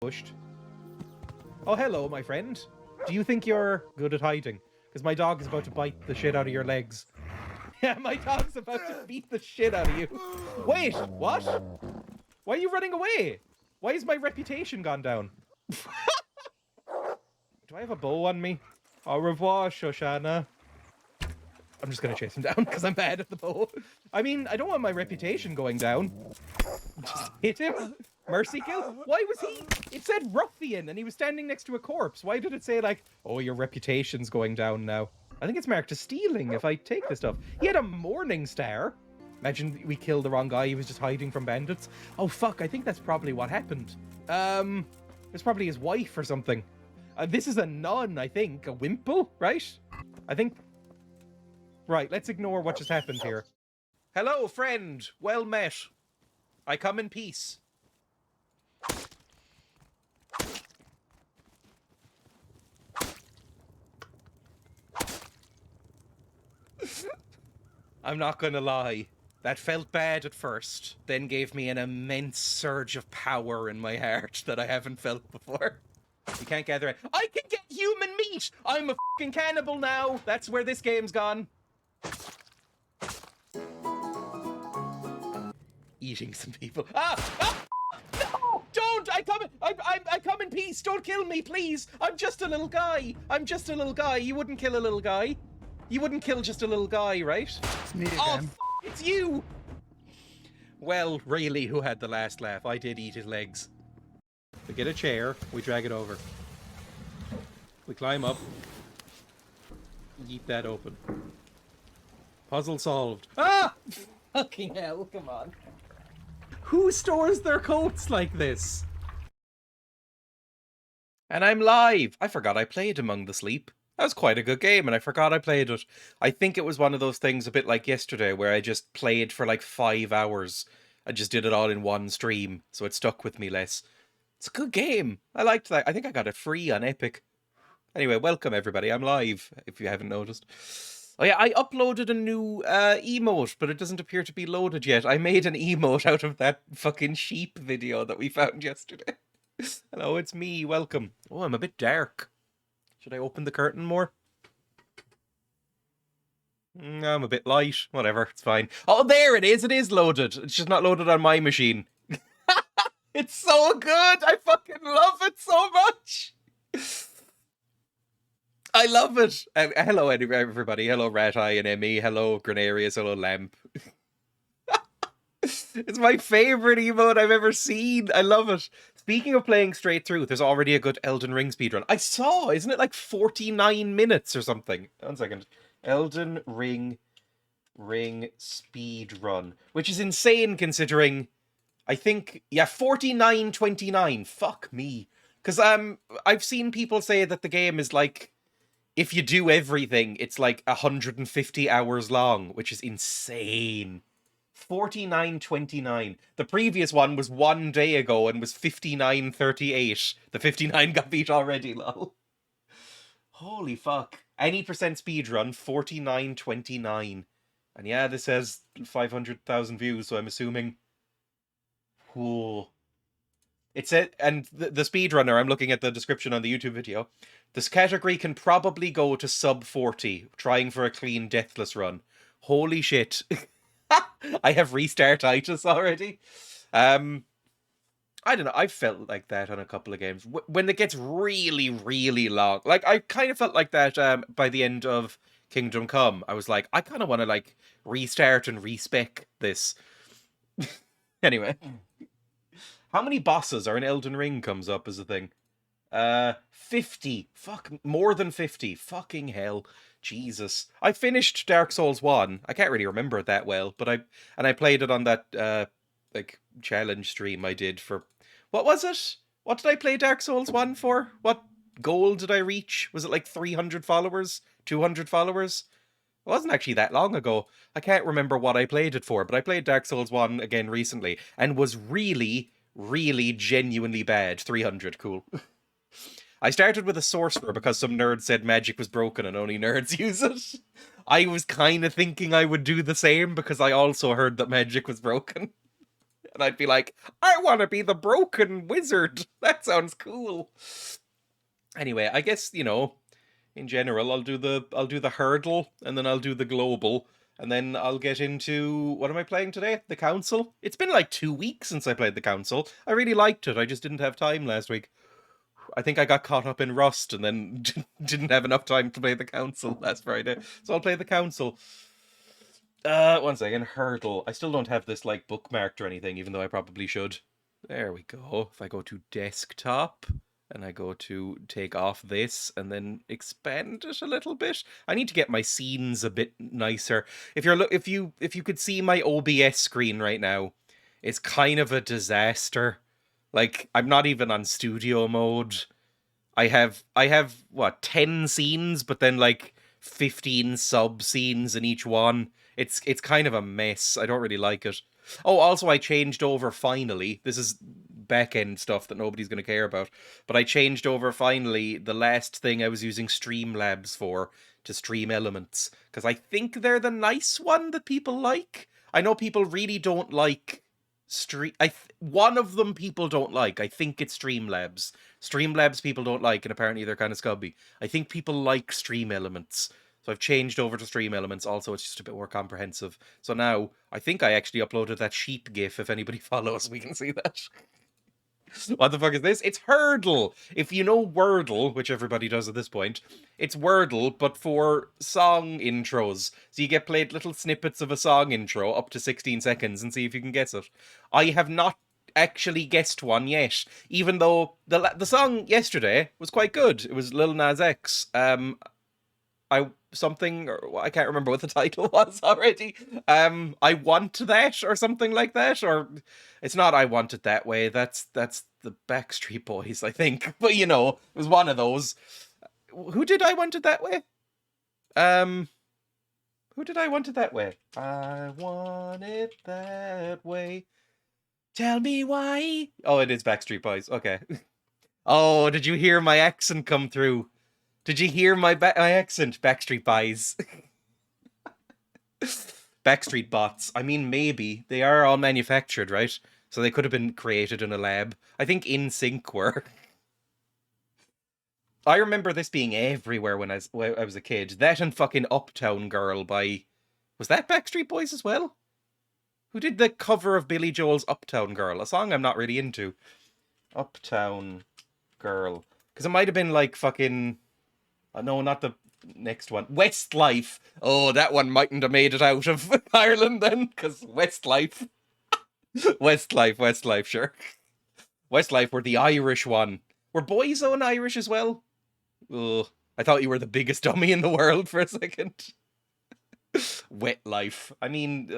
Pushed. Oh, hello, my friend. Do you think you're good at hiding? Because my dog is about to bite the shit out of your legs. Yeah, my dog's about to beat the shit out of you. Wait, what? Why are you running away? Why has my reputation gone down? Do I have a bow on me? Au revoir, Shoshana. I'm just gonna chase him down because I'm bad at the bow. I mean, I don't want my reputation going down. Just hit him. Mercy kill? Why was he? It said ruffian and he was standing next to a corpse. Why did it say like, oh, your reputation's going down now? I think it's marked as stealing if I take this stuff. He had a morning star. Imagine we killed the wrong guy. He was just hiding from bandits. Oh, fuck. I think that's probably what happened. It's probably his wife or something. This is a nun, I think. A wimple, right? I think... Right, let's ignore what just happened here. Hello, friend. Well met. I come in peace. I'm not gonna lie. That felt bad at first, then gave me an immense surge of power in my heart that I haven't felt before. You can't gather it. I can get human meat! I'm a fucking cannibal now! That's where this game's gone. Eating some people. No! Don't! I come in peace! Don't kill me, please! I'm just a little guy! I'm just a little guy! You wouldn't kill a little guy. You wouldn't kill just a little guy, right? It's me again. Oh, it's you! Well, really, who had the last laugh? I did eat his legs. We get a chair, we drag it over. We climb up. Yeet that open. Puzzle solved. Ah! Fucking hell, come on. Who stores their coats like this? And I'm live! I forgot I played Among the Sleep. That was quite a good game, and I forgot I played it. I think it was one of those things a bit like yesterday, where I just played for like 5 hours. I just did it all in one stream, so it stuck with me less. It's a good game. I liked that. I think I got it free on Epic. Anyway, welcome everybody. I'm live, if you haven't noticed. Oh yeah, I uploaded a new emote, but it doesn't appear to be loaded yet. I made an emote out of that fucking sheep video that we found yesterday. Hello, it's me. Welcome. Oh, I'm a bit dark. Should I open the curtain more? No, I'm a bit light. Whatever, it's fine. Oh, there it is. It is loaded. It's just not loaded on my machine. It's so good. I fucking love it so much. I love it. Hello, everybody. Hello, Rat Eye and Emmy. Hello, Grenarius. Hello, Lamp. It's my favorite emote I've ever seen. I love it. Speaking of playing straight through, there's already a good Elden Ring speedrun. I saw, isn't it like 49 minutes or something? 1 second. Elden Ring speedrun. Which is insane considering, I think, yeah, 49:29. Fuck me. Because I've seen people say that the game is like, if you do everything, it's like 150 hours long, which is insane. 49:29. The previous one was 1 day ago and was 59:38. The 59 got beat already, lol. Holy fuck. Any percent speedrun, 49:29. And yeah, this has 500,000 views, so I'm assuming... Whoa. It said, and the speedrunner, I'm looking at the description on the YouTube video, this category can probably go to sub 40, trying for a clean deathless run. Holy shit. I have restart-itis already. I don't know, I've felt like that on a couple of games. When it gets really, really long. Like, I kind of felt like that by the end of Kingdom Come. I was like, I kind of want to, like, restart and respec this. Anyway. How many bosses are in Elden Ring comes up as a thing? 50. Fuck, more than 50. Fucking hell. Jesus. I finished Dark Souls 1. I can't really remember it that well, but I played it on that, like, challenge stream I did for... What was it? What did I play Dark Souls 1 for? What goal did I reach? Was it like 300 followers? 200 followers? It wasn't actually that long ago. I can't remember what I played it for, but I played Dark Souls 1 again recently, and was really, really genuinely bad. 300, cool. I started with a sorcerer because some nerd said magic was broken and only nerds use it. I was kind of thinking I would do the same because I also heard that magic was broken. And I'd be like, I want to be the broken wizard. That sounds cool. Anyway, I guess, in general, I'll do the hurdle, and then I'll do the global, and then I'll get into, what am I playing today? The council. It's been like 2 weeks since I played the council. I really liked it. I just didn't have time last week. I think I got caught up in Rust and then didn't have enough time to play the council last Friday. So I'll play the council. One second. Hurdle. I still don't have this like bookmarked or anything, even though I probably should. There we go. If I go to desktop and I go to take off this and then expand it a little bit. I need to get my scenes a bit nicer. If you could see my OBS screen right now, it's kind of a disaster. Like, I'm not even on studio mode. I have what, 10 scenes, but then like 15 sub scenes in each one. It's kind of a mess. I don't really like it. Oh, also I changed over finally. This is back end stuff that nobody's going to care about. But I changed over finally the last thing I was using Streamlabs for to Stream Elements, because I think they're the nice one that people like. I know people really don't like one of them people don't like. I think it's Streamlabs. Streamlabs people don't like, and apparently they're kind of scubby. I think people like Stream Elements. So I've changed over to Stream Elements. Also, it's just a bit more comprehensive. So now, I think I actually uploaded that sheep gif. If anybody follows, we can see that. What the fuck is this? It's Hurdle! If you know Wordle, which everybody does at this point, it's Wordle, but for song intros. So you get played little snippets of a song intro up to 16 seconds and see if you can guess it. I have not actually guessed one yet, even though the song yesterday was quite good. It was Lil Nas X. I can't remember what the title was already. I Want That or something like that, or it's not I Want It That Way. That's the Backstreet Boys, I think. But it was one of those. Who did I Want It That Way? Who did I Want It That Way? I want it that way. Tell me why. Oh, it is Backstreet Boys. Okay. Oh, did you hear my accent come through? Did you hear my accent? Backstreet Boys. Backstreet Bots. I mean, maybe. They are all manufactured, right? So they could have been created in a lab. I think NSYNC were. I remember this being everywhere when I was a kid. That and fucking Uptown Girl by... Was that Backstreet Boys as well? Who did the cover of Billy Joel's Uptown Girl? A song I'm not really into. Uptown Girl. Because it might have been like fucking... no, not the next one. Westlife. Oh, that one mightn't have made it out of Ireland then, because Westlife. Westlife, sure. Westlife were the Irish one. Were Boyzone Irish as well? Ugh. I thought you were the biggest dummy in the world for a second. Wetlife. I mean,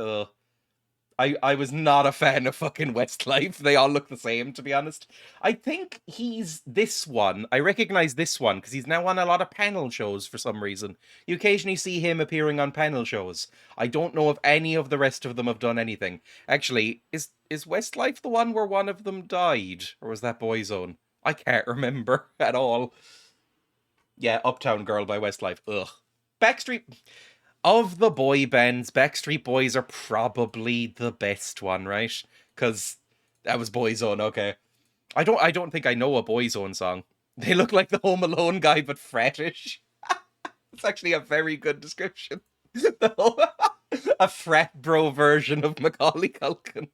I was not a fan of fucking Westlife. They all look the same, to be honest. I think he's this one. I recognize this one because he's now on a lot of panel shows for some reason. You occasionally see him appearing on panel shows. I don't know if any of the rest of them have done anything. Actually, is Westlife the one where one of them died? Or was that Boyzone? I can't remember at all. Yeah, Uptown Girl by Westlife. Ugh. Backstreet... Of the boy bands, Backstreet Boys are probably the best one, right? Because that was Boyzone, okay. I don't think I know a Boyzone song. They look like the Home Alone guy, but frattish. It's actually a very good description. A frat bro version of Macaulay Culkin.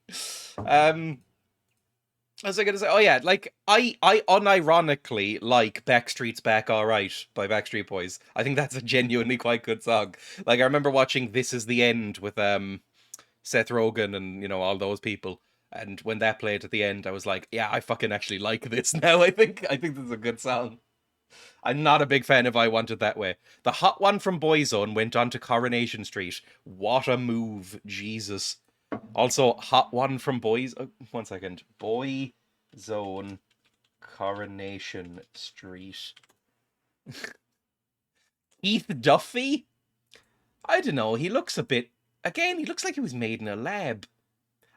What was I gonna say? Oh yeah, like I unironically like Backstreet's Back Alright by Backstreet Boys. I think that's a genuinely quite good song. Like I remember watching This Is the End with Seth Rogen and all those people. And when that played at the end, I was like, yeah, I fucking actually like this now. I think this is a good song. I'm not a big fan of I Want It That Way. The hot one from Boyzone went on to Coronation Street. What a move, Jesus. Also, hot one from Boys... one second. Boyzone Coronation Street. Keith Duffy? I don't know. He looks a bit... Again, he looks like he was made in a lab.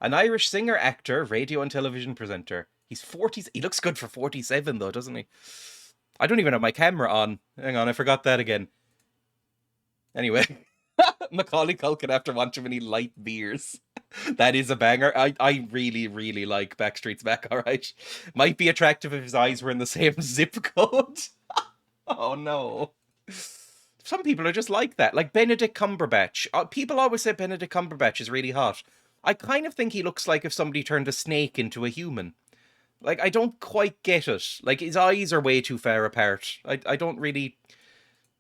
An Irish singer, actor, radio and television presenter. He's 40... He looks good for 47, though, doesn't he? I don't even have my camera on. Hang on, I forgot that again. Anyway. Macaulay Culkin after one too many light beers. That is a banger. I really, really like Backstreet's Back, alright. Might be attractive if his eyes were in the same zip code. Oh no. Some people are just like that. Like Benedict Cumberbatch. People always say Benedict Cumberbatch is really hot. I kind of think he looks like if somebody turned a snake into a human. Like, I don't quite get it. Like, his eyes are way too far apart. I don't really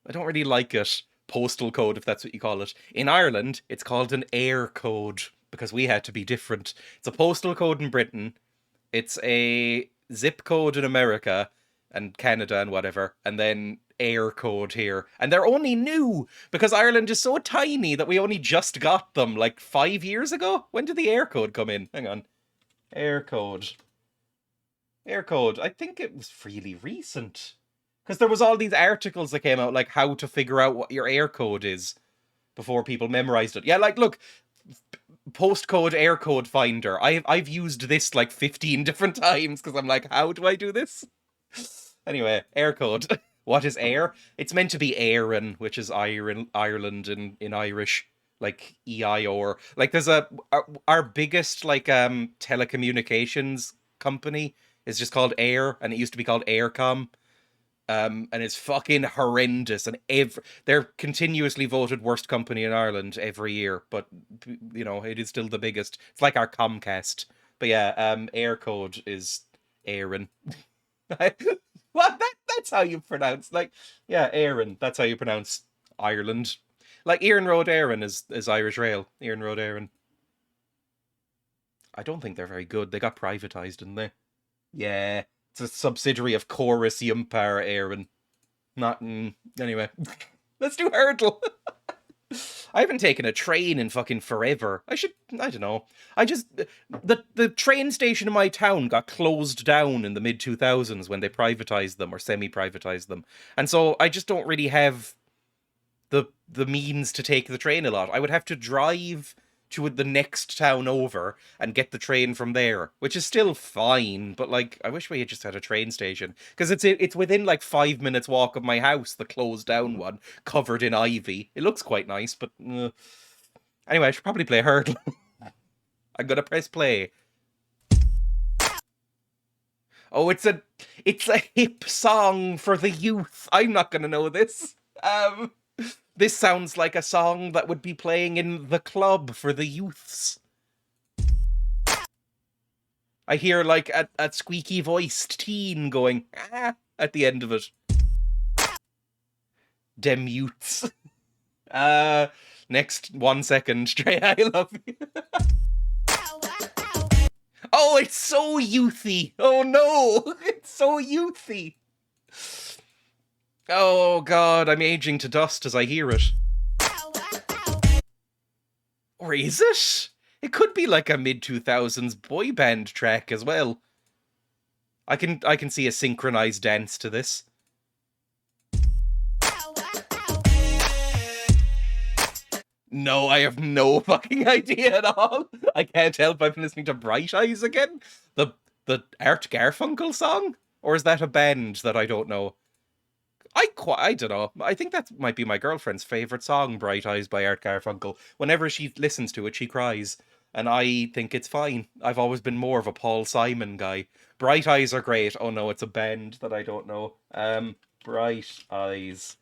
like it. Postal code, if that's what you call it. In Ireland, it's called an air code because we had to be different. It's a postal code in Britain. It's a zip code in America and Canada and whatever, and then air code here. And they're only new because Ireland is so tiny that we only just got them like 5 years ago. When did the air code come in? Hang on. Air code. Air code. I think it was really recent. Because there was all these articles that came out, like how to figure out what your air code is before people memorized it. Yeah, like, look, postcode air code finder. I've used this like 15 different times because I'm like, how do I do this? Anyway, air code. What is air? It's meant to be Éireann, which is Ireland in Irish, like EIR. Like there's our biggest like telecommunications company is just called Air, and it used to be called Aircom. And it's fucking horrendous, and they're continuously voted worst company in Ireland every year, but you know, it is still the biggest. It's like our Comcast. But yeah, air code is Éireann. What? That's how you pronounce, like, yeah, Éireann. That's how you pronounce Ireland. Like Iarn Road Éireann is Irish Rail. Iarn Road Éireann. I don't think they're very good. They got privatized, didn't they? Yeah, it's a subsidiary of Chorus Yumpar Éireann. Not anyway. Let's do hurdle. I haven't taken a train in fucking forever. I don't know. The train station in my town got closed down in the mid 2000s when they privatized them or semi-privatized them. And so I just don't really have the means to take the train a lot. I would have to drive to the next town over and get the train from there, which is still fine, but like I wish we had just had a train station because it's within like 5 minutes walk of my house, the closed down one covered in ivy. It looks quite nice, but anyway, I should probably play hurdle. I'm gonna press play. Oh, it's a hip song for the youth. I'm not gonna know this. This sounds like a song that would be playing in the club for the youths. I hear like a squeaky voiced teen going ah at the end of it. Dem youths. Next 1 second, Dreya, I love you. Oh, it's so youthy. Oh no, it's so youthy. Oh god, I'm aging to dust as I hear it. Or is it? It could be like a mid-2000s boy band track as well. I can see a synchronized dance to this. No, I have no fucking idea at all. I can't help I've been listening to Bright Eyes again. The Art Garfunkel song? Or is that a band that I don't know? I don't know. I think that might be my girlfriend's favourite song, Bright Eyes by Art Garfunkel. Whenever she listens to it, she cries. And I think it's fine. I've always been more of a Paul Simon guy. Bright Eyes are great. Oh no, it's a band that I don't know. Bright Eyes.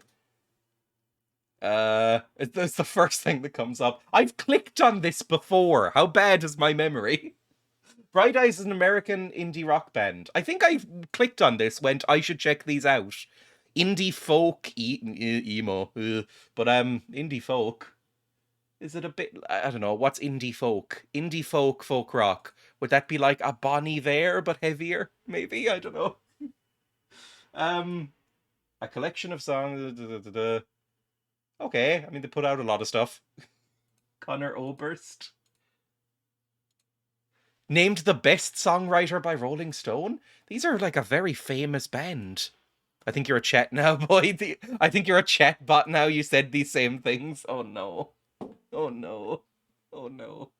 It's the first thing that comes up. I've clicked on this before. How bad is my memory? Bright Eyes is an American indie rock band. I think I clicked on this, went, I should check these out. Indie folk, emo, but indie folk. Is it a bit? I don't know. What's indie folk? Indie folk, folk rock. Would that be like a Bon Iver but heavier? Maybe, I don't know. A collection of songs. Okay, I mean they put out a lot of stuff. Conor Oberst. Named the best songwriter by Rolling Stone. These are like a very famous band. I think you're a chat now, boy. I think you're a chat bot now. You said these same things. Oh no. Oh no. Oh no.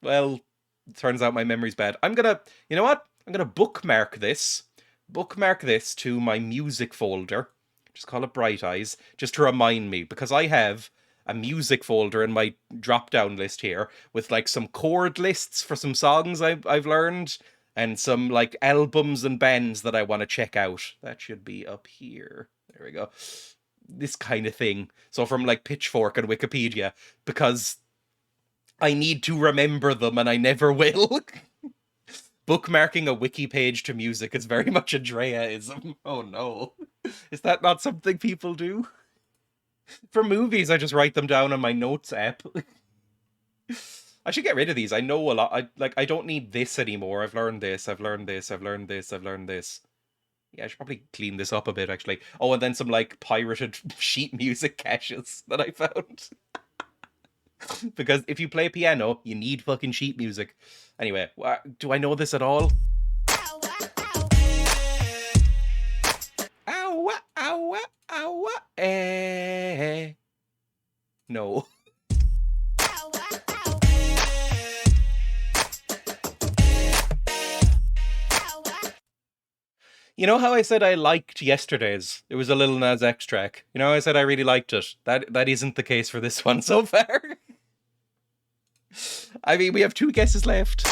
Well, it turns out my memory's bad. You know what? I'm gonna bookmark this. Bookmark this to my music folder. Just call it Bright Eyes, just to remind me, because I have a music folder in my drop down list here with like some chord lists for some songs I've learned and some like albums and bands that I want to check out. That should be up here. There we go. This kind of thing. So from like Pitchfork and Wikipedia, because I need to remember them and I never will. Bookmarking a wiki page to music is very much a Dreya-ism. Oh no. Is that not something people do? For movies, I just write them down on my notes app. I should get rid of these. I know a lot. I don't need this anymore. I've learned this, I've learned this, I've learned this, I've learned this. Yeah, I should probably clean this up a bit, actually. Oh, and then some, like, pirated sheet music caches that I found. Because if you play piano, you need fucking sheet music. Anyway, do I know this at all? Ow, ow, ow, eh. No. You know how I said I liked Yesterday's? It was a Lil Nas X track. You know how I said I really liked it? That isn't the case for this one so far. I mean, we have 2 guesses left.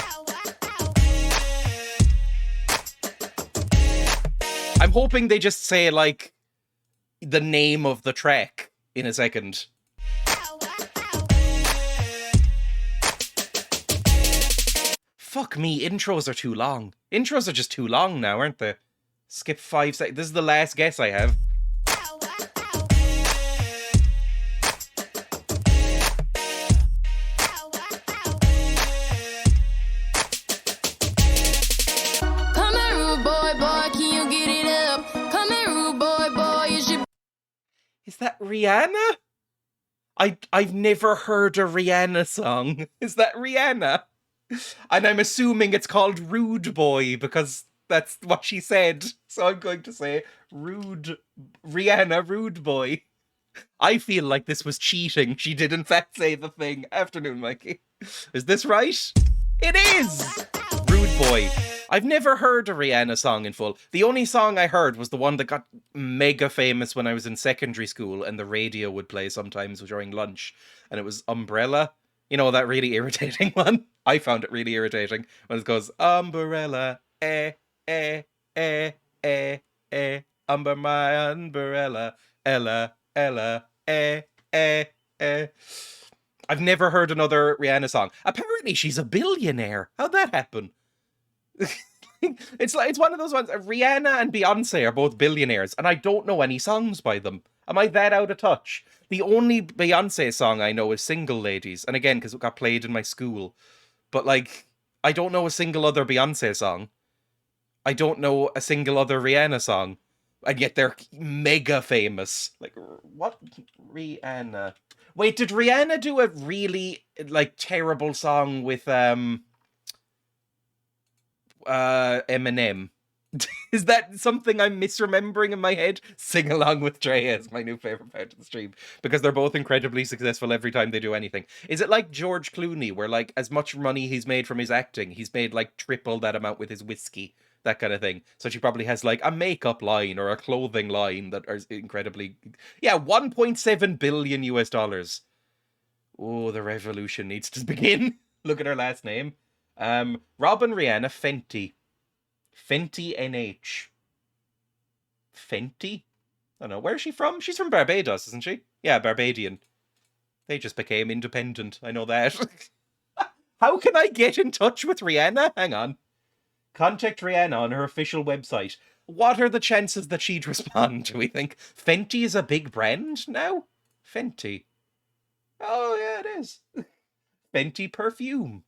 I'm hoping they just say, like, the name of the track in a second. Fuck me, intros are too long. Intros are just too long now, aren't they? Skip 5 seconds. This is the last guess I have. Is that Rihanna? I've never heard a Rihanna song. Is that Rihanna? And I'm assuming it's called Rude Boy because that's what she said. So I'm going to say Rihanna Rude Boy. I feel like this was cheating. She did in fact say the thing. Afternoon, Mikey. Is this right? It is! Rude Boy. I've never heard a Rihanna song in full. The only song I heard was the one that got mega famous when I was in secondary school and the radio would play sometimes during lunch. And it was Umbrella. You know, that really irritating one? I found it really irritating when it goes, Umbrella, under my umbrella, Ella, I've never heard another Rihanna song. Apparently she's a billionaire. How'd that happen? It's one of those ones. Rihanna and Beyonce are both billionaires, and I don't know any songs by them. Am I that out of touch? The only Beyonce song I know is Single Ladies, and again, because it got played in my school. But, like, I don't know a single other Beyonce song. I don't know a single other Rihanna song. And yet they're mega famous. Like, what? Rihanna. Wait, did Rihanna do a really, like, terrible song with, Eminem? Is that something I'm misremembering in my head? Sing Along with Dreya is my new favorite part of the stream because they're both incredibly successful every time they do anything. Is it like George Clooney, where like as much money he's made from his acting, he's made like triple that amount with his whiskey, that kind of thing? So she probably has like a makeup line or a clothing line that are incredibly, yeah, 1.7 billion US dollars. Oh, the revolution needs to begin. Look at her last name. Robin Rihanna Fenty. Fenty NH. Fenty? I don't know. Where's she from? She's from Barbados, isn't she? Yeah, Barbadian. They just became independent. I know that. How can I get in touch with Rihanna? Hang on. Contact Rihanna on her official website. What are the chances that she'd respond, do we think? Fenty is a big brand now? Fenty. Oh, yeah, it is. Fenty perfume.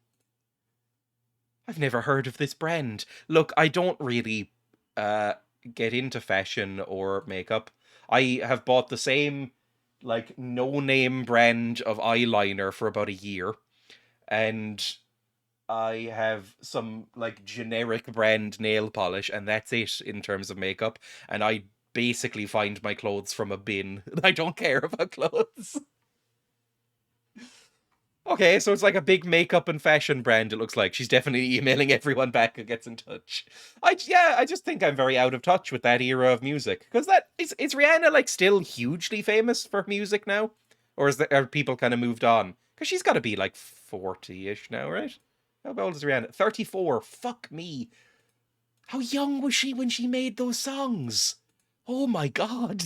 I've never heard of this brand. Look, I don't really get into fashion or makeup. I have bought the same, like, no-name brand of eyeliner for about a year. And I have some, like, generic brand nail polish, and that's it in terms of makeup. And I basically find my clothes from a bin. I don't care about clothes. Okay, so it's like a big makeup and fashion brand, it looks like. She's definitely emailing everyone back who gets in touch. I just think I'm very out of touch with that era of music. Because is Rihanna, like, still hugely famous for music now? Or are people kind of moved on? Because she's got to be like 40-ish now, right? How old is Rihanna? 34. Fuck me. How young was she when she made those songs? Oh my god.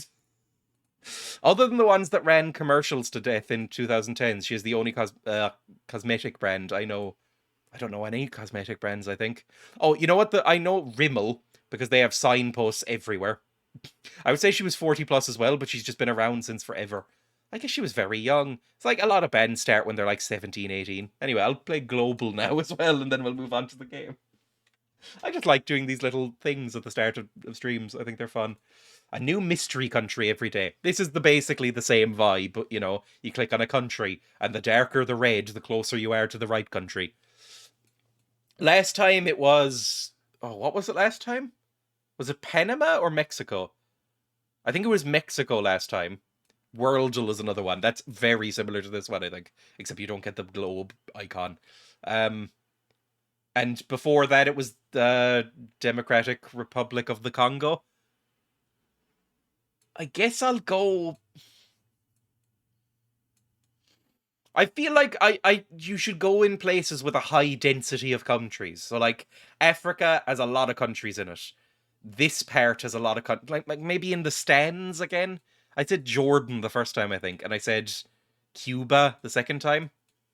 Other than the ones that ran commercials to death in 2010s, she is the only cosmetic brand I know. I don't know any cosmetic brands, I think. Oh, you know what? I know Rimmel, because they have signposts everywhere. I would say she was 40 plus as well, but she's just been around since forever. I guess she was very young. It's like a lot of bands start when they're like 17, 18. Anyway, I'll play Global now as well, and then we'll move on to the game. I just like doing these little things at the start of streams. I think they're fun. A new mystery country every day. This is basically the same vibe, but you know, you click on a country, and the darker the red, the closer you are to the right country. Last time it was... Oh, what was it last time? Was it Panama or Mexico? I think it was Mexico last time. Worldle is another one. That's very similar to this one, I think. Except you don't get the globe icon. And before that, it was the Democratic Republic of the Congo. I guess I'll go... I feel like you should go in places with a high density of countries. So, like, Africa has a lot of countries in it. This part has a lot of... Like maybe in the stands again? I said Jordan the first time, I think. And I said Cuba the second time.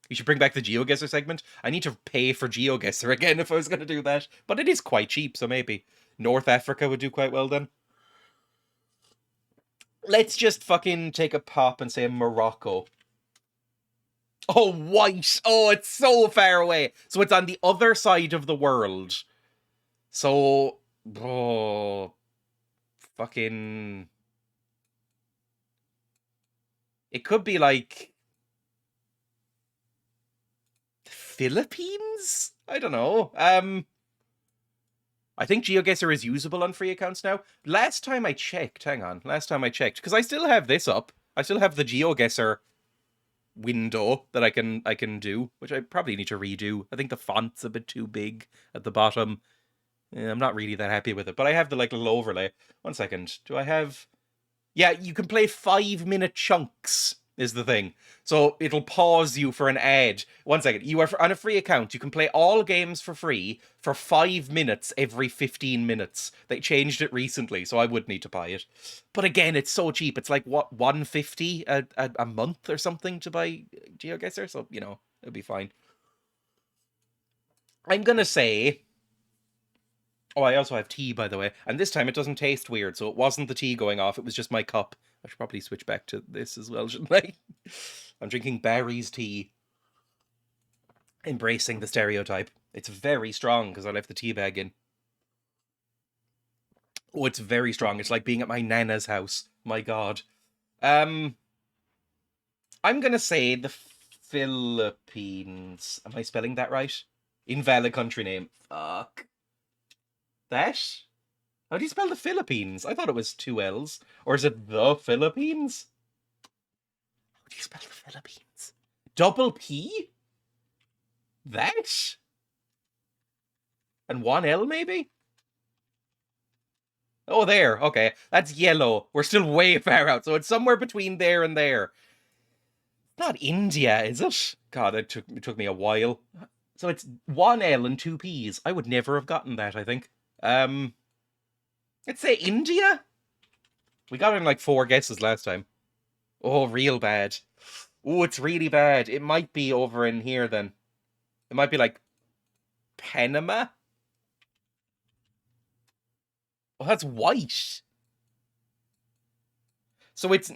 You should bring back the GeoGuessr segment. I need to pay for GeoGuessr again if I was going to do that. But it is quite cheap, so maybe. North Africa would do quite well then. Let's just fucking take a pop and say Morocco. Oh, white. Oh, it's so far away. So it's on the other side of the world. So, oh, fucking... It could be like... Philippines? I don't know. I think GeoGuessr is usable on free accounts now. Last time I checked, because I still have this up. I still have the GeoGuessr window that I can do, which I probably need to redo. I think the font's a bit too big at the bottom. Yeah, I'm not really that happy with it, but I have the like little overlay. 1 second. Do I have... Yeah, you can play 5-minute chunks is the thing. So it'll pause you for an ad. 1 second. You are on a free account. You can play all games for free for 5 minutes every 15 minutes. They changed it recently, so I would need to buy it. But again, it's so cheap. It's like, what, $150 a month or something to buy GeoGuessr? So, you know, it'll be fine. I'm gonna say... Oh, I also have tea, by the way. And this time it doesn't taste weird, so it wasn't the tea going off, it was just my cup. I should probably switch back to this as well, shouldn't I? I'm drinking Barry's tea. Embracing the stereotype. It's very strong, because I left the tea bag in. Oh, it's very strong. It's like being at my nana's house. My god. I'm gonna say the Philippines. Am I spelling that right? Invalid country name. Fuck. That? How do you spell the Philippines? I thought it was 2 L's. Or is it the Philippines? How do you spell the Philippines? Double P? That? And 1 L, maybe? Oh, there. Okay. That's yellow. We're still way far out, so it's somewhere between there and there. Not India, is it? God, it took me a while. So it's 1 L and 2 P's. I would never have gotten that, I think. Let's say India? We got in like 4 guesses last time. Oh, real bad. Oh, it's really bad. It might be over in here then. It might be like Panama? Oh, that's white. So it's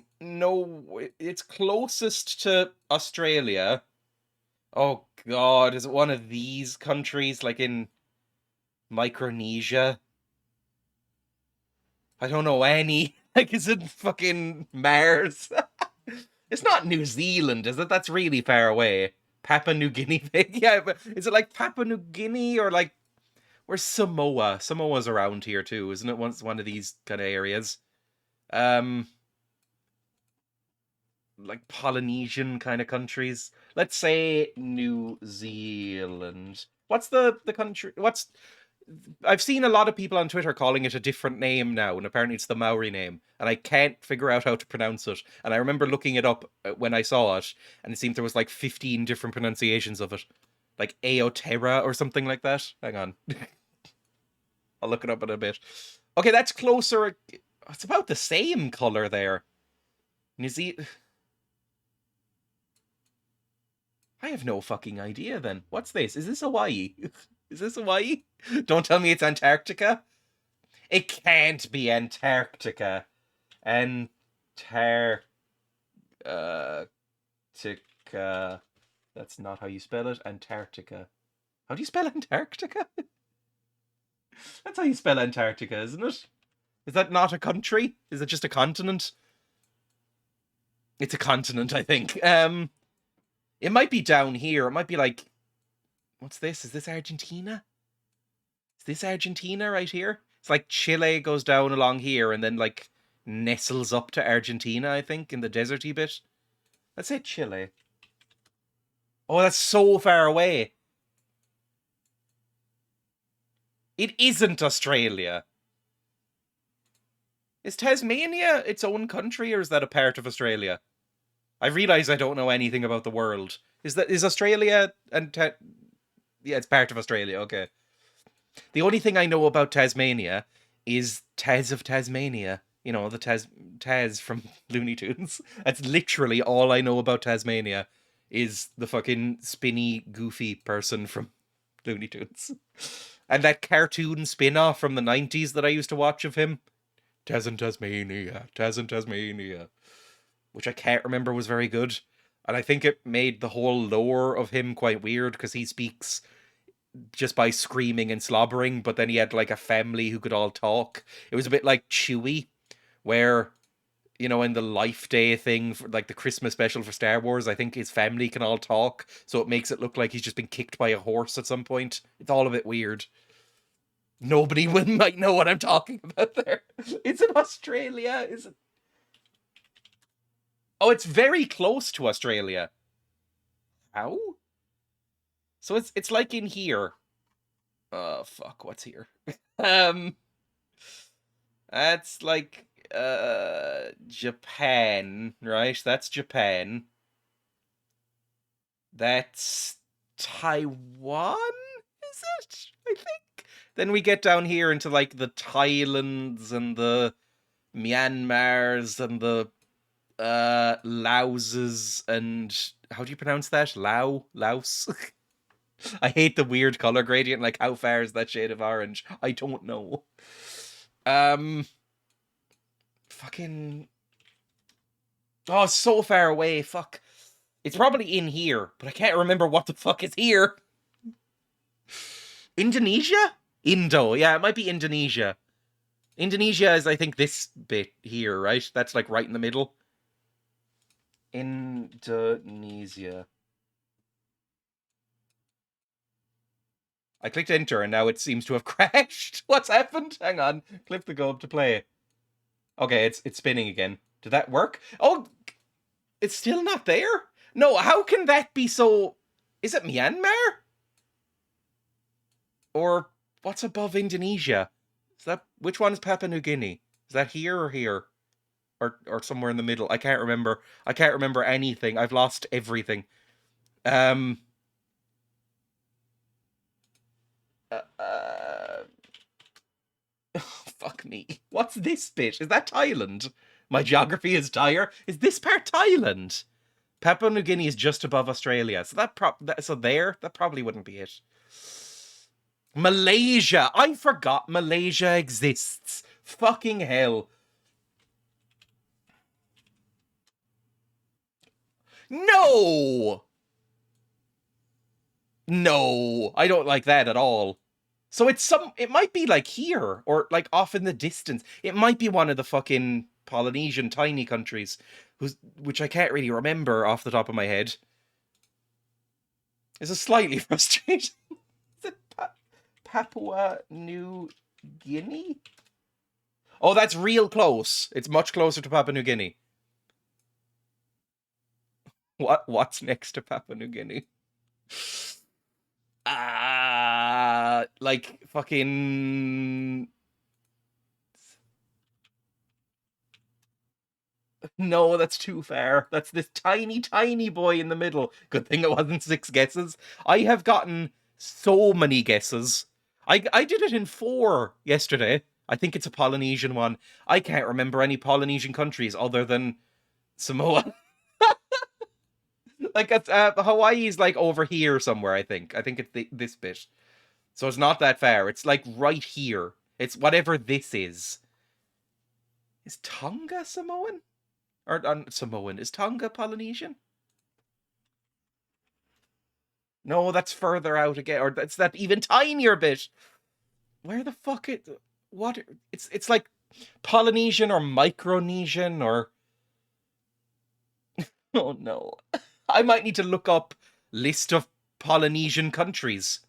closest to Australia. Oh god, is it one of these countries like in Micronesia? I don't know any. Like, is it fucking Mars? It's not New Zealand, is it? That's really far away. Papua New Guinea. Yeah, but is it like Papua New Guinea or like... Where's Samoa? Samoa's around here too, isn't it? One of these kind of areas. Like Polynesian kind of countries. Let's say New Zealand. What's the country? What's I've seen a lot of people on Twitter calling it a different name now, and apparently it's the Maori name, and I can't figure out how to pronounce it. And I remember looking it up when I saw it, and it seemed there was like 15 different pronunciations of it, like Aotearoa or something like that. Hang on, I'll look it up in a bit. Okay, that's closer. It's about the same color there. New Zealand. I have no fucking idea then. What's this? Is this Hawaii? Is this Hawaii? Don't tell me it's Antarctica. It can't be Antarctica. Antarctica. That's not how you spell it. Antarctica. How do you spell Antarctica? That's how you spell Antarctica, isn't it? Is that not a country? Is it just a continent? It's a continent, I think. It might be down here. It might be like... What's this? Is this Argentina? Is this Argentina right here? It's like Chile goes down along here and then like nestles up to Argentina, I think, in the deserty bit. Let's say Chile. Oh, that's so far away. It isn't Australia. Is Tasmania its own country, or is that a part of Australia? I realise I don't know anything about the world. Is Australia and yeah, it's part of Australia, okay. The only thing I know about Tasmania is Taz of Tasmania. You know, the Taz from Looney Tunes. That's literally all I know about Tasmania, is the fucking spinny, goofy person from Looney Tunes. And that cartoon spin-off from the 90s that I used to watch of him. Taz in Tasmania, Taz in Tasmania. Which I can't remember was very good. And I think it made the whole lore of him quite weird, because he speaks just by screaming and slobbering, but then he had like a family who could all talk. It was a bit like Chewie, where, you know, in the Life Day thing, for like the Christmas special for Star Wars, I think his family can all talk, so it makes it look like he's just been kicked by a horse at some point. It's all a bit weird. Nobody might know what I'm talking about there. It's in Australia, is it? Oh, it's very close to Australia. How? So it's like in here. Oh fuck, what's here? um that's like Japan, right? That's Japan. That's Taiwan, is it? I think. Then we get down here into like the Thailands and the Myanmars and the Laoses and how do you pronounce that? Laos? I hate the weird color gradient. Like, how far is that shade of orange? I don't know. Fucking... Oh, so far away. Fuck. It's probably in here, but I can't remember what the fuck is here. Indonesia? Indo. Yeah, it might be Indonesia. Indonesia is, I think, this bit here, right? That's, like, right in the middle. Indonesia. I clicked enter and now it seems to have crashed. What's happened? Hang on. Clip the go up to play. Okay, it's spinning again. Did that work? Oh, it's still not there? No, how can that be so... Is it Myanmar? Or what's above Indonesia? Is that... Which one's Papua New Guinea? Is that here or here? Or somewhere in the middle? I can't remember. I can't remember anything. I've lost everything. Fuck me. What's this bit? Is that Thailand? My geography is dire. Is this part Thailand? Papua New Guinea is just above Australia, so that probably wouldn't be it. Malaysia. I forgot Malaysia exists. Fucking hell. No! No, I don't like that at all. So it might be like here, or like off in the distance. It might be one of the fucking Polynesian tiny countries, which I can't really remember off the top of my head. It's a slightly frustrating. Is it Papua New Guinea? Oh, that's real close. It's much closer to Papua New Guinea. What's next to Papua New Guinea? like fucking... No, that's too far. That's this tiny, tiny boy in the middle. Good thing it wasn't 6 guesses. I have gotten so many guesses. I did it in 4 yesterday. I think it's a Polynesian one. I can't remember any Polynesian countries other than Samoa. Like, Hawaii's like over here somewhere, I think. I think it's this bit. So it's not that far. It's like right here. It's whatever this is. Is Tonga Samoan? Or Samoan. Is Tonga Polynesian? No, that's further out again. Or that's that even tinier bit. Where the fuck it... What? It's like Polynesian or Micronesian or... Oh no. I might need to look up list of Polynesian countries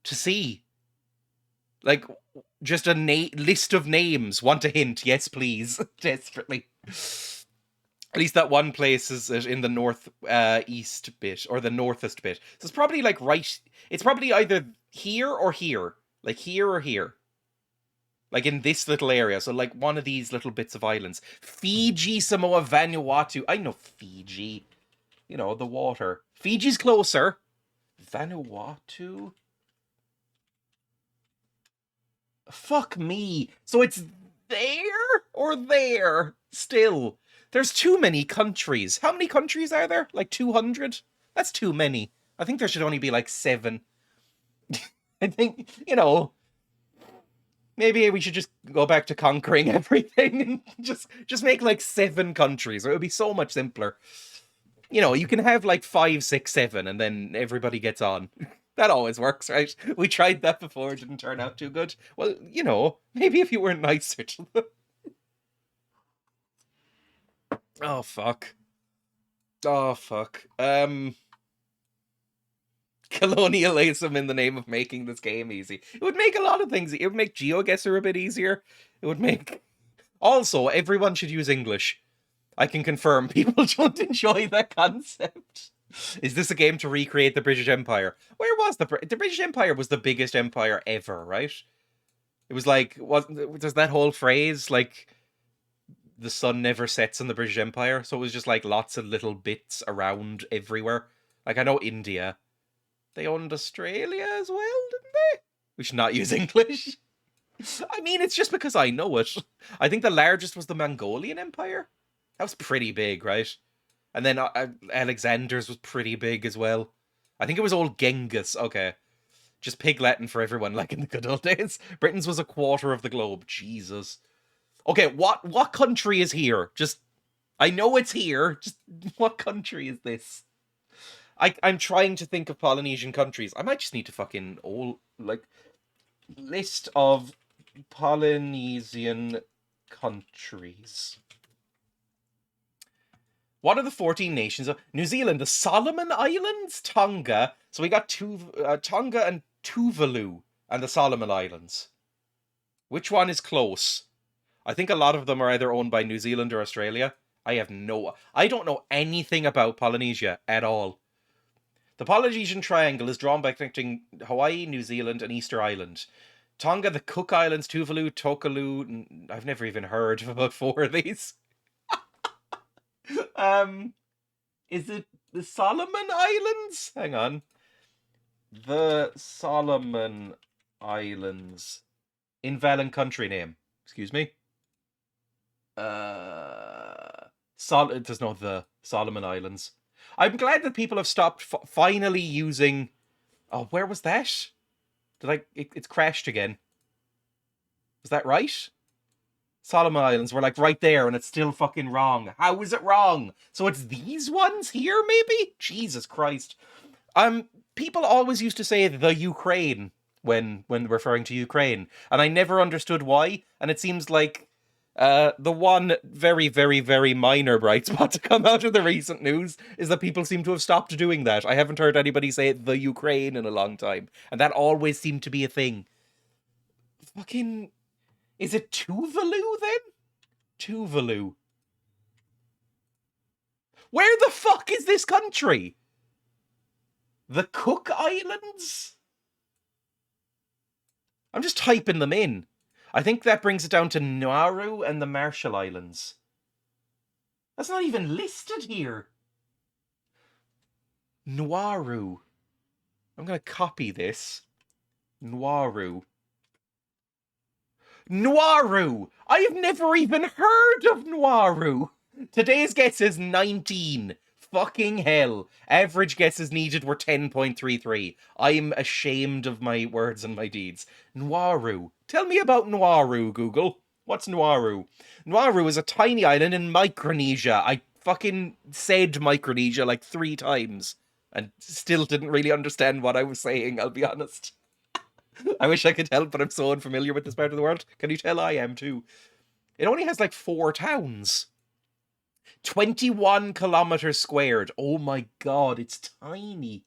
to see. Like, just a list of names. Want a hint? Yes, please. Desperately. At least that one place is in the north east bit, or the northest bit. So it's probably like right... It's probably either here or here. Like here or here. Like in this little area. So like one of these little bits of islands. Fiji, Samoa, Vanuatu. I know Fiji. You know, the water. Fiji's closer. Vanuatu? Fuck me. So it's there or there? Still. There's too many countries. How many countries are there? Like 200? That's too many. I think there should only be like 7. I think, you know, maybe we should just go back to conquering everything and just make like 7 countries. It would be so much simpler. You know, you can have like 5, 6, 7 and then everybody gets on. That always works, right? We tried that before, it didn't turn out too good. Well, you know, maybe if you were nicer to them. Oh, fuck. Oh, fuck. Colonialism in the name of making this game easy. It would make a lot of things. It would make GeoGuessr a bit easier. It would make... Also, everyone should use English. I can confirm people don't enjoy that concept. Is this a game to recreate the British Empire? Where was the British Empire was the biggest empire ever, right? It was like, there's that whole phrase, like, the sun never sets in the British Empire, so it was just like lots of little bits around everywhere. Like, I know India. They owned Australia as well, didn't they? We should not use English. I mean, it's just because I know it. I think the largest was the Mongolian Empire. That was pretty big, right? And then Alexander's was pretty big as well. I think it was old Genghis. Okay. Just pig Latin for everyone, like in the good old days. Britain's was a quarter of the globe. Jesus. Okay, what country is here? Just, I know it's here. Just, what country is this? I'm trying to think of Polynesian countries. I might just need to fucking list of Polynesian countries. What are the 14 nations of New Zealand? The Solomon Islands? Tonga. So we got Tonga and Tuvalu and the Solomon Islands. Which one is close? I think a lot of them are either owned by New Zealand or Australia. I don't know anything about Polynesia at all. The Polynesian Triangle is drawn by connecting Hawaii, New Zealand, and Easter Island. Tonga, the Cook Islands, Tuvalu, Tokelau. I've never even heard of about 4 of these. Is it the Solomon Islands? Hang on. The Solomon Islands. Invalid country name. Excuse me. There's no the Solomon Islands. I'm glad that people have stopped finally using... Oh, where was that? It's crashed again. Was that right? Solomon Islands were like right there and it's still fucking wrong. How is it wrong? So it's these ones here, maybe? Jesus Christ. People always used to say the Ukraine when referring to Ukraine, and I never understood why, and it seems like the one very, very, very minor bright spot to come out of the recent news is that people seem to have stopped doing that. I haven't heard anybody say the Ukraine in a long time, and that always seemed to be a thing. Fucking... Is it Tuvalu, then? Tuvalu. Where the fuck is this country? The Cook Islands? I'm just typing them in. I think that brings it down to Nauru and the Marshall Islands. That's not even listed here. Nauru. I'm going to copy this. Nauru. Nauru! I have never even heard of Nauru! Today's guess is 19. Fucking hell. Average guesses needed were 10.33. I'm ashamed of my words and my deeds. Nauru. Tell me about Nauru, Google. What's Nauru? Nauru is a tiny island in Micronesia. I fucking said Micronesia like 3 times and still didn't really understand what I was saying, I'll be honest. I wish I could help, but I'm so unfamiliar with this part of the world. Can you tell I am too? It only has like 4 towns. 21 kilometers squared. Oh my god, it's tiny.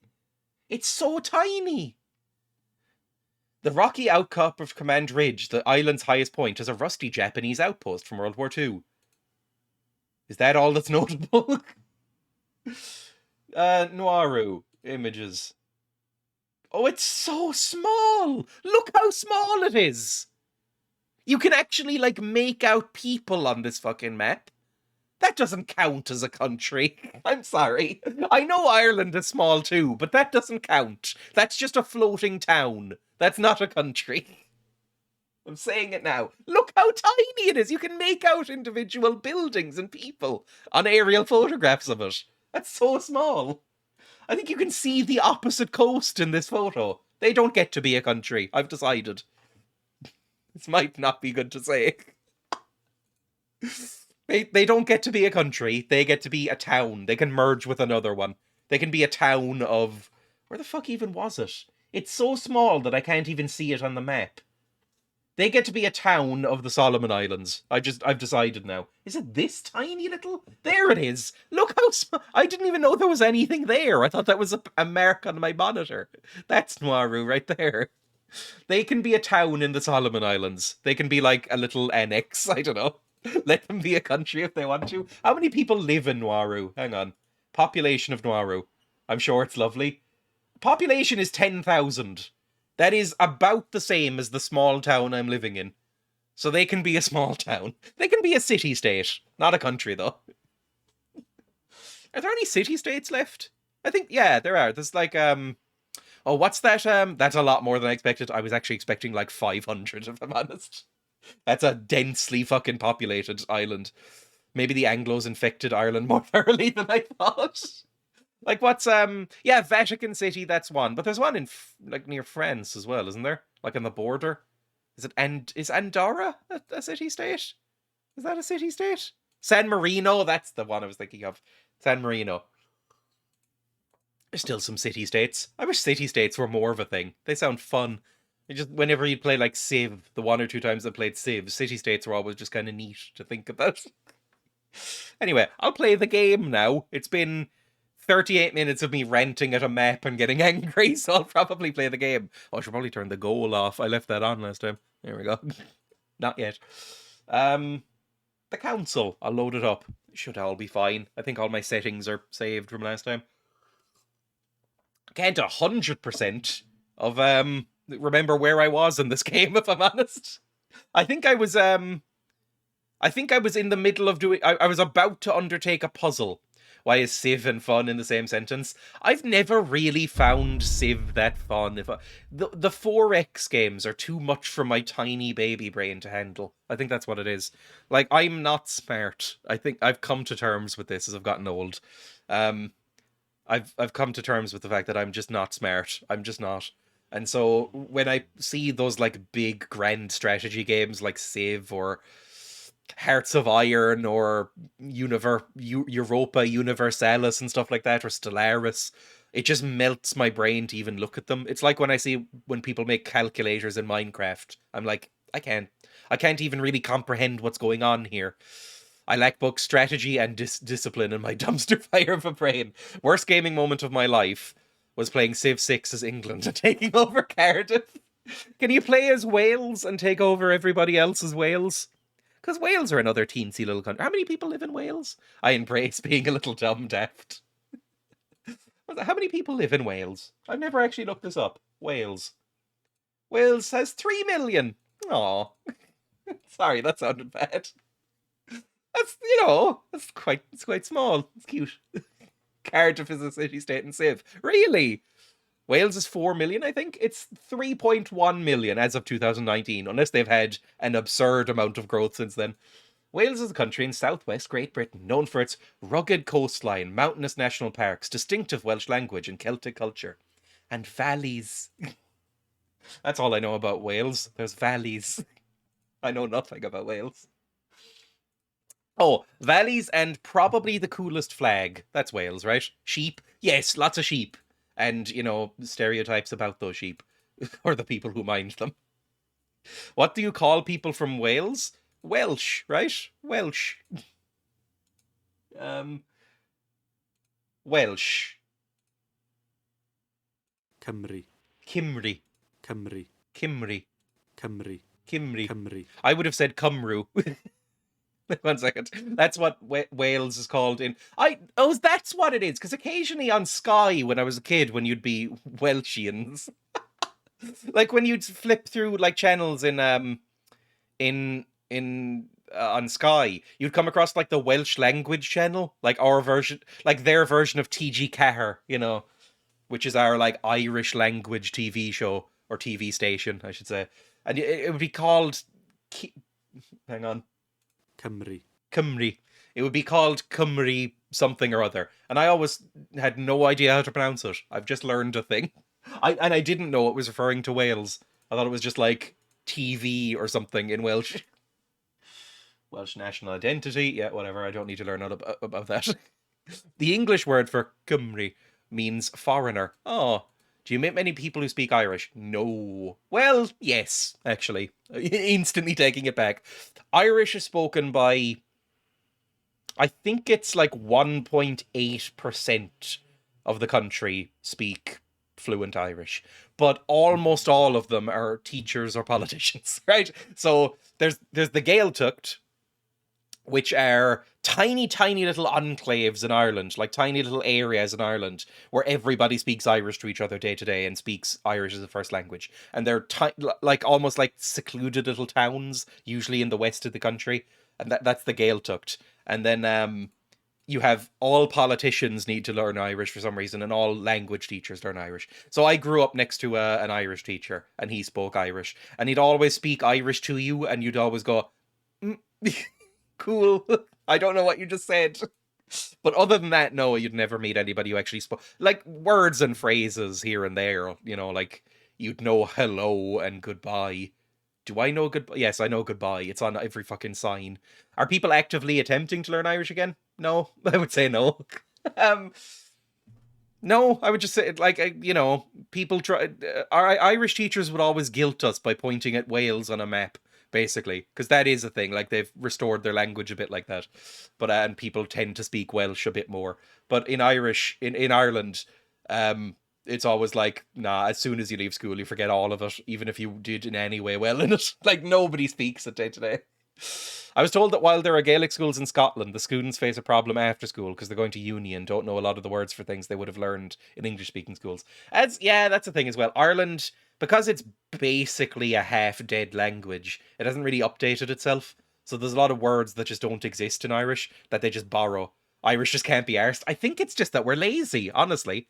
It's so tiny. The rocky outcrop of Command Ridge, the island's highest point, is a rusty Japanese outpost from World War II. Is that all that's notable? Nauru. Images. Oh, it's so small! Look how small it is! You can actually, like, make out people on this fucking map. That doesn't count as a country. I'm sorry. I know Ireland is small too, but that doesn't count. That's just a floating town. That's not a country. I'm saying it now. Look how tiny it is. You can make out individual buildings and people on aerial photographs of it. That's so small. I think you can see the opposite coast in this photo. They don't get to be a country. I've decided. This might not be good to say. They don't get to be a country. They get to be a town. They can merge with another one. They can be a town of... Where the fuck even was it? It's so small that I can't even see it on the map. They get to be a town of the Solomon Islands. I've decided now. Is it this tiny little? There it is. Look how small. I didn't even know there was anything there. I thought that was a mark on my monitor. That's Nauru right there. They can be a town in the Solomon Islands. They can be like a little annex. I don't know. Let them be a country if they want to. How many people live in Nauru? Hang on. Population of Nauru. I'm sure it's lovely. Population is 10,000. That is about the same as the small town I'm living in. So they can be a small town. They can be a city-state. Not a country, though. Are there any city-states left? I think, yeah, there are. There's like, oh, what's that? That's a lot more than I expected. I was actually expecting like 500, if I'm honest. That's a densely fucking populated island. Maybe the Anglos infected Ireland more thoroughly than I thought. Like, what's, yeah, Vatican City, that's one. But there's one in, like, near France as well, isn't there? Like, on the border. Is Andorra a city-state? Is that a city-state? San Marino, that's the one I was thinking of. San Marino. There's still some city-states. I wish city-states were more of a thing. They sound fun. Whenever you'd play, like, Civ, the 1 or 2 times I played Civ, city-states were always just kind of neat to think about. Anyway, I'll play the game now. It's been 38 minutes of me ranting at a map and getting angry, so I'll probably play the game. Oh, I should probably turn the goal off. I left that on last time. There we go. Not yet. The council. I'll load it up. It should all be fine. I think all my settings are saved from last time. Can't 100% of remember where I was in this game, if I'm honest. I think I was in the middle of doing... I was about to undertake a puzzle. Why is Civ and fun in the same sentence? I've never really found Civ that fun. The 4X games are too much for my tiny baby brain to handle. I think that's what it is. Like, I'm not smart. I think I've come to terms with this as I've gotten old. I've come to terms with the fact that I'm just not smart. I'm just not. And so when I see those like big grand strategy games like Civ or Hearts of Iron or Europa Universalis and stuff like that, or Stellaris, it just melts my brain to even look at them. It's like when people make calculators in Minecraft. I'm like, I can't even really comprehend what's going on here. I lack both strategy and discipline in my dumpster fire of a brain. Worst gaming moment of my life was playing Civ 6 as England and taking over Cardiff. Can you play as Wales and take over everybody else as Wales? Because Wales are another teensy little country. How many people live in Wales? I embrace being a little dumb daft. How many people live in Wales? I've never actually looked this up. Wales. Wales has 3 million. Aw. Sorry, that sounded bad. That's, it's quite small. It's cute. Cardiff is a city-state and civ. Really? Wales is 4 million, I think. It's 3.1 million as of 2019, unless they've had an absurd amount of growth since then. Wales is a country in southwest Great Britain, known for its rugged coastline, mountainous national parks, distinctive Welsh language and Celtic culture, and valleys. That's all I know about Wales. There's valleys. I know nothing about Wales. Oh, valleys and probably the coolest flag. That's Wales, right? Sheep. Yes, lots of sheep. And, stereotypes about those sheep. Or the people who mind them. What do you call people from Wales? Welsh, right? Welsh. Welsh. Cymru. Cymru. Cymru. Cymru. Cymru. Cymru. Cymru. I would have said Cymru. 1 second. That's what Wales is called in. That's what it is. Because occasionally on Sky, when I was a kid, when you'd be Welshians, like when you'd flip through like channels in on Sky, you'd come across like the Welsh language channel, like our version, like their version of TG Cahir, which is our like Irish language TV show or TV station, I should say, and it would be called. Hang on. Cymru. It would be called Cymru something or other. And I always had no idea how to pronounce it. I've just learned a thing. I didn't know it was referring to Wales. I thought it was just like TV or something in Welsh. Welsh national identity. Yeah, whatever. I don't need to learn all about that. The English word for Cymru means foreigner. Oh. Do you meet many people who speak Irish? No. Well, yes, actually. Instantly taking it back. Irish is spoken by, I think it's like 1.8% of the country speak fluent Irish. But almost all of them are teachers or politicians, right? So there's the Gaeltacht, which are tiny, tiny little enclaves in Ireland, like tiny little areas in Ireland, where everybody speaks Irish to each other day to day and speaks Irish as a first language. And they're like almost like secluded little towns, usually in the west of the country. And that's the Gaeltacht. And then you have all politicians need to learn Irish for some reason, and all language teachers learn Irish. So I grew up next to an Irish teacher, and he spoke Irish. And he'd always speak Irish to you, and you'd always go, cool. I don't know what you just said. But other than that, no, you'd never meet anybody who actually spoke. Like, words and phrases here and there, like, you'd know hello and goodbye. Do I know goodbye? Yes, I know goodbye. It's on every fucking sign. Are people actively attempting to learn Irish again? No, I would say no. No, I would just say, like, people try. Our Irish teachers would always guilt us by pointing at Wales on a map, basically, because that is a thing. Like, they've restored their language a bit like that, but and people tend to speak Welsh a bit more. But in Irish, in Ireland, it's always like, nah. As soon as you leave school, you forget all of it, even if you did in any way well in it. Like, nobody speaks it day to day. I was told that while there are Gaelic schools in Scotland, the students face a problem after school because they're going to uni and don't know a lot of the words for things they would have learned in English-speaking schools. That's a thing as well. Ireland, because it's basically a half-dead language, it hasn't really updated itself. So there's a lot of words that just don't exist in Irish that they just borrow. Irish just can't be arsed. I think it's just that we're lazy, honestly.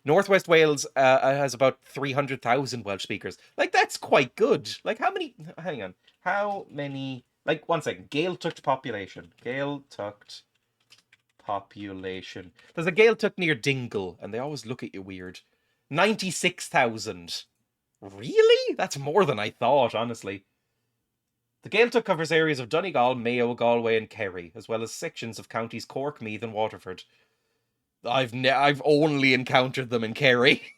Northwest Wales has about 300,000 Welsh speakers. Like, that's quite good. Like, how many... Hang on. How many... Like, 1 second. Gaeltacht population. Gaeltacht population. There's a Gaeltacht near Dingle, and they always look at you weird. 96,000. Really? That's more than I thought, honestly. The Gaeltacht covers areas of Donegal, Mayo, Galway, and Kerry, as well as sections of counties Cork, Meath, and Waterford. I've only encountered them in Kerry.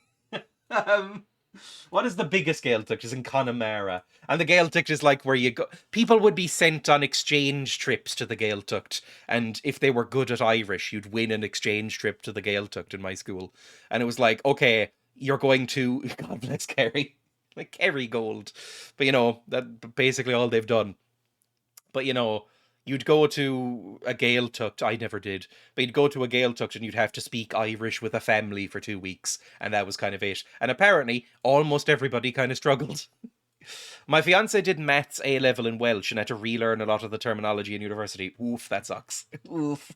What is the biggest Gaeltacht? Is in Connemara. And the Gaeltacht is like where you go. People would be sent on exchange trips to the Gaeltacht. And if they were good at Irish, you'd win an exchange trip to the Gaeltacht in my school. And it was like, okay, you're going to... God bless Kerry. Like Kerry gold. But, that's basically all they've done. But, you'd go to a Gaeltacht. I never did, but you'd go to a Gaeltacht and you'd have to speak Irish with a family for 2 weeks, and that was kind of it. And apparently, almost everybody kind of struggled. My fiance did maths A level in Welsh and had to relearn a lot of the terminology in university. Oof, that sucks. Oof.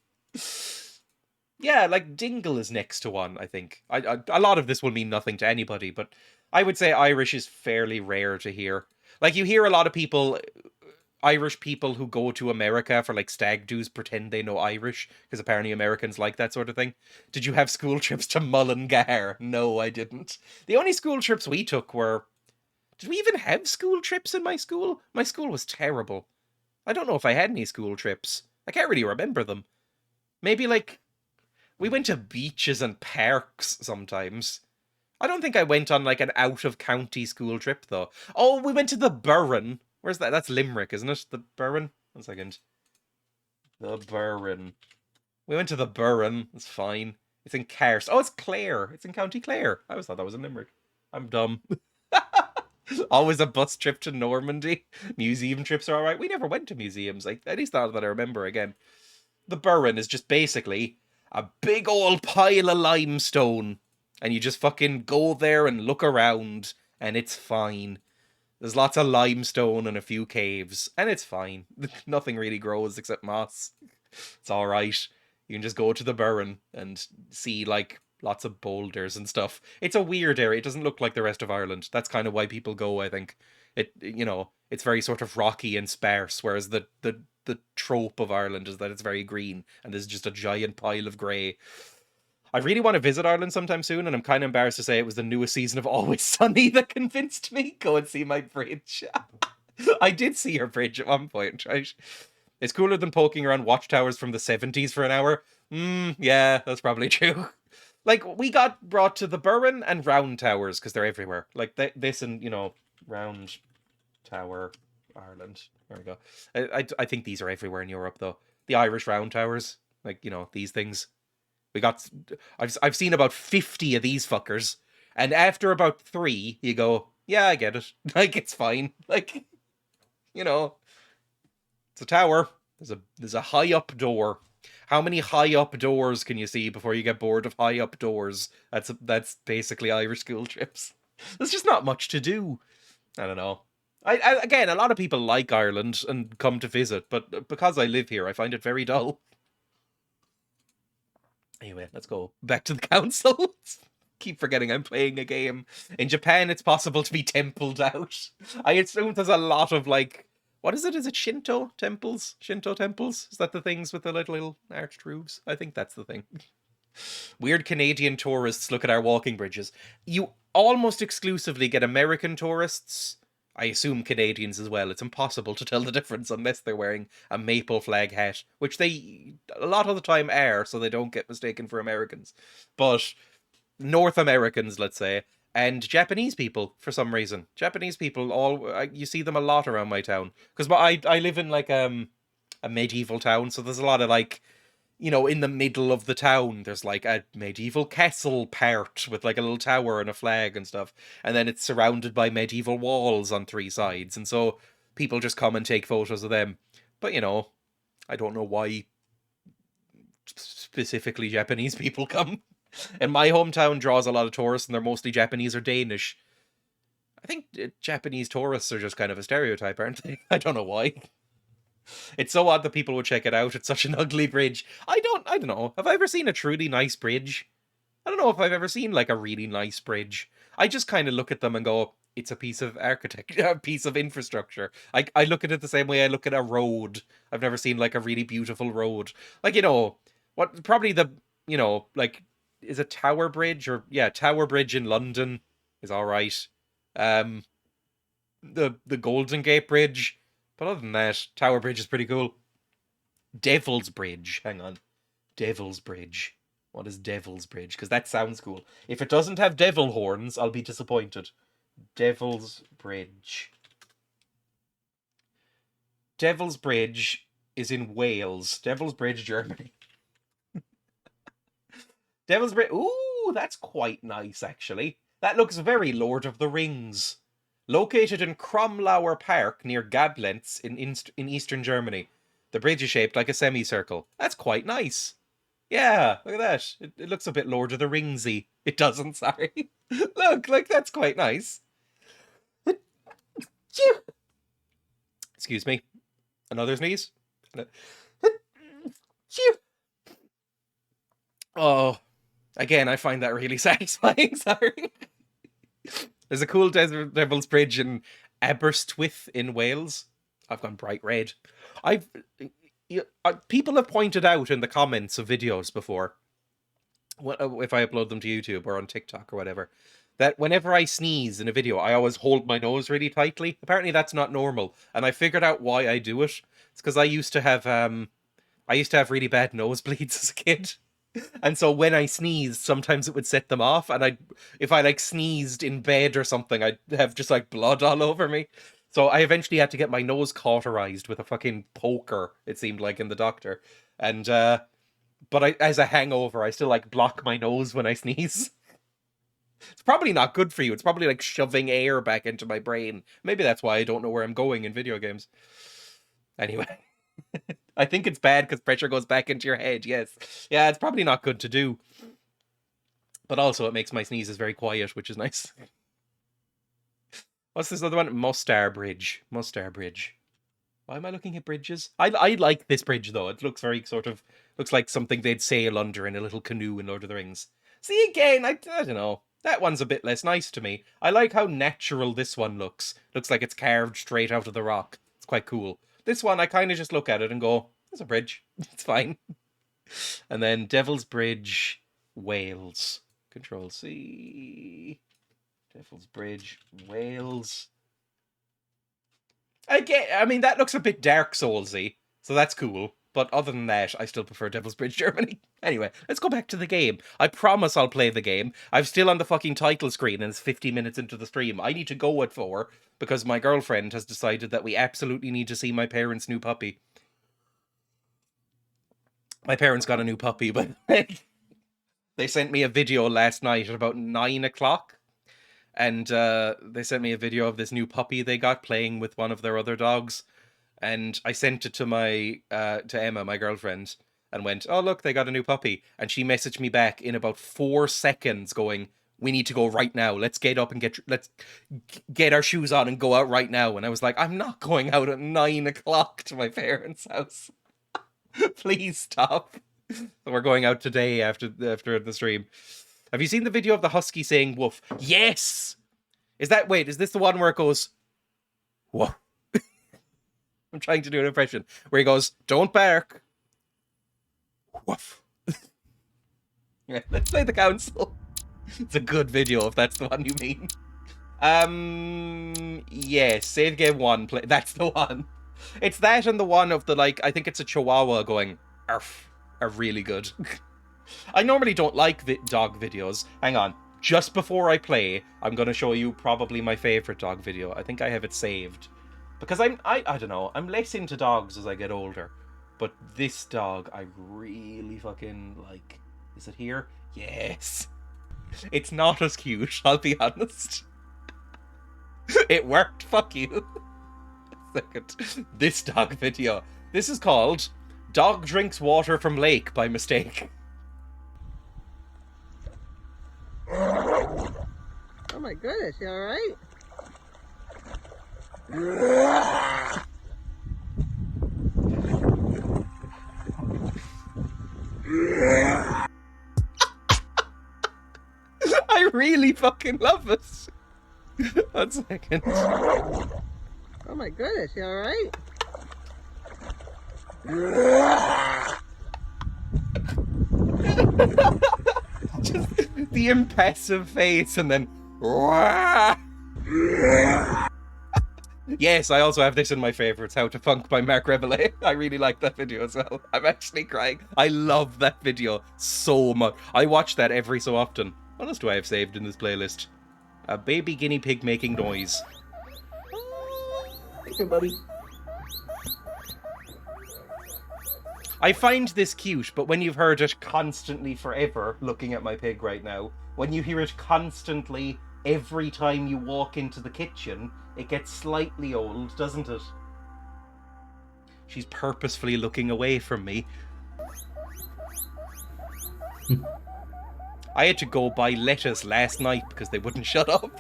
Yeah, like dingle is next to one, I think. A lot of this will mean nothing to anybody, but I would say Irish is fairly rare to hear. Like, you hear a lot of people, Irish people who go to America for like stag do's pretend they know Irish, because apparently Americans like that sort of thing. Did you have school trips to Mullingar? No, I didn't. The only school trips we took were... Did we even have school trips in my school? My school was terrible. I don't know if I had any school trips. I can't really remember them. Maybe like... We went to beaches and parks sometimes. I don't think I went on like an out-of-county school trip, though. Oh, we went to the Burren. Where's that? That's Limerick, isn't it? The Burren? 1 second. The Burren. We went to the Burren. It's fine. It's in Carse. Oh, it's Clare. It's in County Clare. I always thought that was in Limerick. I'm dumb. Always a bus trip to Normandy. Museum trips are alright. We never went to museums. Like, at least not that I remember again. The Burren is just basically a big old pile of limestone, and you just fucking go there and look around, and it's fine. There's lots of limestone and a few caves, and it's fine. Nothing really grows except moss. It's alright. You can just go to the Burren and see, like, lots of boulders and stuff. It's a weird area. It doesn't look like the rest of Ireland. That's kind of why people go, I think. It's very sort of rocky and sparse, whereas the trope of Ireland is that it's very green and there's just a giant pile of grey. I really want to visit Ireland sometime soon, and I'm kind of embarrassed to say it was the newest season of Always Sunny that convinced me. Go and see my bridge. I did see your bridge at one point, right? It's cooler than poking around watchtowers from the 70s for an hour. Yeah, that's probably true. Like, we got brought to the Burren and Round Towers, because they're everywhere. Like, this and, Round Tower, Ireland. There we go. I think these are everywhere in Europe, though. The Irish Round Towers. Like, these things. I've seen about 50 of these fuckers. And after about 3, you go, yeah, I get it. Like, it's fine. Like, it's a tower. There's a high up door. How many high up doors can you see before you get bored of high up doors? That's basically Irish school trips. There's just not much to do. I don't know. Again, a lot of people like Ireland and come to visit, but because I live here, I find it very dull. Anyway, let's go back to the council. Keep forgetting I'm playing a game. In Japan, it's possible to be templed out. I assume there's a lot of, like... What is it? Is it Shinto temples? Shinto temples? Is that the things with the little arched roofs? I think that's the thing. Weird Canadian tourists look at our walking bridges. You almost exclusively get American tourists. I assume Canadians as well. It's impossible to tell the difference unless they're wearing a maple flag hat, which they a lot of the time are, so they don't get mistaken for Americans. But North Americans, let's say, and Japanese people, for some reason. Japanese people, you see them a lot around my town. Because I live in, like, a medieval town, so there's a lot of, like, in the middle of the town, there's, like, a medieval castle part with, like, a little tower and a flag and stuff. And then it's surrounded by medieval walls on 3 sides. And so people just come and take photos of them. But, I don't know why specifically Japanese people come. And my hometown draws a lot of tourists, and they're mostly Japanese or Danish. I think Japanese tourists are just kind of a stereotype, aren't they? I don't know why. It's so odd that people would check it out. It's such an ugly bridge. I don't know. Have I ever seen a truly nice bridge? I don't know if I've ever seen, like, a really nice bridge. I just kind of look at them and go, it's a piece of architecture, a piece of infrastructure. I look at it the same way I look at a road. I've never seen, like, a really beautiful road. Like, probably like, is it Tower Bridge? Tower Bridge in London is alright. The Golden Gate Bridge. But other than that, Tower Bridge is pretty cool. Devil's Bridge. Hang on. Devil's Bridge. What is Devil's Bridge? Because that sounds cool. If it doesn't have devil horns, I'll be disappointed. Devil's Bridge. Devil's Bridge is in Wales. Devil's Bridge, Germany. Devil's Bridge. Ooh, that's quite nice, actually. That looks very Lord of the Rings. Located in Kromlauer Park near Gablenz in eastern Germany. The bridge is shaped like a semicircle. That's quite nice. Yeah, look at that. It looks a bit Lord of the Ringsy. It doesn't, sorry. Look, like, that's quite nice. Excuse me. Another sneeze. Oh, again, I find that really satisfying, sorry. There's a cool Desert Devil's Bridge in Aberystwyth in Wales. I've gone bright red. People have pointed out in the comments of videos before, if I upload them to YouTube or on TikTok or whatever, that whenever I sneeze in a video, I always hold my nose really tightly. Apparently that's not normal, and I figured out why I do it. It's because I used to have really bad nosebleeds as a kid. And so when I sneezed, sometimes it would set them off, and if I like sneezed in bed or something, I'd have just like blood all over me. So I eventually had to get my nose cauterized with a fucking poker, it seemed like, in the doctor. And but as a hangover, I still like block my nose when I sneeze. It's probably not good for you. It's probably like shoving air back into my brain. Maybe that's why I don't know where I'm going in video games. Anyway. I think it's bad because pressure goes back into your head, yes. Yeah, it's probably not good to do. But also it makes my sneezes very quiet, which is nice. What's this other one? Mustar Bridge. Mustar Bridge. Why am I looking at bridges? I like this bridge, though. It looks very looks like something they'd sail under in a little canoe in Lord of the Rings. See, again, I don't know. That one's a bit less nice to me. I like how natural this one looks. Looks like it's carved straight out of the rock. It's quite cool. This one, I kind of just look at it and go, there's a bridge. It's fine. And then Devil's Bridge, Wales. Control C. Devil's Bridge, Wales. Again, I mean, that looks a bit Dark Soulsy, so that's cool. But other than that, I still prefer Devil's Bridge, Germany. Anyway, let's go back to the game. I promise I'll play the game. I'm still on the fucking title screen and it's 50 minutes into the stream. I need to go at 4 because my girlfriend has decided that we absolutely need to see my parents' new puppy. My parents got a new puppy, but they sent me a video last night at about 9 o'clock. And they sent me a video of this new puppy they got playing with one of their other dogs. And I sent it to to Emma, my girlfriend, and went, oh, look, they got a new puppy. And she messaged me back in about 4 seconds going, we need to go right now. Let's get up and let's get our shoes on and go out right now. And I was like, I'm not going out at 9 o'clock to my parents' house. Please stop. So we're going out today after the stream. Have you seen the video of the husky saying woof? Yes! Is this the one where it goes, woof? I'm trying to do an impression where he goes, don't bark. Woof. Yeah, let's play the council. It's a good video if that's the one you mean. Yeah, save game 1. That's the one. It's that and the one of the, like, I think it's a chihuahua going, arf, are really good. I normally don't like dog videos. Hang on. Just before I play, I'm going to show you probably my favorite dog video. I think I have it saved. Because I don't know, I'm less into dogs as I get older. But this dog, I really fucking like. Is it here? Yes. It's not as cute, I'll be honest. It worked, fuck you. Second. This dog video. This is called Dog Drinks Water from Lake by Mistake. Oh my goodness, you alright? I really fucking love it. 1 second. Oh my goodness, you alright? Just the impassive face and then. Yes, I also have this in my favourites, How to Funk by Mark Reveille. I really like that video as well. I'm actually crying. I love that video so much. I watch that every so often. What else do I have saved in this playlist? A baby guinea pig making noise. Hey, buddy. I find this cute, but when you've heard it constantly forever, looking at my pig right now, when you hear it constantly every time you walk into the kitchen, it gets slightly old, doesn't it? She's purposefully looking away from me. I had to go buy lettuce last night because they wouldn't shut up.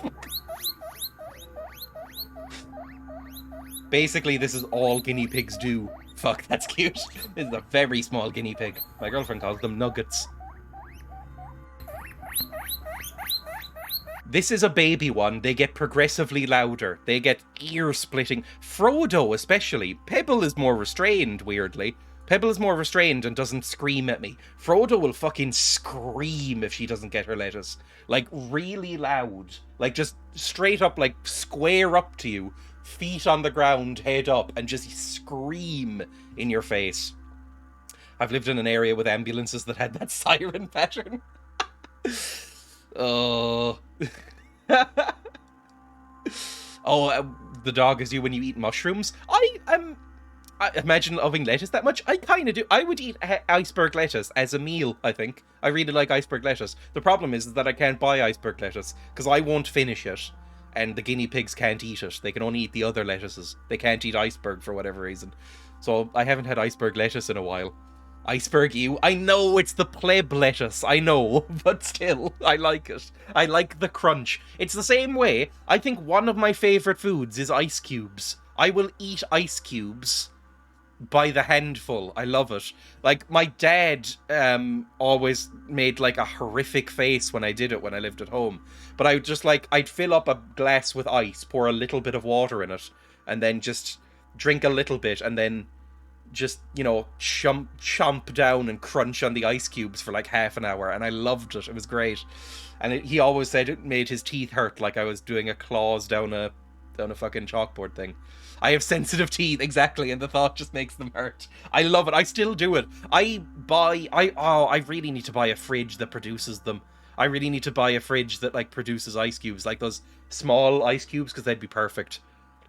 Basically, this is all guinea pigs do. Fuck, that's cute. This is a very small guinea pig. My girlfriend calls them nuggets. This is a baby one. They get progressively louder. They get ear-splitting. Frodo, especially. Pebble is more restrained, weirdly. Pebble is more restrained and doesn't scream at me. Frodo will fucking scream if she doesn't get her lettuce. Like, really loud. Like, just straight up, like, square up to you. Feet on the ground, head up, and just scream in your face. I've lived in an area with ambulances that had that siren pattern. Oh. The dog is you when you eat mushrooms. I imagine loving lettuce that much. I kind of do. I would eat iceberg lettuce as a meal, I think. I really like iceberg lettuce. The problem is that I can't buy iceberg lettuce because I won't finish it. And the guinea pigs can't eat it. They can only eat the other lettuces. They can't eat iceberg for whatever reason. So I haven't had iceberg lettuce in a while. Iceberg ew. I know it's the pleb lettuce. I know. But still, I like it. I like the crunch. It's the same way. I think one of my favourite foods is ice cubes. I will eat ice cubes by the handful. I love it. Like, my dad always made, like, a horrific face when I did it when I lived at home. But I would just, like, I'd fill up a glass with ice, pour a little bit of water in it, and then just drink a little bit, and then just, you know, chomp down and crunch on the ice cubes for, like, half an hour, and I loved it. It was great. And he always said it made his teeth hurt, like I was doing a claws down a fucking chalkboard thing. I have sensitive teeth, exactly, and the thought just makes them hurt. I love it. I still do it. I really need to buy a fridge that produces them. I really need to buy a fridge that, like, produces ice cubes, like those small ice cubes, because they'd be perfect.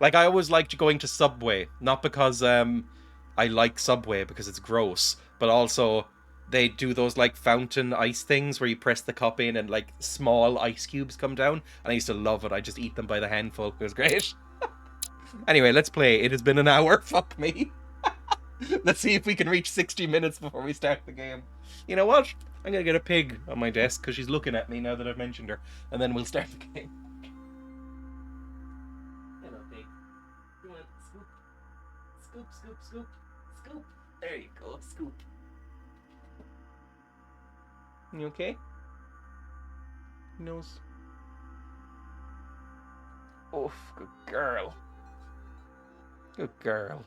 Like, I always liked going to Subway, not because I like Subway because it's gross, but also they do those, like, fountain ice things where you press the cup in and, like, small ice cubes come down, and I used to love it. I just eat them by the handful. It was great. Anyway, let's play. It has been an hour. Fuck me. Let's see if we can reach 60 minutes before we start the game. You know what? I'm going to get a pig on my desk because she's looking at me now that I've mentioned her. And then we'll start the game. Hello, pig. Come on, scoop. Scoop, scoop, scoop. Scoop. There you go, scoop. You okay? Nose. Oof, good girl. Good girl.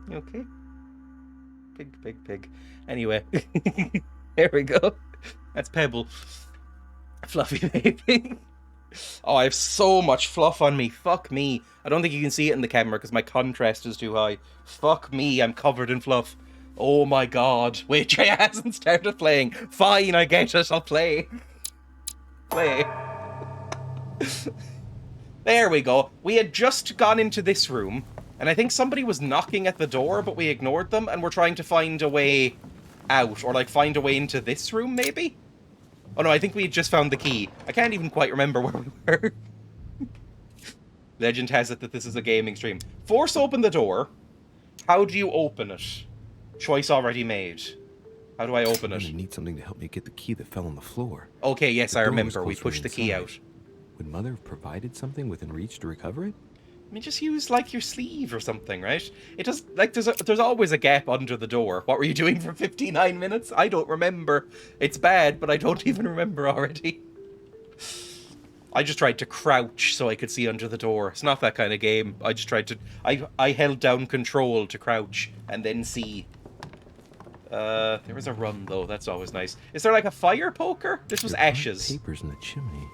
You okay? Pig. Anyway, there we go. That's Pebble. Fluffy baby. Oh, I have so much fluff on me. Fuck me. I don't think you can see it in the camera because my contrast is too high. Fuck me, I'm covered in fluff. Oh my god. Wait, Dreya hasn't started playing. Fine, I get it. I'll play. Play. There we go. We had just gone into this room, and I think somebody was knocking at the door, but we ignored them, and we're trying to find a way out, or, like, find a way into this room, maybe? Oh no, I think we had just found the key. I can't even quite remember where we were. Legend has it that this is a gaming stream. Force open the door. How do you open it? Choice already made. How do I open it? I need something to help me get the key that fell on the floor. Okay, yes, I remember. We pushed the key out. Would Mother have provided something within reach to recover it? I mean, just use, like, your sleeve or something, right? It does, like, there's always a gap under the door. What were you doing for 59 minutes? I don't remember. It's bad, but I don't even remember already. I just tried to crouch so I could see under the door. It's not that kind of game. I just tried to... I held down control to crouch and then see. There was a run, though. That's always nice. Is there, like, a fire poker? This was ashes. Papers in the chimney.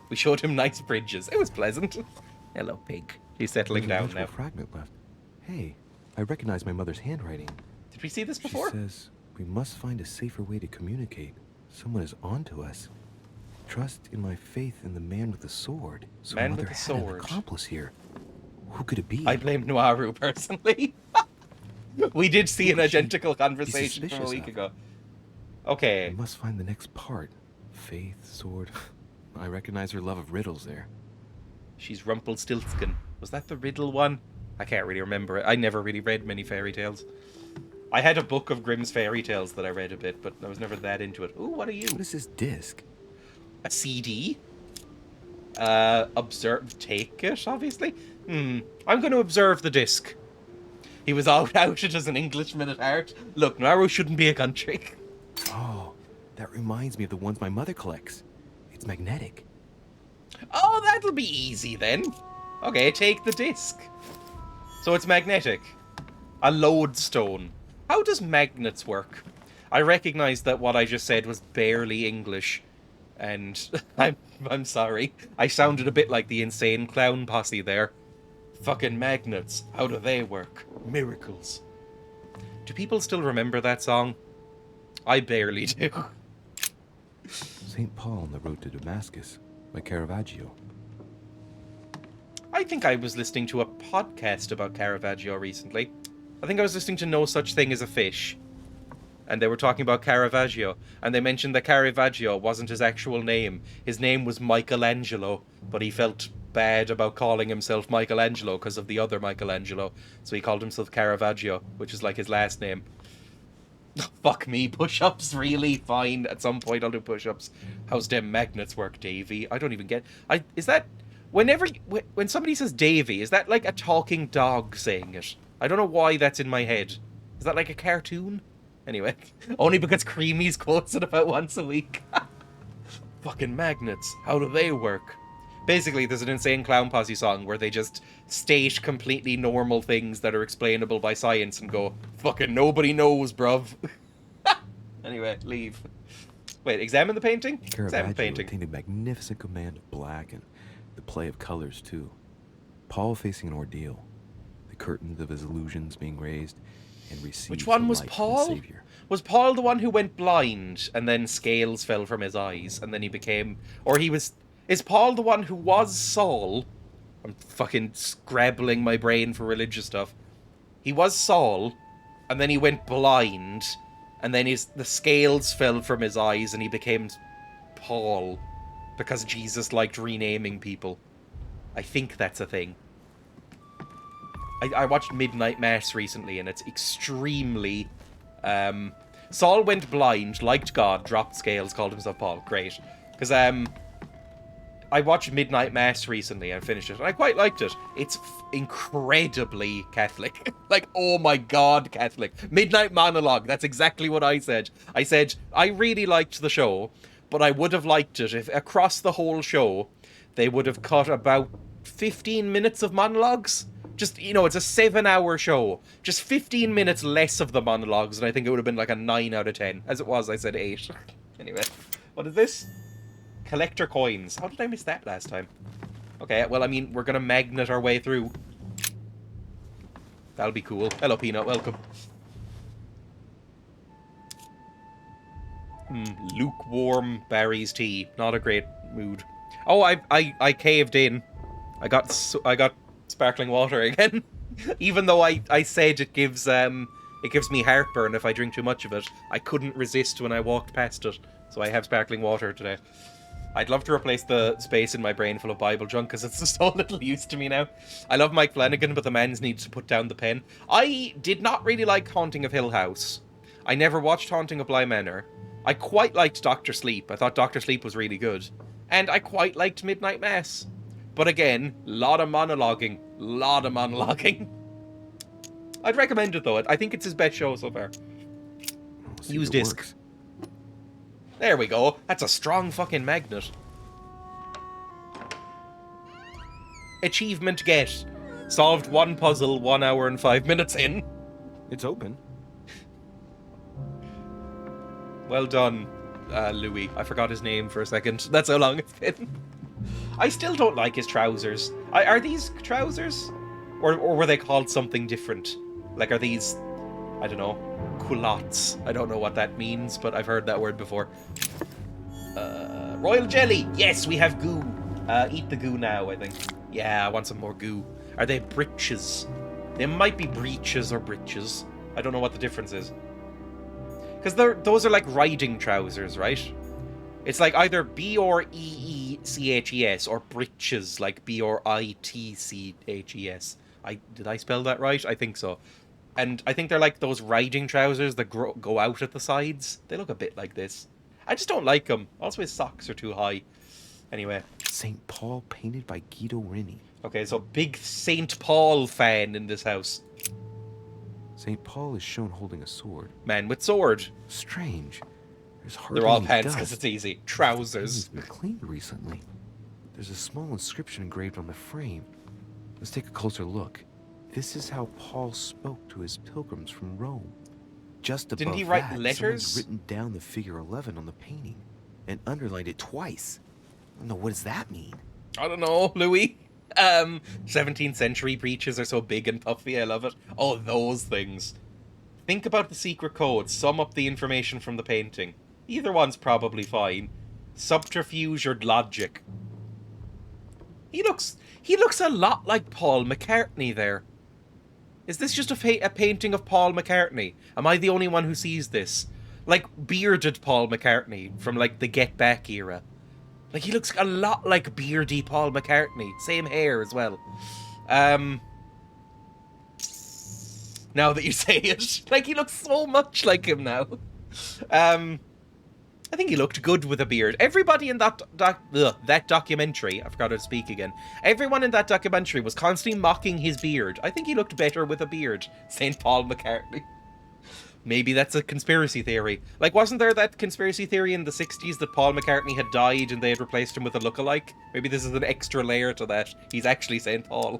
We showed him nice bridges. It was pleasant. Hello, pig. He's settling down now. Fragment left. Hey, I recognize my mother's handwriting. Did we see this before? She says we must find a safer way to communicate. Someone is onto us. Trust in my faith in the man with the sword. So Man Mother with the had an sword. accomplice here. Who could it be? I blame Noiru personally. We did see an identical conversation from a suspicious week of? ago. I Okay. must find the next part. Faith, sword. I recognize her love of riddles there. She's Rumpelstiltskin. Was that the riddle one? I can't really remember it. I never really read many fairy tales. I had a book of Grimm's fairy tales that I read a bit, but I was never that into it. Ooh, what are you? What is this disc? A CD? Observe. Take it, obviously? I'm going to observe the disc. He was outed as an Englishman at heart. Look, Nauru shouldn't be a country. Oh, that reminds me of the ones my mother collects. It's magnetic. Oh, that'll be easy then. Okay, take the disc. So it's magnetic. A lodestone. How does magnets work? I recognize that what I just said was barely English. And I'm sorry. I sounded a bit like the insane clown posse there. Fucking magnets. How do they work? Miracles. Do people still remember that song? I barely do. St. Paul on the Road to Damascus by Caravaggio. I think I was listening to a podcast about Caravaggio recently. I think I was listening to No Such Thing as a Fish. And they were talking about Caravaggio. And they mentioned that Caravaggio wasn't his actual name. His name was Michelangelo. But he felt bad about calling himself Michelangelo because of the other Michelangelo. So he called himself Caravaggio, which is like his last name. Fuck me, push-ups, really? Fine, at some point I'll do push-ups. How's them magnets work, Davey? I don't even get... Is that... When somebody says Davey, is that like a talking dog saying it? I don't know why that's in my head. Is that like a cartoon? Anyway, only because Creamy's quotes it about once a week. Fucking magnets, how do they work? Basically, there's an Insane Clown Posse song where they just state completely normal things that are explainable by science and go, fucking nobody knows, bruv. Anyway, leave. Wait, examine the painting? Examine the Caravaggio painting. attained a magnificent command of black and the play of colors, too. Paul facing an ordeal, the curtains of his illusions being raised, and received Which one the was light of the Paul? Savior. Was Paul the one who went blind and then scales fell from his eyes and then he became... Or he was... Is Paul the one who was Saul? I'm fucking scrabbling my brain for religious stuff. He was Saul, and then he went blind, and then the scales fell from his eyes and he became Paul. Because Jesus liked renaming people. I think that's a thing. I watched Midnight Mass recently, and it's extremely... Saul went blind, liked God, dropped scales, called himself Paul. Great. Because, I watched Midnight Mass recently and finished it, and I quite liked it. It's incredibly Catholic. Like, oh my god, Catholic. Midnight Monologue, that's exactly what I said. I said, I really liked the show, but I would have liked it if across the whole show, they would have cut about 15 minutes of monologues. Just, you know, it's a 7-hour show. Just 15 minutes less of the monologues, and I think it would have been like a 9 out of 10. As it was, I said 8. Anyway, what is this? Collector coins. How did I miss that last time? Okay, well, I mean, we're gonna magnet our way through. That'll be cool. Hello, Peanut. Welcome. Lukewarm Barry's tea. Not a great mood. Oh, I caved in. I got sparkling water again. Even though I said it gives me heartburn if I drink too much of it. I couldn't resist when I walked past it. So I have sparkling water today. I'd love to replace the space in my brain full of Bible junk because it's so little use to me now. I love Mike Flanagan, but the man's needs to put down the pen. I did not really like Haunting of Hill House. I never watched Haunting of Bly Manor. I quite liked Dr. Sleep. I thought Dr. Sleep was really good. And I quite liked Midnight Mass. But again, lot of monologuing. I'd recommend it though. I think it's his best show so far. Use disc. Works. There we go. That's a strong fucking magnet. Achievement get. Solved one puzzle 1 hour and 5 minutes in. It's open. Well done, Louis. I forgot his name for a second. That's how long it's been. I still don't like his trousers. Are these trousers? Or were they called something different? Like, are these... I don't know. Culottes. I don't know what that means, but I've heard that word before. Royal jelly! Yes, we have goo. Eat the goo now, I think. Yeah, I want some more goo. Are they breeches? They might be breeches or breeches. I don't know what the difference is. Because those are like riding trousers, right? It's like either Breecches or britches, like Britches. Did I spell that right? I think so. And I think they're like those riding trousers that go out at the sides. They look a bit like this. I just don't like them. Also, his socks are too high. Anyway. St. Paul painted by Guido Reni. Okay, so big St. Paul fan in this house. St. Paul is shown holding a sword. Man with sword. Strange. There's hardly They're all any pants dust. because it's easy. It's Trousers. been cleaned recently. There's a small inscription engraved on the frame. Let's take a closer look. This is how Paul spoke to his pilgrims from Rome. Just above Didn't he write that, letters? someone's written down the figure 11 on the painting and underlined it twice. I don't know, what does that mean? I don't know, Louis. 17th century breeches are so big and puffy, I love it. Oh, those things. Think about the secret code, sum up the information from the painting. Either one's probably fine. Subterfuge or logic. He looks a lot like Paul McCartney there. Is this just a painting of Paul McCartney? Am I the only one who sees this? Like bearded Paul McCartney from like the Get Back era. Like he looks a lot like beardy Paul McCartney. Same hair as well. Now that you say it, like he looks so much like him now. I think he looked good with a beard. Everybody in that documentary, I forgot how to speak again. Everyone in that documentary was constantly mocking his beard. I think he looked better with a beard. St. Paul McCartney. Maybe that's a conspiracy theory. Like, wasn't there that conspiracy theory in the 60s that Paul McCartney had died and they had replaced him with a lookalike? Maybe this is an extra layer to that. He's actually St. Paul.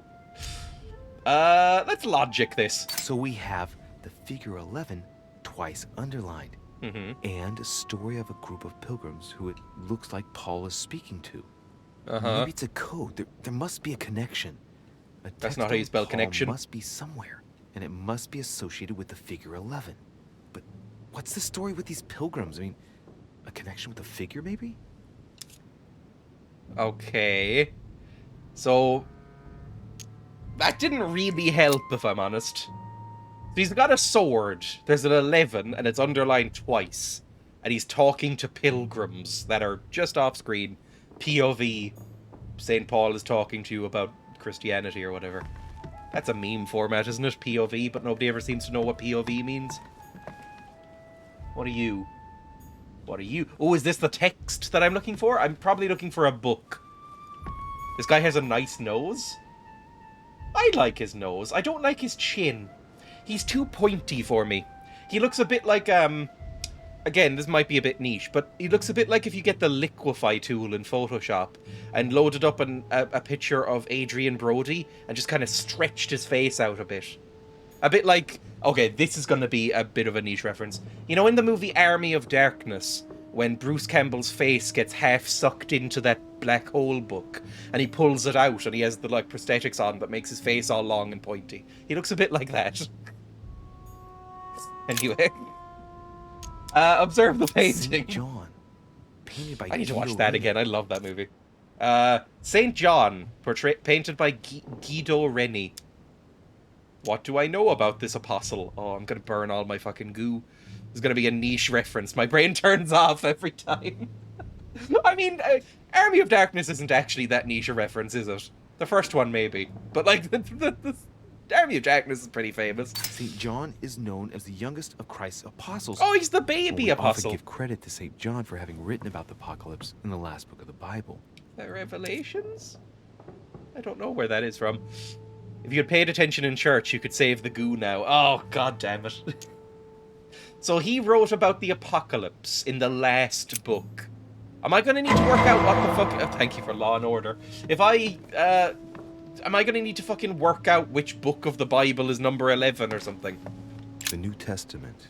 Let's logic this. So we have the figure 11 twice underlined. And a story of a group of pilgrims who it looks like Paul is speaking to. Maybe it's a code. There must be a connection. That's not how you spell connection. Must be somewhere, and it must be associated with the figure 11. But what's the story with these pilgrims? I mean, a connection with the figure, maybe? Okay. So that didn't really help, if I'm honest. He's got a sword. There's an 11, and it's underlined twice. And he's talking to pilgrims that are just off screen. POV. St. Paul is talking to you about Christianity or whatever. That's a meme format, isn't it? POV, but nobody ever seems to know what POV means. What are you? What are you? Oh, is this the text that I'm looking for? I'm probably looking for a book. This guy has a nice nose. I like his nose. I don't like his chin. He's too pointy for me. He looks a bit like, again, this might be a bit niche, but he looks a bit like if you get the liquify tool in Photoshop and loaded up a picture of Adrian Brody and just kind of stretched his face out a bit. A bit like, okay, this is going to be a bit of a niche reference. You know in the movie Army of Darkness, when Bruce Campbell's face gets half sucked into that black hole book, and he pulls it out and he has the like prosthetics on but makes his face all long and pointy. He looks a bit like that. Anyway. Observe the painting. St. John. Painted by I need to watch Guido that Reni. again. I love that movie. St. John, painted by Guido Reni. What do I know about this apostle? Oh, I'm gonna burn all my fucking goo. There's gonna be a niche reference. My brain turns off every time. I mean, Army of Darkness isn't actually that niche a reference, is it? The first one, maybe. But, like, the Army of Darkness is pretty famous. St. John is known as the youngest of Christ's apostles. Oh, he's the But baby we apostle. often give credit to St. John for having written about the apocalypse in the last book of the Bible. The Revelations? I don't know where that is from. If you had paid attention in church, you could save the goo now. Oh, god damn it. So he wrote about the apocalypse in the last book. Am I going to need to work out what the fuck... Oh, thank you for Law and Order. If I... am I going to need to fucking work out which book of the Bible is number 11 or something? The New Testament.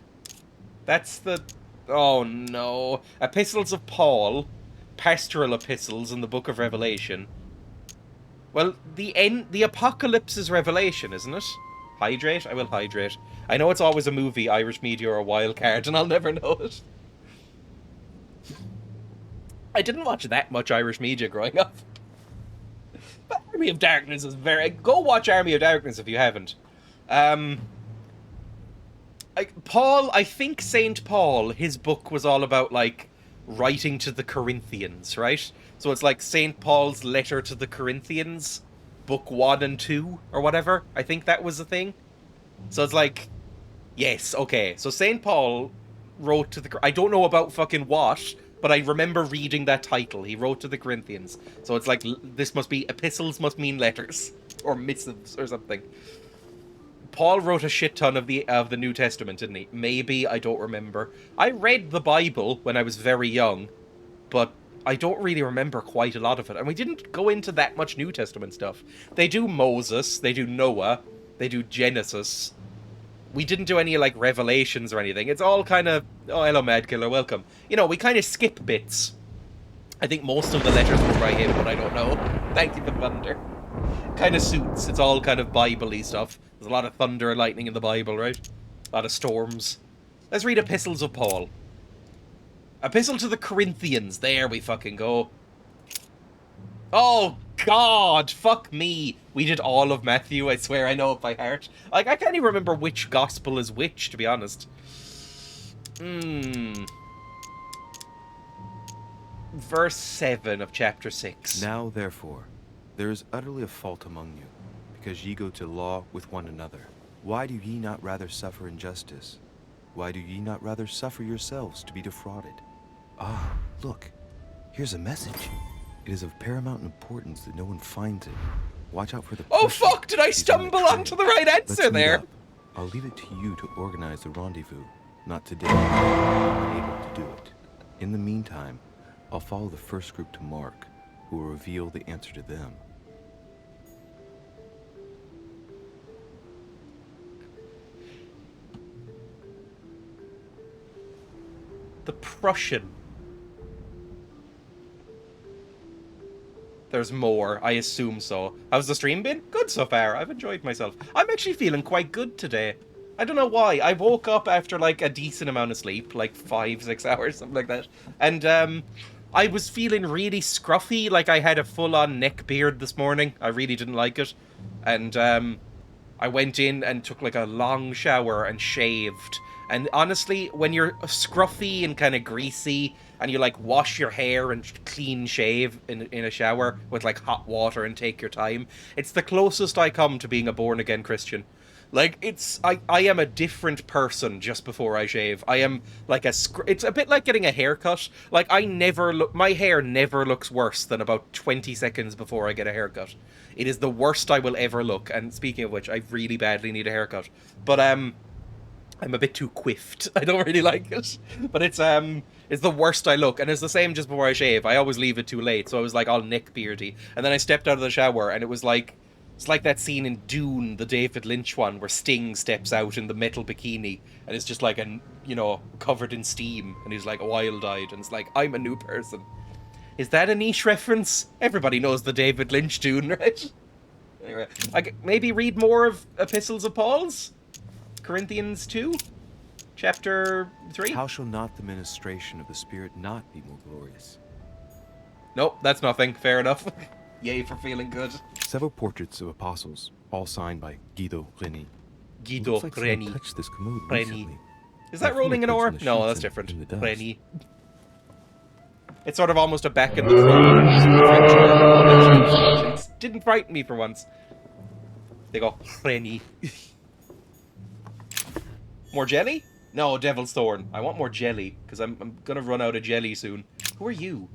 That's the... Oh, no. Epistles of Paul, pastoral epistles, and the Book of Revelation. Well, the apocalypse is Revelation, isn't it? Hydrate? I will hydrate. I know it's always a movie, Irish media, or a wild card, and I'll never know it. I didn't watch that much Irish media growing up. But Army of Darkness is very... Go watch Army of Darkness if you haven't. Paul, I think St. Paul, his book was all about, like, writing to the Corinthians, right? So it's like St. Paul's letter to the Corinthians, book 1 and 2, or whatever. I think that was the thing. So it's like, yes, okay. So St. Paul wrote to the... I don't know about fucking what, but I remember reading that title. He wrote to the Corinthians. So it's like, this must be... Epistles must mean letters. Or missives, or something. Paul wrote a shit ton of the New Testament, didn't he? Maybe, I don't remember. I read the Bible when I was very young, but I don't really remember quite a lot of it. And we didn't go into that much New Testament stuff. They do Moses, they do Noah, they do Genesis. We didn't do any, like, Revelations or anything. It's all kind of, oh, hello, Mad Killer, welcome. You know, we kind of skip bits. I think most of the letters were by him, but I don't know. Thank you for thunder. Kind of suits. It's all kind of Bible-y stuff. There's a lot of thunder and lightning in the Bible, right? A lot of storms. Let's read Epistles of Paul. Epistle to the Corinthians. There we fucking go. Oh, God. Fuck me. We did all of Matthew. I swear I know it by heart. Like, I can't even remember which gospel is which, to be honest. Verse 7 of chapter 6. Now, therefore, there is utterly a fault among you, because ye go to law with one another. Why do ye not rather suffer injustice? Why do ye not rather suffer yourselves to be defrauded? Ah, look, here's a message. It is of paramount importance that no one finds it. Watch out for the... Oh fuck, did I stumble onto the right answer there? I'll leave it to you to organize the rendezvous. Not today. I'm able to do it. In the meantime, I'll follow the first group to Mark, who will reveal the answer to them. The Prussian. There's more, I assume so. How's the stream been? Good so far, I've enjoyed myself. I'm actually feeling quite good today. I don't know why. I woke up after like a decent amount of sleep, like 5-6 hours, something like that. And I was feeling really scruffy, like I had a full-on neck beard this morning. I really didn't like it. And I went in and took like a long shower and shaved. And honestly, when you're scruffy and kind of greasy, and you like wash your hair and clean shave in a shower with like hot water and take your time, it's the closest I come to being a born-again Christian. Like, I am a different person just before I shave. I am like it's a bit like getting a haircut. Like, my hair never looks worse than about 20 seconds before I get a haircut. It is the worst I will ever look. And speaking of which, I really badly need a haircut. But, I'm a bit too quiffed. I don't really like it. But it's the worst I look. And it's the same just before I shave. I always leave it too late. So I was like all neck beardy. And then I stepped out of the shower and it was like, it's like that scene in Dune, the David Lynch one, where Sting steps out in the metal bikini and it's just like covered in steam, and he's like wild-eyed, and it's like, I'm a new person. Is that a niche reference? Everybody knows the David Lynch Dune, right? Anyway, maybe read more of Epistles of Paul's? Corinthians 2? Chapter 3? How shall not the ministration of the Spirit not be more glorious? Nope, that's nothing. Fair enough. Yay for feeling good. Several portraits of apostles, all signed by Guido Reni. Guido Looks like Reni. someone touched this commode Reni. recently. Is that rolling an oar? No, that's different. Reni. It's sort of almost a back in the throat. Didn't frighten me for once. They go, Reni. More jelly? No, Devil's Thorn. I want more jelly, because I'm gonna run out of jelly soon. Who are you?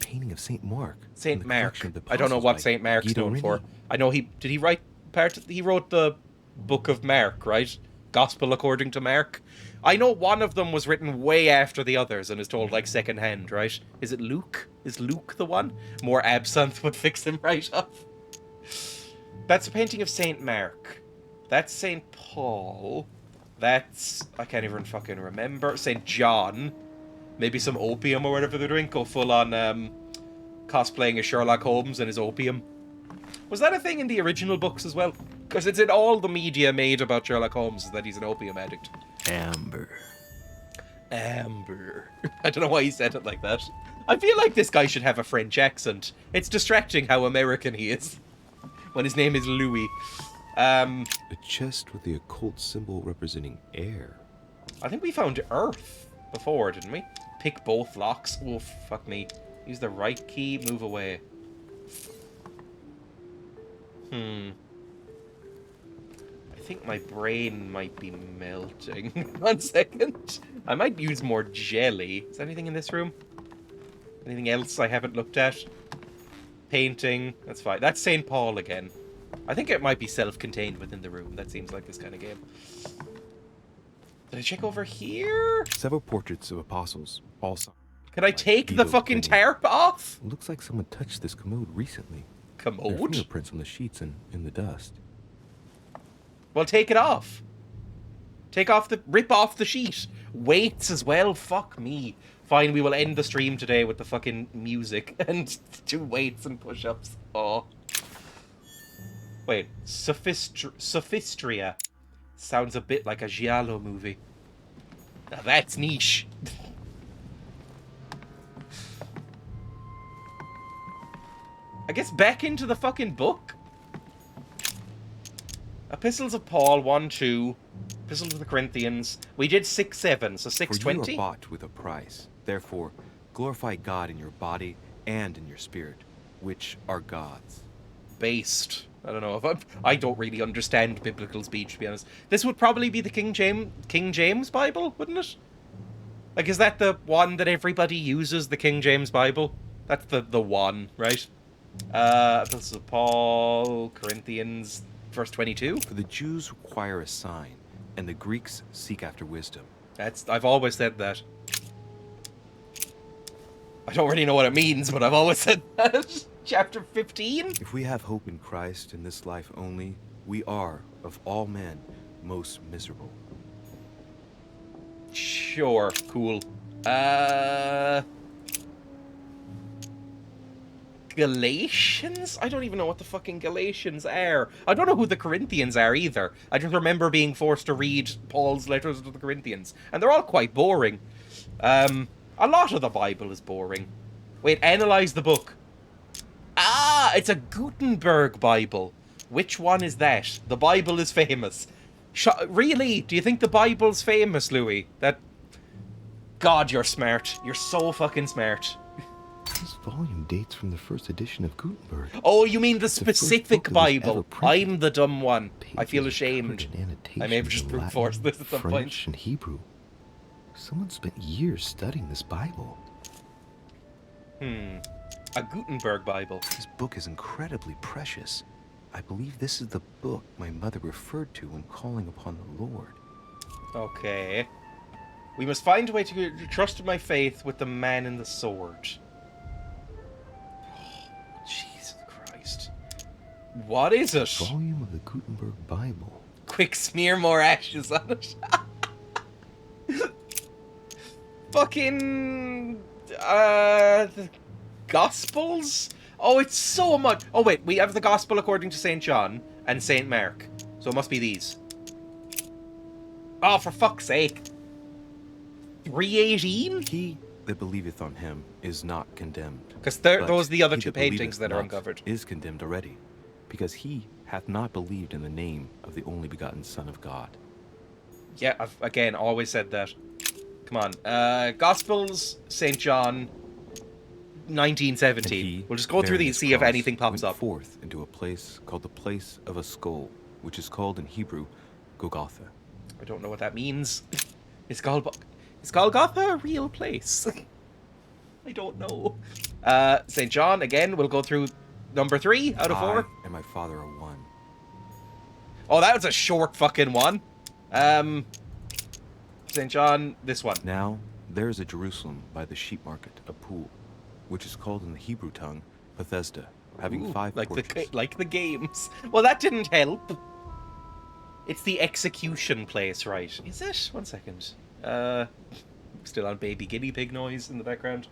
Painting of Saint Mark. Saint Mark. I don't know what Saint Mark's known for. I know he wrote the Book of Mark, right? Gospel according to Mark. I know one of them was written way after the others and is told like second hand, right? Is it Luke? Is Luke the one? More absinthe would fix him right up. That's a painting of Saint Mark. That's Saint Paul. That's, I can't even fucking remember. Saint John. Maybe some opium or whatever they're doing. Go full on cosplaying as Sherlock Holmes and his opium. Was that a thing in the original books as well? Because it's in all the media made about Sherlock Holmes that he's an opium addict. Amber. Amber. I don't know why he said it like that. I feel like this guy should have a French accent. It's distracting how American he is. When his name is Louis. A chest with the occult symbol representing air. I think we found Earth before, didn't we? pick both locks. Oh, fuck me. Use the right key, move away. I think my brain might be melting. 1 second. I might use more jelly. Is there anything in this room? Anything else I haven't looked at? Painting. That's fine. That's St. Paul again. I think it might be self-contained within the room. That seems like this kind of game. Did I check over here? Several portraits of apostles, also. Can I take the fucking tarp off? Looks like someone touched this commode recently. There are Commode? fingerprints on the sheets and in the dust. Well, take it off. Rip off the sheet. Weights as well. Fuck me. Fine, we will end the stream today with the fucking music and 2 weights and push-ups. Oh. Wait, Sophistria. Sounds a bit like a giallo movie. Now that's niche. I guess back into the fucking book. Epistles of Paul, 1, 2. Epistles of the Corinthians. We did 6, 7, so 6, For 20. you are bought with a price. Therefore, glorify God in your body and in your spirit, which are God's. Based. I don't know if I don't really understand biblical speech, to be honest. This would probably be the King James Bible, wouldn't it? Like, is that the one that everybody uses, the King James Bible? That's the one, right? Epistles of Paul, Corinthians, verse 22. For the Jews require a sign, and the Greeks seek after wisdom. I've always said that. I don't really know what it means, but I've always said that. Chapter 15? If we have hope in Christ in this life only, we are, of all men, most miserable. Sure, cool. Galatians? I don't even know what the fucking Galatians are. I don't know who the Corinthians are either. I just remember being forced to read Paul's letters to the Corinthians. And they're all quite boring. A lot of the Bible is boring. Wait, analyze the book. Ah, it's a Gutenberg Bible. Which one is that? The Bible is famous. Really? Do you think the Bible's famous, Louis? God, you're smart. You're so fucking smart. This volume dates from the first edition of Gutenberg. Oh, you mean the specific Bible? Printed. I'm the dumb one. I feel Pages ashamed. covered in annotations I may have just in brute Latin, forced this at some French, point. and Hebrew. Someone spent years studying this Bible. A Gutenberg Bible. This book is incredibly precious. I believe this is the book my mother referred to when calling upon the Lord. Okay. We must find a way to trust my faith with the man in the sword. Oh, Jesus Christ. What is it? Volume of the Gutenberg Bible. Quick, smear more ashes on it. Fucking... the Gospels? Oh, it's so much... Oh, wait, we have the Gospel according to St. John and St. Mark. So it must be these. Oh, for fuck's sake. 318? He that believeth on him is not condemned. Because But those are the other he two that believeth paintings that are not uncovered. is condemned already, because he hath not believed in the name of the only begotten Son of God. Yeah, I've, again, always said that. Come on. Gospels, St. John, 1917. We'll just go through bearing these, his see if cross, anything pops went up. forth into a place called the place of a skull, which is called in Hebrew Golgotha. I don't know what that means. Is Golgotha a real place? I don't know. St. John, again, we'll go through number 3 out of 4. I and my Father are one. Oh, that was a short fucking one. St. John, this one. Now there is a Jerusalem by the sheep market, a pool, which is called in the Hebrew tongue Bethesda, having Ooh, 5 like porches. like the games. Well, that didn't help. It's the execution place, right? Is it? 1 second. Still on baby guinea pig noise in the background.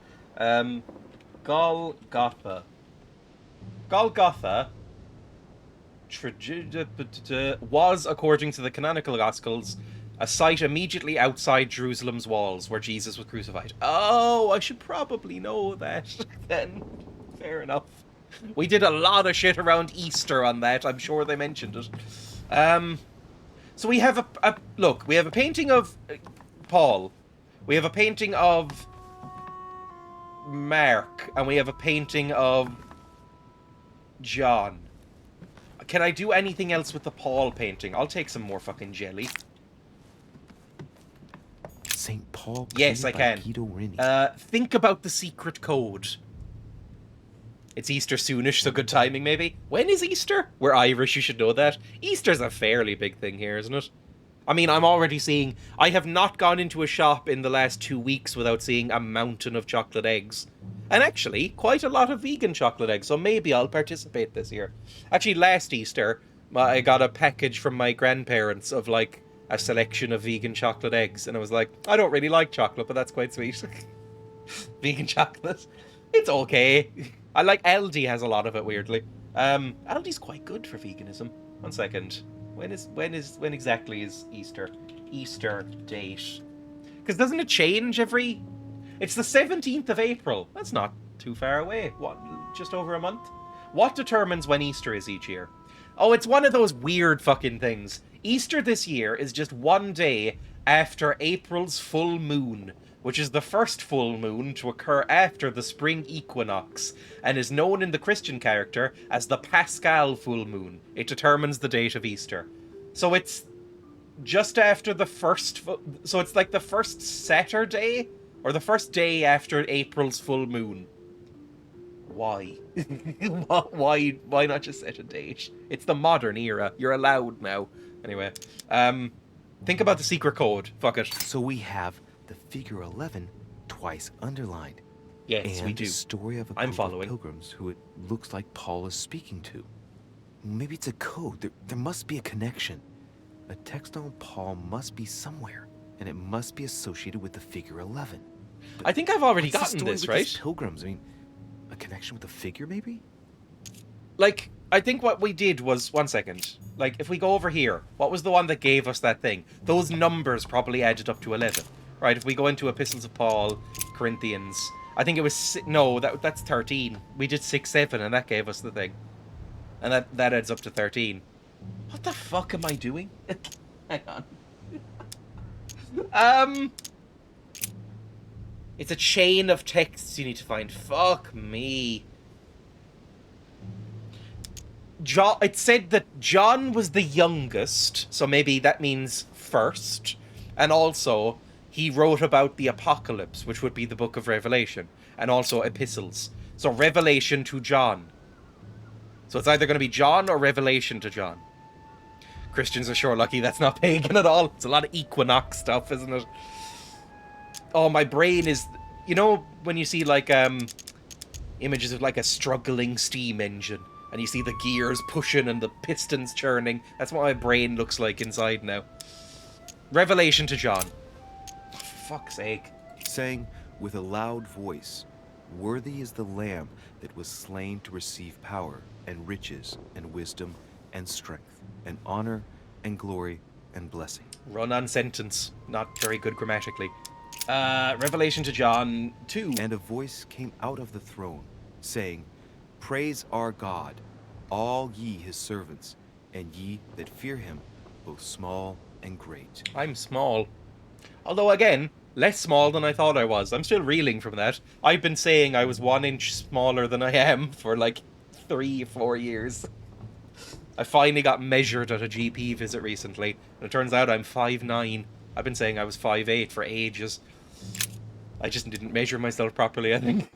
Golgotha. Golgotha was, according to the canonical Gospels, a site immediately outside Jerusalem's walls where Jesus was crucified. Oh, I should probably know that then. Fair enough. We did a lot of shit around Easter on that. I'm sure they mentioned it. So we have we have a painting of Paul. We have a painting of Mark, and we have a painting of John. Can I do anything else with the Paul painting? I'll take some more fucking jelly. St. Paul. Yes, I painted by can. Guido Rini. Think about the secret code. It's Easter soonish, so good timing, maybe. When is Easter? We're Irish, you should know that. Easter's a fairly big thing here, isn't it? I mean, I'm already seeing... I have not gone into a shop in the last 2 weeks without seeing a mountain of chocolate eggs. And actually, quite a lot of vegan chocolate eggs, so maybe I'll participate this year. Actually, last Easter, I got a package from my grandparents of, like, a selection of vegan chocolate eggs, and I was like, I don't really like chocolate, but that's quite sweet. Vegan chocolate. It's okay. I like Aldi has a lot of it, weirdly. Aldi's quite good for veganism. 1 second. When exactly is Easter? Easter date. Because doesn't it change every... It's the 17th of April. That's not too far away. What, just over a month? What determines when Easter is each year? Oh, it's one of those weird fucking things. Easter this year is just 1 day after April's full moon, which is the first full moon to occur after the spring equinox, and is known in the Christian character as the Paschal full moon. It determines the date of Easter. So it's just after the first... So it's like the first Saturday, or the first day after April's full moon. Why? Why not just set a date? It's the modern era. You're allowed now. Anyway, think about the secret code. Fuck it. So we have the figure 11 twice underlined. Yes, and we do. The story of a I'm group following. of pilgrims who it looks like Paul is speaking to. Maybe it's a code. There must be a connection. A text on Paul must be somewhere, and it must be associated with the figure 11. But I think I've already what's the gotten story this, with right? these pilgrims. I mean, a connection with the figure, maybe? Like, I think what we did was... 1 second. Like, if we go over here, what was the one that gave us that thing? Those numbers probably added up to 11. Right, if we go into Epistles of Paul, Corinthians... I think it was... No, that's 13. We did 6, 7, and that gave us the thing. And that adds up to 13. What the fuck am I doing? Hang on. It's a chain of texts you need to find. Fuck me. John, it said that John was the youngest, so maybe that means first. And also, he wrote about the apocalypse, which would be the book of Revelation. And also epistles. So Revelation to John. So it's either going to be John or Revelation to John. Christians are sure lucky that's not pagan at all. It's a lot of equinox stuff, isn't it? Oh, my brain is... You know when you see, like, images of, like, a struggling steam engine, and you see the gears pushing and the pistons churning? That's what my brain looks like inside now. Revelation to John. Oh, for fuck's sake. Saying with a loud voice, "Worthy is the Lamb that was slain to receive power, and riches, and wisdom, and strength, and honor, and glory, and blessing." Run-on sentence. Not very good grammatically. Revelation to John 2. And a voice came out of the throne, saying, "Praise our God, all ye his servants, and ye that fear him, both small and great." I'm small. Although, again, less small than I thought I was. I'm still reeling from that. I've been saying I was 1 inch smaller than I am for, like, 3 or 4 years. I finally got measured at a GP visit recently, and it turns out I'm 5'9". I've been saying I was 5'8" for ages. I just didn't measure myself properly, I think.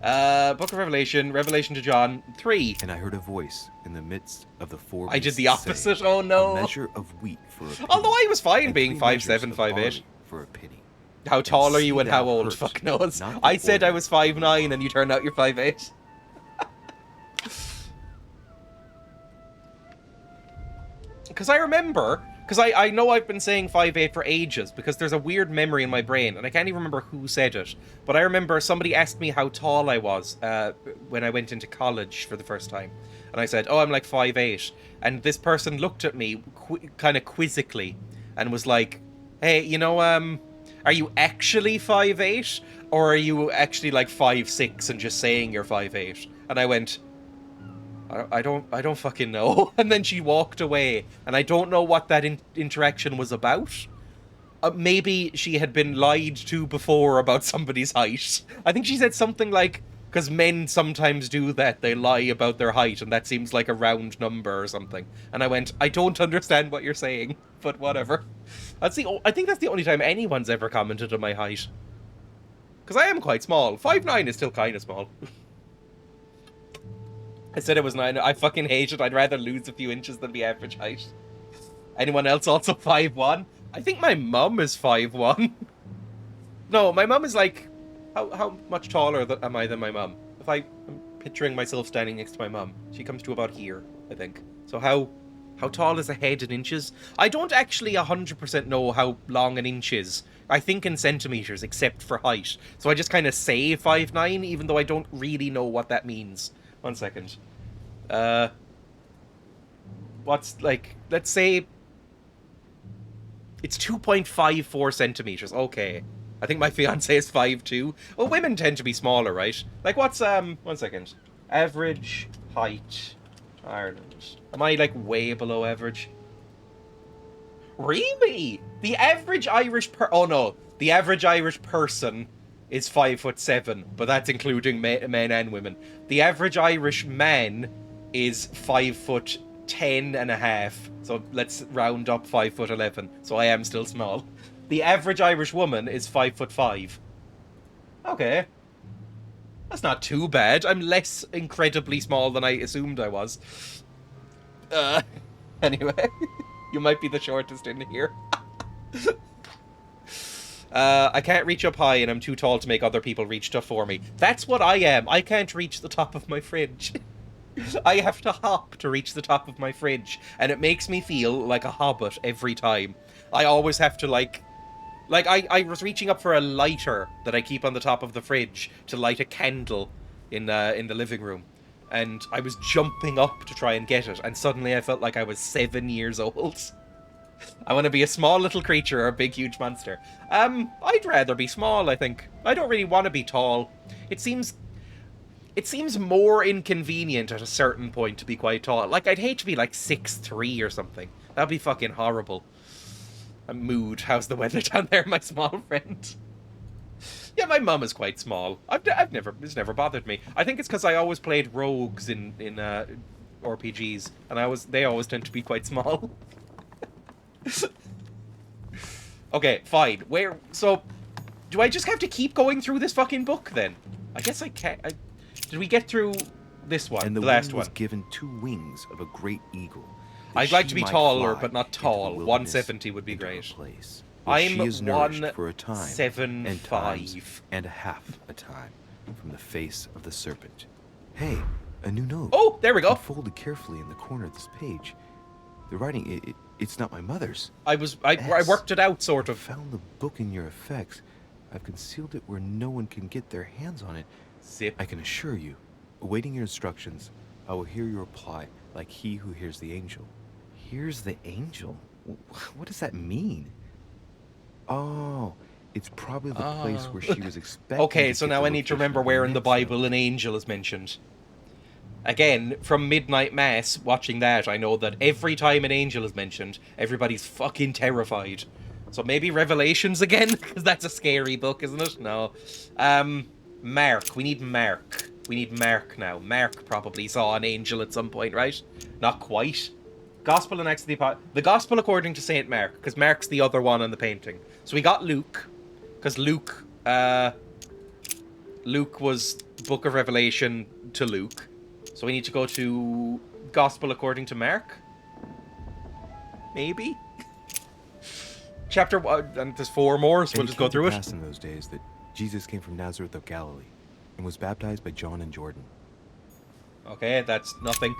Book of Revelation, Revelation to John 3. And I heard a voice in the midst of the four I did beasts the opposite, saying, oh no. "A measure of wheat for a penny, Although I was fine and being 3 measures 5'7", of 5'8". barley for a penny." How tall are you see and how thou old? hurt, Fuck knows. not the I said I order. was 5'9", and you turned out you're 5'8". Because I remember... Because I know I've been saying 5'8" for ages, because there's a weird memory in my brain, and I can't even remember who said it. But I remember somebody asked me how tall I was when I went into college for the first time. And I said, oh, I'm like 5'8". And this person looked at me kind of quizzically and was like, hey, you know, are you actually 5'8"? Or are you actually like 5'6" and just saying you're 5'8"? And I went... I don't fucking know. And then she walked away, and I don't know what that interaction was about. maybe she had been lied to before about somebody's height. I think she said something like, because men sometimes do that, they lie about their height, and that seems like a round number or something. And I went, I don't understand what you're saying, but whatever. I think that's the only time anyone's ever commented on my height. Because I am quite small. 5'9" is still kind of small. I said it was 9. I fucking hate it. I'd rather lose a few inches than the average height. Anyone else also 5'1"? I think my mum is 5'1". No, my mum is like... How much taller am I than my mum? If I'm picturing myself standing next to my mum, she comes to about here, I think. So how tall is a head in inches? I don't actually 100% know how long an inch is. I think in centimeters, except for height. So I just kind of say 5'9", even though I don't really know what that means. 1 second. What's, like, let's say... It's 2.54 centimeters. Okay. I think my fiance is 5'2". Well, women tend to be smaller, right? Like, what's, 1 second. Average height. Ireland. Am I, like, way below average? Really? The average Irish oh no. The average Irish person is 5'7", but that's including men and women. The average Irish man is 5'10.5". So let's round up 5'11". So I am still small. The average Irish woman is 5'5". Okay. That's not too bad. I'm less incredibly small than I assumed I was. Anyway. You might be the shortest in here. I can't reach up high and I'm too tall to make other people reach stuff for me. That's what I am. I can't reach the top of my fridge. I have to hop to reach the top of my fridge. And it makes me feel like a hobbit every time. I always have to, like I was reaching up for a lighter that I keep on the top of the fridge to light a candle in the living room. And I was jumping up to try and get it, and suddenly I felt like I was 7 years old. I want to be a small little creature or a big huge monster. I'd rather be small, I think. I don't really want to be tall. It seems more inconvenient at a certain point to be quite tall. Like, I'd hate to be like 6'3" or something. That'd be fucking horrible. Mood. How's the weather down there, my small friend? Yeah, my mum is quite small. It's never bothered me. I think it's because I always played rogues in RPGs, and they always tend to be quite small. Okay, fine. So, do I just have to keep going through this fucking book then? I guess I can't. Did we get through this one? And the last was one. given 2 wings of a great eagle. I'd like to be taller, but not tall. 170 would be great. I'm 175. And a half a time from the face of the serpent. Hey, a new note. Oh, there we go. Folded carefully in the corner of this page. The writing, it's not my mother's. I worked it out, sort I of. found the book in your effects. I've concealed it where no one can get their hands on it. Zip. I can assure you, awaiting your instructions, I will hear your reply like he who hears the angel. Hears the angel? What does that mean? Oh, it's probably the place where she was expecting. Okay, so now I need to remember where in the Bible an angel is mentioned. Again, from Midnight Mass, watching that, I know that every time an angel is mentioned, everybody's fucking terrified. So maybe Revelations again? Because that's a scary book, isn't it? No. Mark. We need Mark. We need Mark now. Mark probably saw an angel at some point, right? Not quite. Gospel and Acts of the Apostles. The Gospel according to St. Mark, because Mark's the other one on the painting. So we got Luke, because Luke was Book of Revelation to Luke. So we need to go to Gospel according to Mark? Maybe? Chapter 1, and there's 4 more, so we'll just go through it. It came to pass in those days that Jesus came from Nazareth of Galilee and was baptized by John in Jordan. Okay, that's nothing.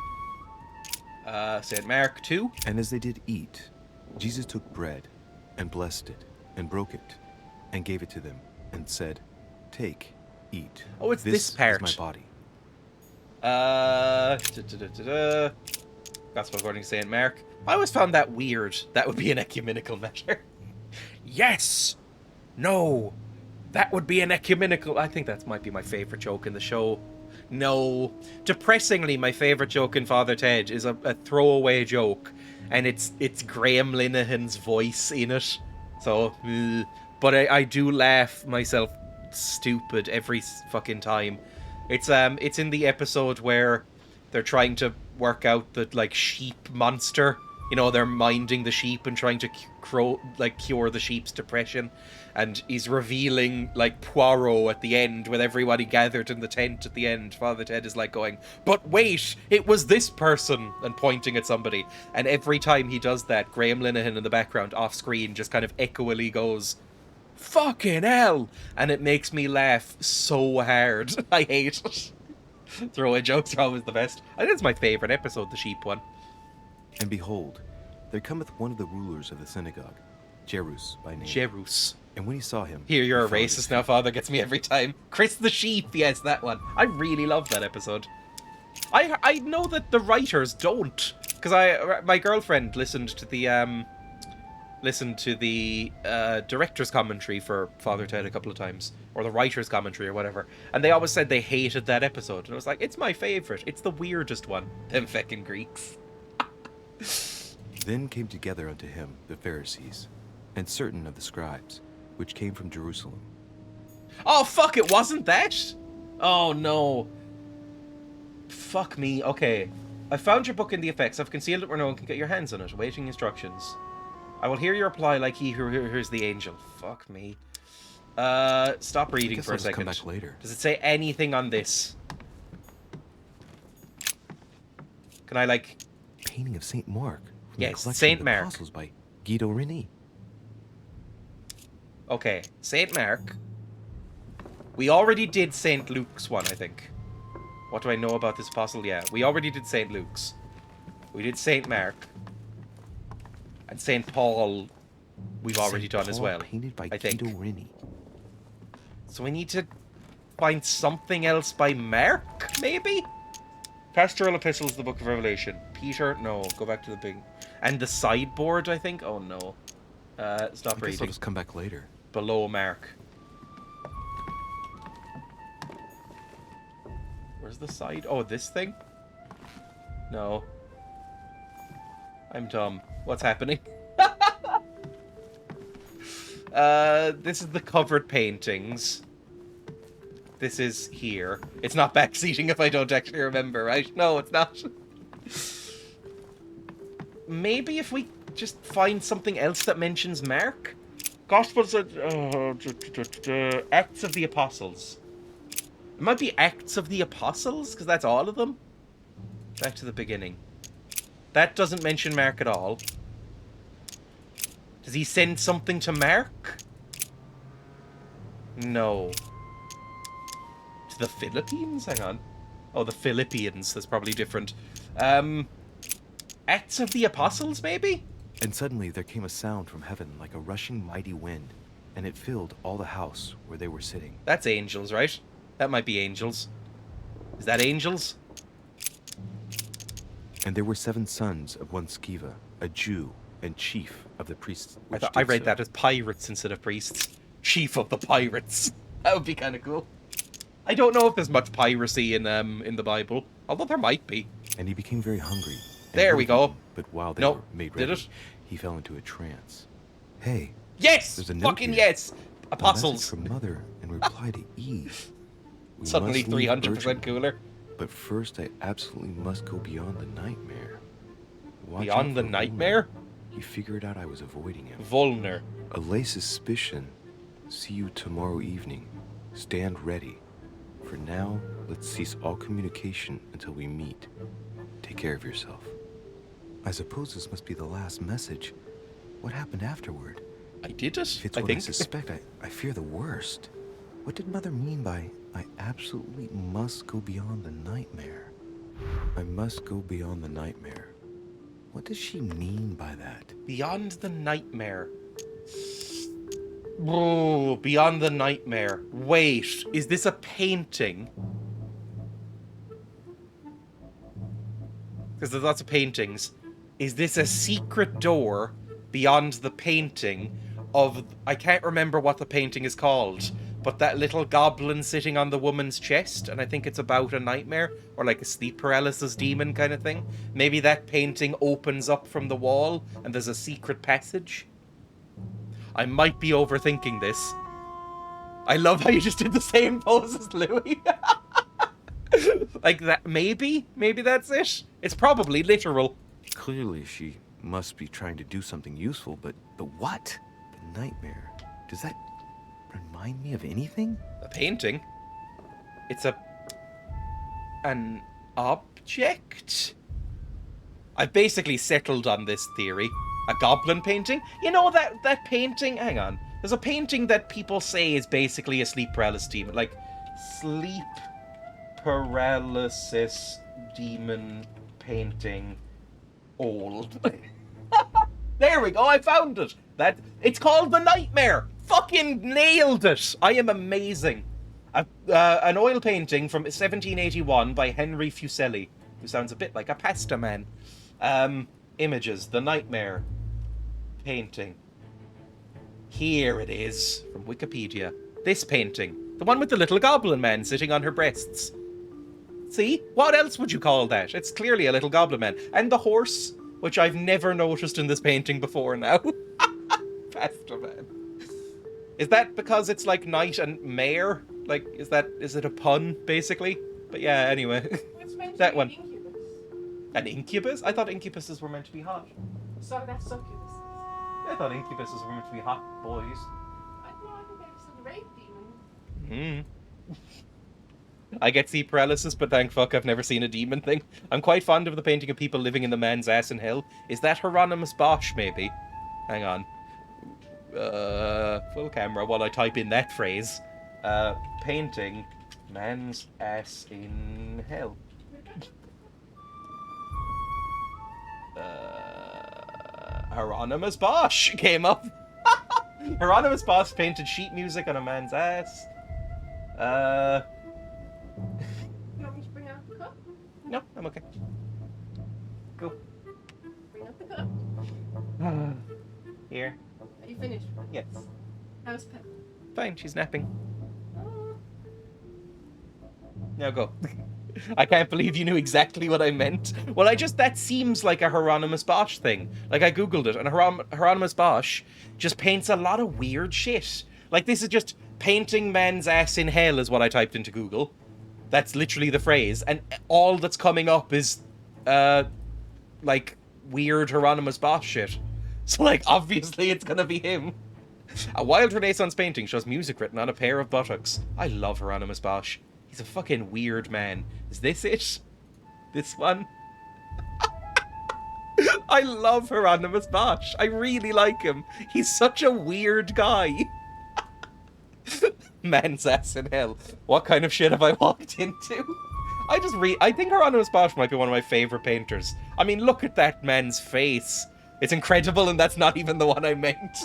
St. Mark 2. And as they did eat, Jesus took bread and blessed it and broke it and gave it to them and said, "Take, eat. Oh, it's this part. Is my body." Gospel according to St. Mark. I always found that weird. That would be an ecumenical measure. Yes! No! That would be an ecumenical... I think that might be my favourite joke in the show. No. Depressingly, my favourite joke in Father Ted is a throwaway joke, and it's Graham Linehan's voice in it. So, but I do laugh myself stupid every fucking time. It's in the episode where they're trying to work out the, like, sheep monster. You know, they're minding the sheep and trying to cure the sheep's depression. And he's revealing, like, Poirot at the end with everybody gathered in the tent at the end. Father Ted is, like, going, but wait, it was this person, and pointing at somebody. And every time he does that, Graham Linehan in the background, off screen, just kind of echoily goes, fucking hell! And it makes me laugh so hard. I hate it. Throwaway jokes are always the best. I think it's my favourite episode, the sheep one. And behold, there cometh one of the rulers of the synagogue, Jerus by name. Jerus. And when he saw him... Here, you're a he fell at racist his now, feet. Father. Gets me every time. Chris the Sheep, yes, that one. I really love that episode. I know that the writers don't. Because my girlfriend listened to the director's commentary for Father Ted a couple of times. Or the writer's commentary or whatever. And they always said they hated that episode. And I was like, it's my favourite. It's the weirdest one. Them feckin' Greeks. Then came together unto him the Pharisees, and certain of the scribes, which came from Jerusalem. Oh, fuck, it wasn't that? Oh, no. Fuck me. Okay. I found your book in the effects. I've concealed it where no one can get your hands on it. Awaiting instructions. I will hear your reply like he who hears the angel. Fuck me. Stop reading for a second. Come back later. Does it say anything on this? Can I, like... Painting of Saint Mark. From Yes, the collection Saint of Mark. Apostles by Guido Reni. Okay, Saint Mark. We already did Saint Luke's one, I think. What do I know about this apostle? Yeah, we already did Saint Luke's. We did Saint Mark. And Saint Paul we've already Saint done Paul, as well, painted by I think. Guido Reni. So we need to find something else by Mark, maybe? Pastoral Epistles, the Book of Revelation. Peter? No, go back to the big... And the sideboard, I think? Oh, no. Stop I guess I'll reading. just come back later. Below Mark. Where's the side? Oh, this thing? No. I'm dumb. What's happening? This is the covered paintings. This is here. It's not backseating if I don't actually remember, right? No, it's not. Maybe if we just find something else that mentions Mark? Gospels are... Acts of the Apostles. It might be Acts of the Apostles, because that's all of them. Back to the beginning. That doesn't mention Mark at all. Does he send something to Mark? No. To the Philippines? Hang on. Oh, the Philippians. That's probably different. Acts of the Apostles, maybe? And suddenly there came a sound from heaven like a rushing mighty wind, and it filled all the house where they were sitting. That's angels, right? That might be angels. Is that angels? And there were 7 sons of one Sceva, a Jew and chief of the priests. I read that as pirates instead of priests. Chief of the pirates. That would be kind of cool. I don't know if there's much piracy in the Bible, although there might be. And he became very hungry. and There we would go. eat, But while they Nope. were made Did ready, it? he fell into a trance. Hey, Yes! There's a note Fucking here. yes! a message Apostles. from Mother in reply to Eve. We Suddenly must leave 300% Bertram, cooler. But first, I absolutely must go beyond the nightmare. Watch out Beyond the for Volner. nightmare? He figured out I was avoiding him. Volner. Allay suspicion. See you tomorrow evening. Stand ready. For now, let's cease all communication until we meet. Take care of yourself. I suppose this must be the last message. What happened afterward? I did it, If it's I what I think. suspect, I fear the worst. What did Mother mean by, I absolutely must go beyond the nightmare? I must go beyond the nightmare. What does she mean by that? Beyond the nightmare. Oh, beyond the nightmare. Wait, is this a painting? Because there's lots of paintings. Is this a secret door beyond the painting of... I can't remember what the painting is called, but that little goblin sitting on the woman's chest, and I think it's about a nightmare, or like a sleep paralysis demon kind of thing. Maybe that painting opens up from the wall, and there's a secret passage? I might be overthinking this. I love how you just did the same pose as Louis. Like that, maybe that's it. It's probably literal. Clearly, she must be trying to do something useful, but what? The nightmare. Does that remind me of anything? A painting? It's an object? I've basically settled on this theory. A goblin painting? You know that painting? Hang on. There's a painting that people say is basically a sleep paralysis demon. Like, sleep paralysis demon painting old. There we go, I found it. It's called The Nightmare. Fucking nailed it. I am amazing. An oil painting from 1781 by Henry Fuseli, who sounds a bit like a pasta man. Images, The Nightmare painting. Here it is, from Wikipedia. This painting. The one with the little goblin man sitting on her breasts. See? What else would you call that? It's clearly a little goblin man. And the horse, which I've never noticed in this painting before now. Pasta man. Is that because it's like knight and mare? Like, is it a pun, basically? But yeah, anyway. It's meant to That be one. an incubus. An incubus? I thought incubuses were meant to be hot. So that's succubus. I thought incubuses were meant to be hot boys. I think there's a rape demon. I get sleep paralysis, but thank fuck I've never seen a demon thing. I'm quite fond of the painting of people living in the man's ass in hell. Is that Hieronymus Bosch, maybe? Hang on. Full camera while I type in that phrase. Painting man's ass in hell. Hieronymus Bosch came up. Hieronymus Bosch painted sheet music on a man's ass. You want me to bring out the cup? No, I'm okay. Go. Bring up the cup. Here. Are you finished? Yes. How's Pep? Fine, she's napping. Oh. Now go. I can't believe you knew exactly what I meant. Well, that seems like a Hieronymus Bosch thing. Like, I googled it, and Hieronymus Bosch just paints a lot of weird shit. Like, this is just painting man's ass in hell is what I typed into Google. That's literally the phrase. And all that's coming up is, like, weird Hieronymus Bosch shit. So, like, obviously it's gonna be him. A wild Renaissance painting shows music written on a pair of buttocks. I love Hieronymus Bosch. He's a fucking weird man. Is this it? This one? I love Hieronymus Bosch. I really like him. He's such a weird guy. Man's ass in hell. What kind of shit have I walked into? I think Hieronymus Bosch might be one of my favorite painters. I mean, look at that man's face. It's incredible, and that's not even the one I meant.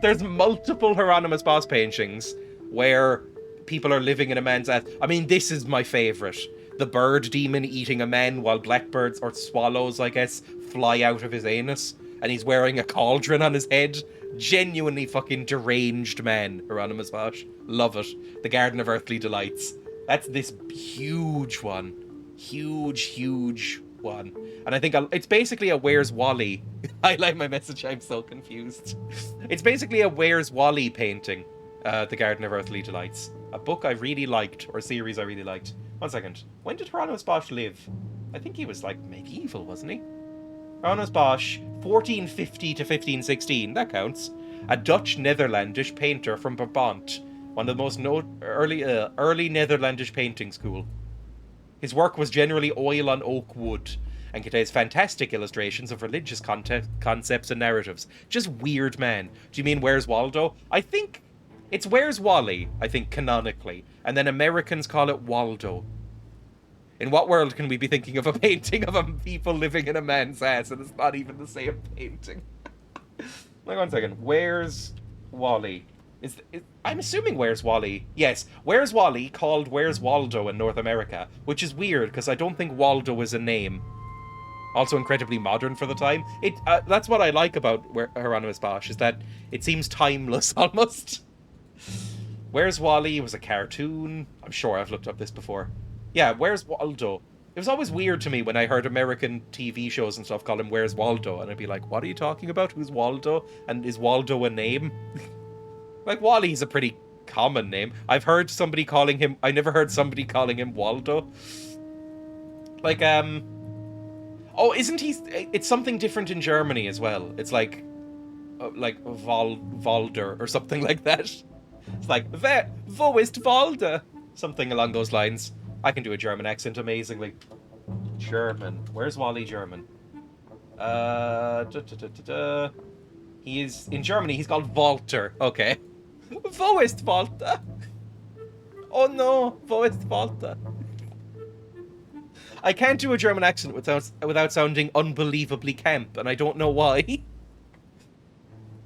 There's multiple Hieronymus Bosch paintings where people are living in a man's ass. I mean, this is my favorite. The bird demon eating a man while blackbirds, or swallows, I guess, fly out of his anus. And he's wearing a cauldron on his head. Genuinely fucking deranged man, Hieronymus Bosch. Love it. The Garden of Earthly Delights. That's this huge one. Huge one. And I think it's basically a Where's Wally. I like my message, I'm so confused. It's basically a Where's Wally painting. The Garden of Earthly Delights. A book I really liked, or a series I really liked. 1 second. When did Hieronymus Bosch live? I think he was, like, medieval, wasn't he? Hieronymus Bosch, 1450 to 1516. That counts. A Dutch Netherlandish painter from Brabant. One of the most early Netherlandish painting school. His work was generally oil on oak wood, and contains fantastic illustrations of religious concepts and narratives. Just weird man. Do you mean Where's Waldo? I think it's Where's Wally, I think, canonically. And then Americans call it Waldo. In what world can we be thinking of a painting of people living in a man's ass and it's not even the same painting? Like, 1 second. Where's Wally? I'm assuming Where's Wally? Yes. Where's Wally called Where's Waldo in North America, which is weird because I don't think Waldo is a name. Also incredibly modern for the time. That's what I like about Hieronymus Bosch, is that it seems timeless almost. Where's Wally was a cartoon. I'm sure I've looked up this before. Yeah, Where's Waldo? was always weird to me when I heard American TV shows and stuff call him Where's Waldo? And I'd be like, what are you talking about? Who's Waldo? And is Waldo a name? Like, Wally's a pretty common name. I've heard somebody calling him... I never heard somebody calling him Waldo. Like, oh, isn't he... It's something different in Germany as well. It's like Walder or something like that. It's like, wo ist Walder? Something along those lines. I can do a German accent amazingly. German. Where's Wally German? He is... In Germany, he's called Walter. Okay. Wo ist Walter? Oh no, wo ist Walter? I can't do a German accent without sounding unbelievably camp, and I don't know why.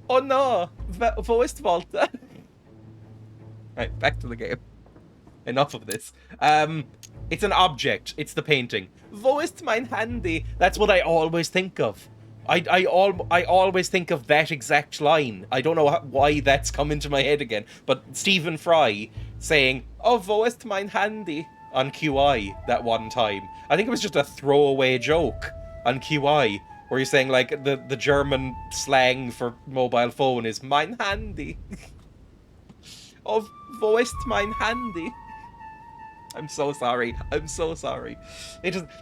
Oh no, wo ist Walter? Right, back to the game. Enough of this. It's an object. It's the painting. Wo ist mein Handy? That's what I always think of. I always think of that exact line. I don't know why that's come into my head again. But Stephen Fry saying, oh, wo ist mein Handy? On QI that one time. I think it was just a throwaway joke on QI. Where he's saying, like, the German slang for mobile phone is mein Handy. Oh, wo ist mein Handy? I'm so sorry. I'm so sorry.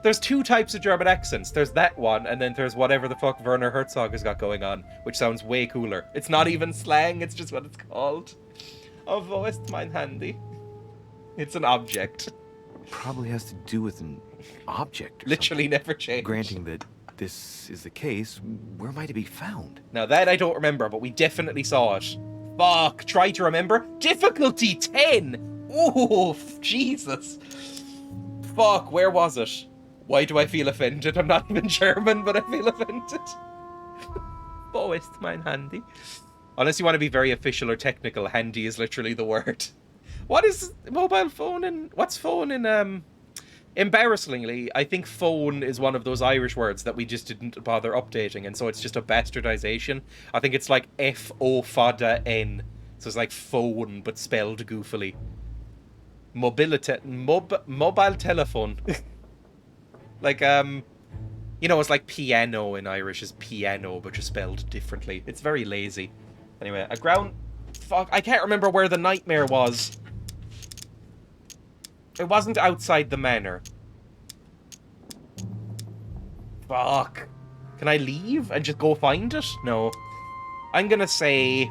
There's two types of German accents. There's that one, and then there's whatever the fuck Werner Herzog has got going on, which sounds way cooler. It's not even slang, it's just what it's called. Oh, wo ist mein Handy? It's an object. Probably has to do with an object. Literally never changed. Granting that this is the case, where might it be found? Now that I don't remember, but we definitely saw it. Fuck, try to remember. Difficulty 10! Oh, Jesus. Fuck, where was it? Why do I feel offended? I'm not even German, but I feel offended. Wo ist mein Handy? Unless you want to be very official or technical, handy is literally the word. What is mobile phone in... What's phone in... Embarrassingly, I think phone is one of those Irish words that we just didn't bother updating, and so it's just a bastardization. I think it's like F-O-F-A-D-A-N. So it's like phone, but spelled goofily. Mobile telephone. Like, you know, it's like piano in Irish is piano, but just spelled differently. It's very lazy. Anyway, a ground... Fuck, I can't remember where the nightmare was. It wasn't outside the manor. Fuck. Can I leave and just go find it? No. I'm gonna say...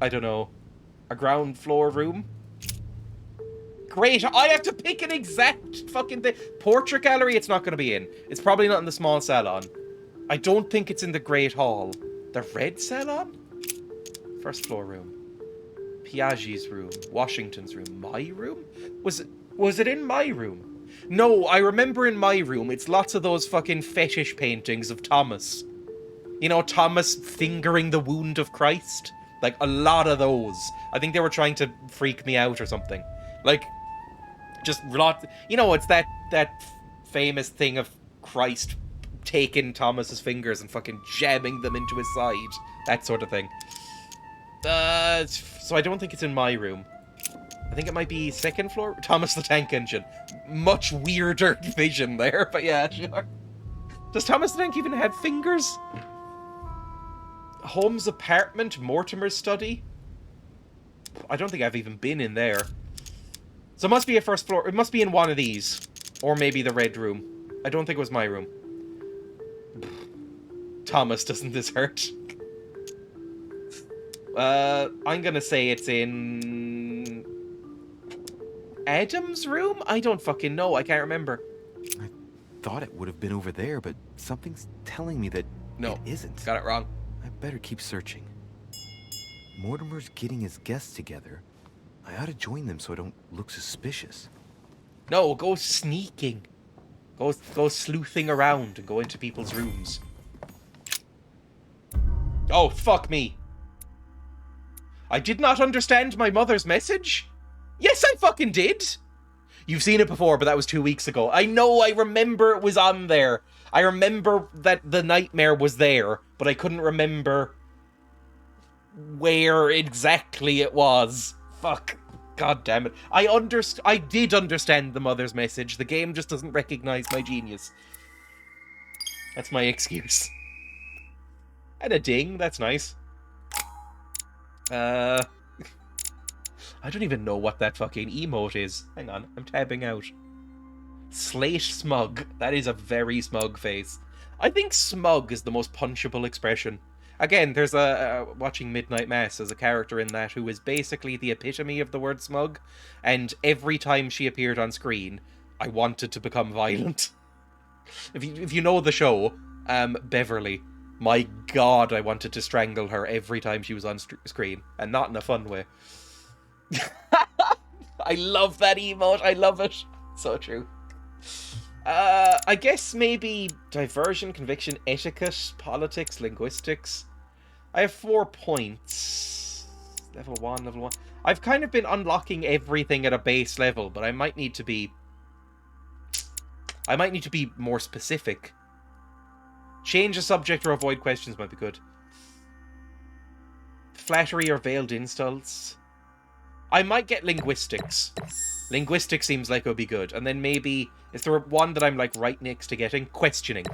I don't know. A ground floor room? Great, I have to pick an exact fucking thing. Portrait gallery, it's not going to be in. It's probably not in the small salon. I don't think it's in the Great Hall. The red salon? First floor room. Piaggi's room. Washington's room. My room? Was it in my room? No, I remember in my room, it's lots of those fucking fetish paintings of Thomas. You know, Thomas fingering the wound of Christ? Like, a lot of those. I think they were trying to freak me out or something. Like, just you know, it's that famous thing of Christ taking Thomas's fingers and fucking jamming them into his side. That sort of thing. So I don't think it's in my room. I think it might be second floor. Thomas the Tank Engine. Much weirder vision there, but yeah, sure. Does Thomas the Tank even have fingers? Holmes' apartment, Mortimer's study. I don't think I've even been in there. So it must be a first floor. It must be in one of these. Or maybe the red room. I don't think it was my room. Thomas, doesn't this hurt? I'm gonna say it's in... Adam's room? I don't fucking know. I can't remember. I thought it would have been over there, but something's telling me that it isn't. Got it wrong. I better keep searching. Mortimer's getting his guests together. I ought to join them so I don't look suspicious. No, go sneaking. Go sleuthing around and go into people's rooms. Oh, fuck me. I did not understand my mother's message? Yes, I fucking did. You've seen it before, but that was 2 weeks ago. I know, I remember it was on there. I remember that the nightmare was there, but I couldn't remember where exactly it was. Fuck. God damn it. I did understand the mother's message. The game just doesn't recognize my genius. That's my excuse. And a ding, that's nice. I don't even know what that fucking emote is. Hang on, I'm tabbing out. Slate smug. That is a very smug face. I think smug is the most punchable expression. Again, there's watching Midnight Mass as a character in that who is basically the epitome of the word smug, and every time she appeared on screen, I wanted to become violent. If you know the show, Beverly, my god, I wanted to strangle her every time she was on screen, and not in a fun way. I love that emote, I love it. So true. I guess maybe diversion, conviction, etiquette, politics, linguistics. I have 4 points. Level 1, level 1. I've kind of been unlocking everything at a base level, but I might need to be more specific. Change a subject or avoid questions might be good. Flattery or veiled insults. I might get linguistics. Linguistics seems like it would be good. And then maybe, is there one that I'm like right next to getting? Questioning.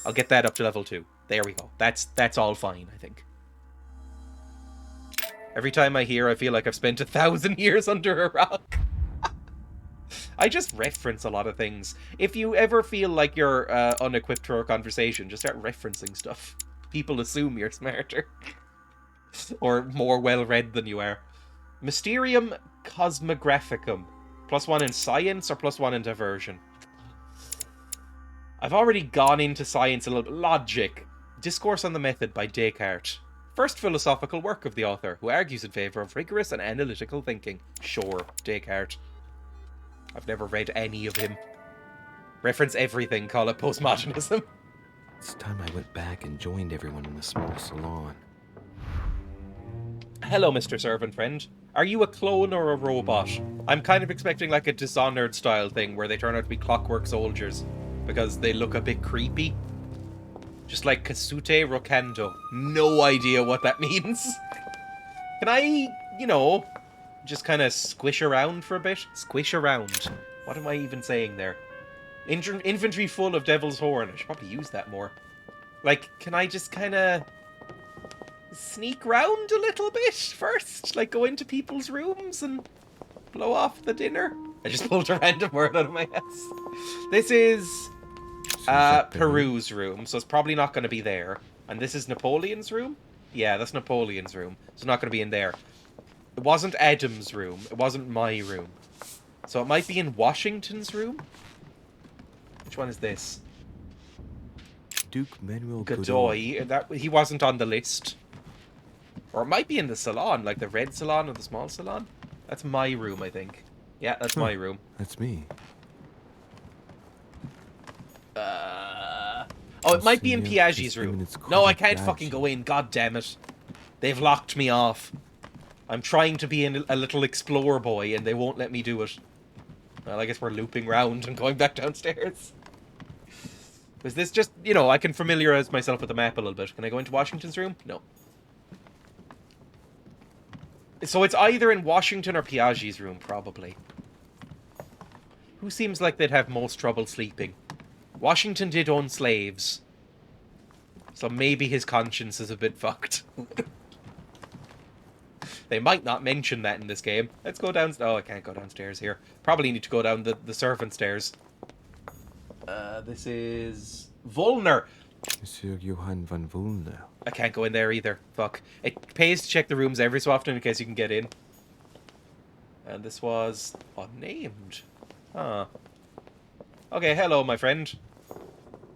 I'll get that up to level 2. There we go. That's all fine, I think. Every time I hear, I feel like I've spent 1,000 years under a rock. I just reference a lot of things. If you ever feel like you're unequipped for a conversation, just start referencing stuff. People assume you're smarter. Or more well-read than you are. Mysterium Cosmographicum. +1 in science or +1 in diversion? I've already gone into science a little bit. Logic. Discourse on the Method by Descartes. First philosophical work of the author, who argues in favour of rigorous and analytical thinking. Sure, Descartes. I've never read any of him. Reference everything, call it postmodernism. It's time I went back and joined everyone in the small salon. Hello, Mr. Servant Friend. Are you a clone or a robot? I'm kind of expecting like a Dishonored style thing where they turn out to be clockwork soldiers because they look a bit creepy. Just like Kasute Rokando. No idea what that means. Can I, just kind of squish around for a bit? Squish around. What am I even saying there? Inventory full of Devil's Horn. I should probably use that more. Like, can I just kind of sneak round a little bit first? Like, go into people's rooms and blow off the dinner? I just pulled a random word out of my ass. This is Peru's room, so it's probably not going to be there. And this is Napoleon's room? Yeah, that's Napoleon's room. So it's not going to be in there. It wasn't Adam's room. It wasn't my room. So it might be in Washington's room? Which one is this? Duke Manuel Godoy. He wasn't on the list. Or it might be in the salon, like the red salon or the small salon. That's my room, I think. Yeah, that's my room. That's me. Oh, it might be in Piaggi's room. No, I can't fucking go in. God damn it. They've locked me off. I'm trying to be a little explorer boy, and they won't let me do it. Well, I guess we're looping round and going back downstairs. Is this just, I can familiarize myself with the map a little bit. Can I go into Washington's room? No. So it's either in Washington or Piaggi's room, probably. Who seems like they'd have most trouble sleeping? Washington did own slaves. So maybe his conscience is a bit fucked. They might not mention that in this game. Let's go down... Oh, I can't go downstairs here. Probably need to go down the servant stairs. This is... Volner. Monsieur Johann von Volner. I can't go in there either. Fuck. It pays to check the rooms every so often in case you can get in. And this was... unnamed. Huh. Okay, hello, my friend.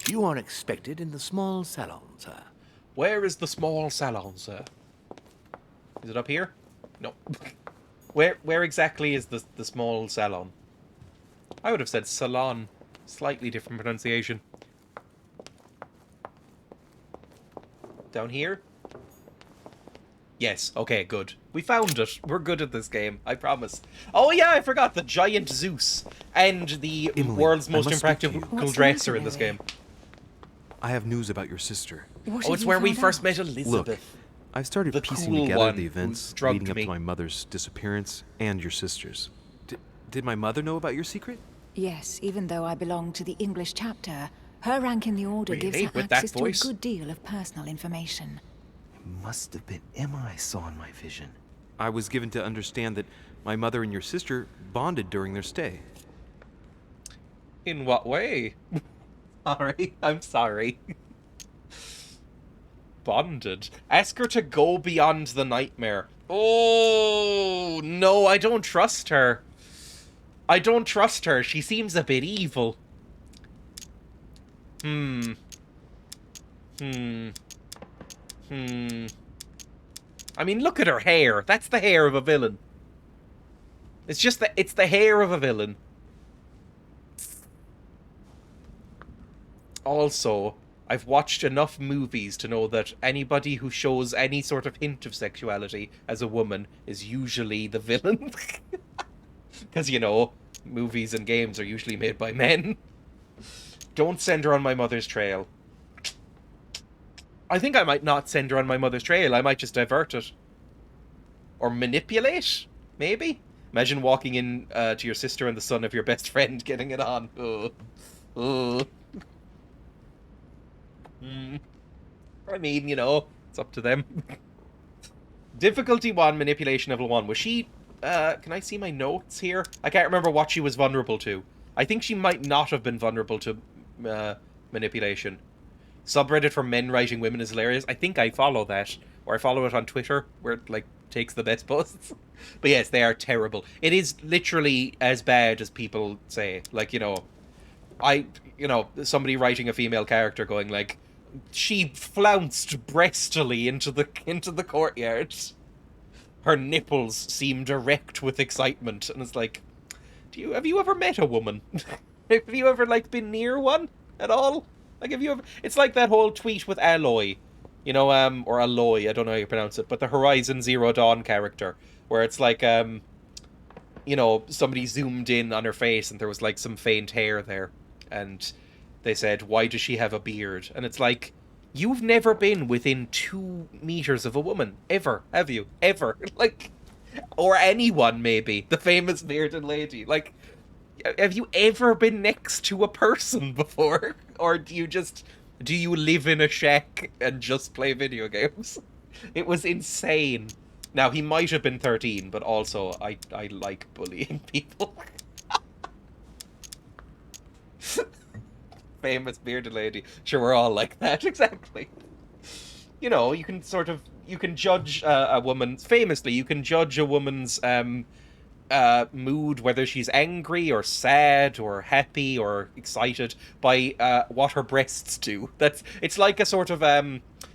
You are expected in the small salon, sir. Where is the small salon, sir? Is it up here? No. Where exactly is the small salon? I would have said salon. Slightly different pronunciation. Down here? Yes, okay, good. We found it. We're good at this game, I promise. Oh yeah, I forgot the giant Zeus and the Emily, world's I most must speak to impractical you. dresser in this game. I have news about your sister. Oh, it's where we first met Elizabeth. Look, I've started The piecing cool together one the who events drugged leading up me. to my mother's disappearance and your sister's. Did my mother know about your secret? Yes, even though I belong to the English chapter, her rank in the Order gives Really? her With that access to a voice? good deal of personal information. It must have been Emma I saw in my vision. I was given to understand that my mother and your sister bonded during their stay. In what way? Sorry, I'm sorry. Bonded. Ask her to go beyond the nightmare. Oh, no, I don't trust her. I don't trust her. She seems a bit evil. I mean, look at her hair. That's the hair of a villain. It's just that it's the hair of a villain. Also, I've watched enough movies to know that anybody who shows any sort of hint of sexuality as a woman is usually the villain. Because, you know, movies and games are usually made by men. Don't send her on my mother's trail. I think I might not send her on my mother's trail. I might just divert it. Or manipulate, maybe? Imagine walking in to your sister and the son of your best friend getting it on. Ugh. Ugh. I mean, you know, it's up to them. Difficulty 1, manipulation level 1. Was she... can I see my notes here? I can't remember what she was vulnerable to. I think she might not have been vulnerable to manipulation. Subreddit for men writing women is hilarious. I think I follow that. Or I follow it on Twitter, where it, like, takes the best posts. But yes, they are terrible. It is literally as bad as people say. Like, you know... somebody writing a female character going like, she flounced breastily into the courtyard. Her nipples seemed erect with excitement, and it's like, have you ever met a woman? Have you ever like been near one at all? Like, have you ever? It's like that whole tweet with Aloy, you know, or Aloy, I don't know how you pronounce it, but the Horizon Zero Dawn character, where it's like, you know, somebody zoomed in on her face and there was like some faint hair there. And they said, why does she have a beard? And it's like, you've never been within 2 meters of a woman. Ever. Have you? Ever. Like, or anyone, maybe. The famous bearded lady. Like, have you ever been next to a person before? Or do you live in a shack and just play video games? It was insane. Now, he might have been 13, but also, I like bullying people. Famous bearded lady. Sure, we're all like that, exactly. You know, you can judge a woman's... Famously, you can judge a woman's mood, whether she's angry or sad or happy or excited, by what her breasts do. It's like a sort of...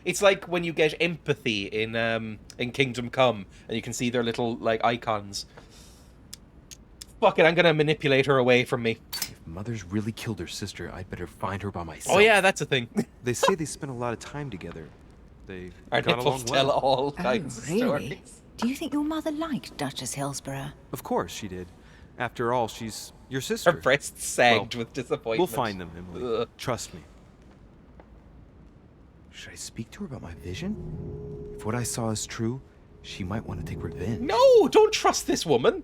it's like when you get empathy in Kingdom Come, and you can see their little, like, icons. Fuck it, I'm gonna manipulate her away from me. If Mother's really killed her sister, I'd better find her by myself. Oh yeah, that's a thing. They say they spent a lot of time together. They Our got nipples along tell well. all kinds of really? stories. Do you think your mother liked Duchess Hillsborough? Of course she did. After all, she's your sister. Her breasts sagged with disappointment. We'll find them, Emily. Ugh. Trust me. Should I speak to her about my vision? If what I saw is true, she might want to take revenge. No, don't trust this woman.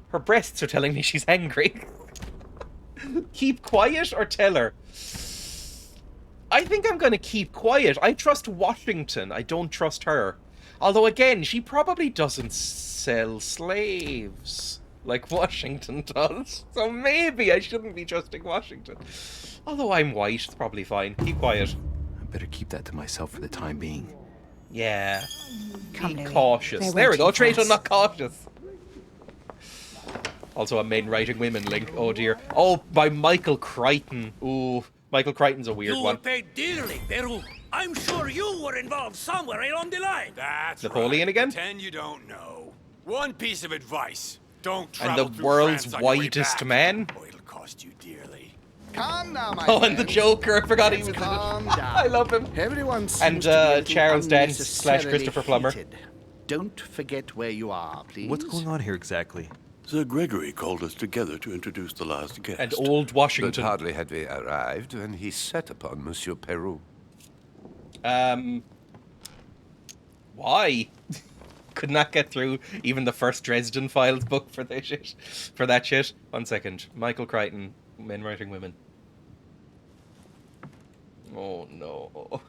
Her breasts are telling me she's angry. Keep quiet or tell her? I think I'm going to keep quiet. I trust Washington. I don't trust her. Although, again, she probably doesn't sell slaves like Washington does. So maybe I shouldn't be trusting Washington. Although I'm white, it's probably fine. Keep quiet. I better keep that to myself for the time being. Yeah. Come, Be Louis. cautious. They're There we go. waiting for Traitor, us. not cautious. Also a men writing women link. Oh dear. Oh, by Michael Crichton. Ooh, Michael Crichton's a weird You one. were paid dearly, Peru. I'm sure you were involved somewhere along the line. That's Napoleon right. again? Pretend you don't know. One piece of advice: don't And travel the through world's France on your way whitest back, man? or it'll cost you dearly. Calm now, my Oh, and the friends. Joker. I forgot he was in Calm it. down. I love him. Everyone seems And to be a little Charles Dance / unnecessarily Christopher Plummer. heated. Don't forget where you are, please. What's going on here exactly? Sir Gregory called us together to introduce the last guest. And old But Washington. hardly had we arrived when he set upon Monsieur Peru. Why? Could not get through even the first Dresden Files book for this shit. For that shit. 1 second. Michael Crichton, Men Writing Women. Oh no.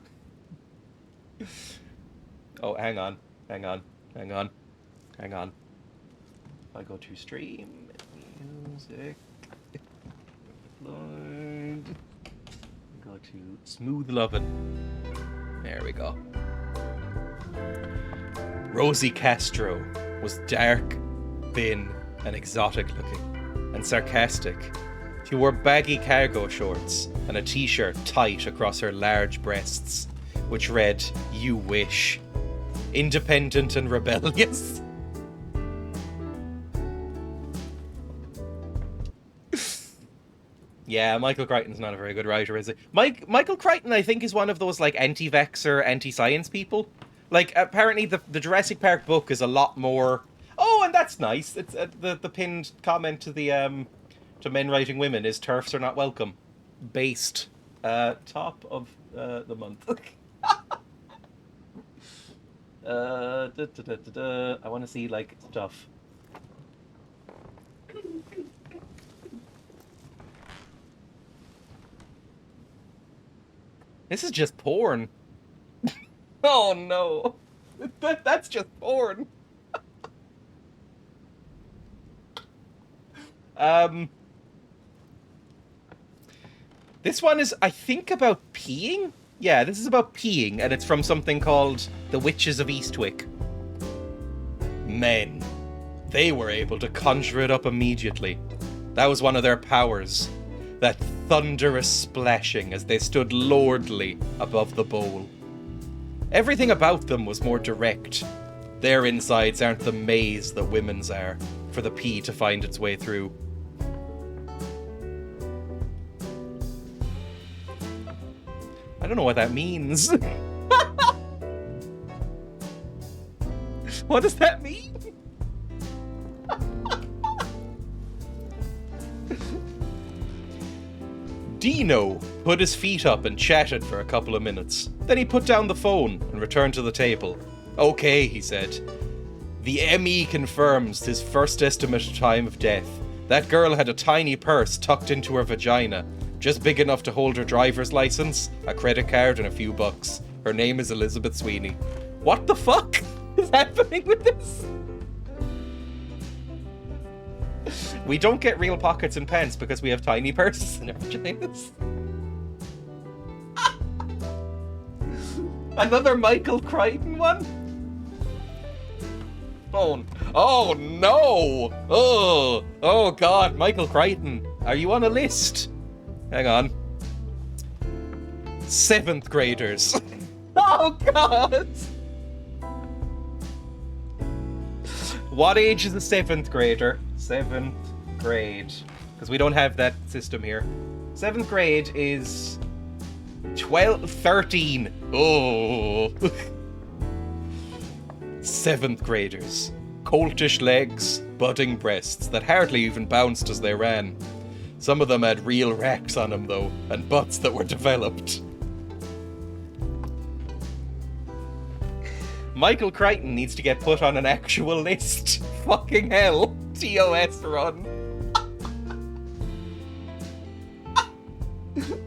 Oh, hang on. Hang on. Hang on. Hang on. If I go to stream, music, upload, go to Smooth Lovin'. There we go. Rosie Castro was dark, thin, and exotic looking, and sarcastic. She wore baggy cargo shorts and a t-shirt tight across her large breasts, which read, "You wish." Independent and rebellious. Yeah, Michael Crichton's not a very good writer, is he? Michael Crichton, I think, is one of those, like, anti-vaxxer, anti-science people. Like, apparently the Jurassic Park book is a lot more... Oh, and that's nice. It's the pinned comment to the to Men Writing Women is "Turfs are not welcome." Based. Top of the month. I want to see, like, stuff. This is just porn. Oh no. That's just porn. This one is, I think, about peeing? Yeah, this is about peeing, and it's from something called The Witches of Eastwick. Men. They were able to conjure it up immediately. That was one of their powers. That thunderous splashing as they stood lordly above the bowl. Everything about them was more direct. Their insides aren't the maze that women's are, for the pee to find its way through. I don't know what that means. What does that mean? Dino put his feet up and chatted for a couple of minutes. Then he put down the phone and returned to the table. "Okay," he said. "The ME confirms his first estimated time of death. That girl had a tiny purse tucked into her vagina, just big enough to hold her driver's license, a credit card, and a few bucks. Her name is Elizabeth Sweeney." What the fuck is happening with this? We don't get real pockets and pants because we have tiny purses in our vaginas. Another Michael Crichton one? Oh no! Oh god, Michael Crichton. Are you on a list? Hang on. 7th graders. Oh god! What age is a 7th grader? 7th grade. Because we don't have that system here. 7th grade is 13. Oh. 7th graders. Coltish legs, budding breasts that hardly even bounced as they ran. Some of them had real racks on them though, and butts that were developed. Michael Crichton needs to get put on an actual list. Fucking hell. TOS run.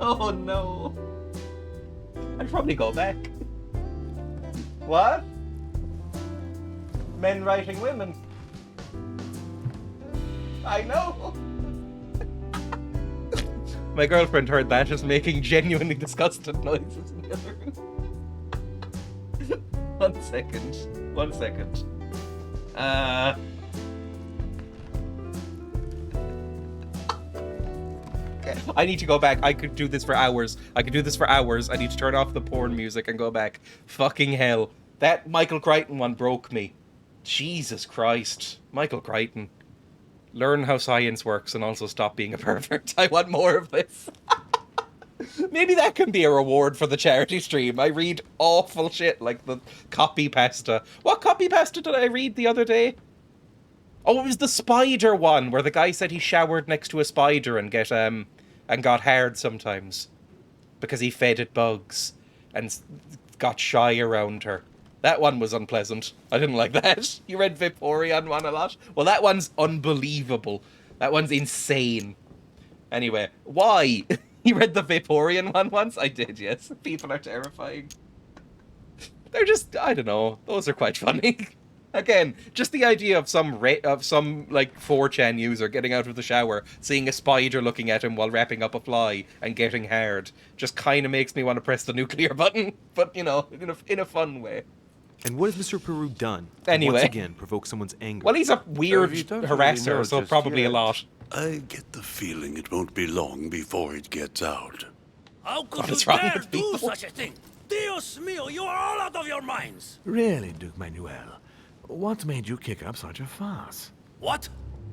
Oh no. I'd probably go back. What? Men Writing Women. I know. My girlfriend heard that, just making genuinely disgusted noises in the other room. 1 second. 1 second. I need to go back. I could do this for hours. I need to turn off the porn music and go back. Fucking hell. That Michael Crichton one broke me. Jesus Christ. Michael Crichton. Learn how science works and also stop being a pervert. I want more of this. Maybe that can be a reward for the charity stream. I read awful shit like the copy pasta. What copy pasta did I read the other day? Oh, it was the spider one, where the guy said he showered next to a spider and got hard sometimes because he fed it bugs and got shy around her. That one was unpleasant. I didn't like that. You read Vaporeon one a lot? Well, that one's unbelievable. That one's insane. Anyway, why? You read the Vaporeon one once? I did, yes. People are terrifying. They're just, I don't know. Those are quite funny. Again, just the idea of some like 4chan user getting out of the shower, seeing a spider looking at him while wrapping up a fly and getting hard, just kind of makes me want to press the nuclear button. But you know, in a fun way. And what has Mr. Peru done? To Anyway. once again, provoke someone's anger. Well, he's a weird you don't harasser, really know so just probably a yet. lot. I get the feeling it won't be long before it gets out. How could What you is wrong dare with do people? such a thing? Dios mio, you are all out of your minds. Really, Duke Manuel? What made you kick up such a fuss? What?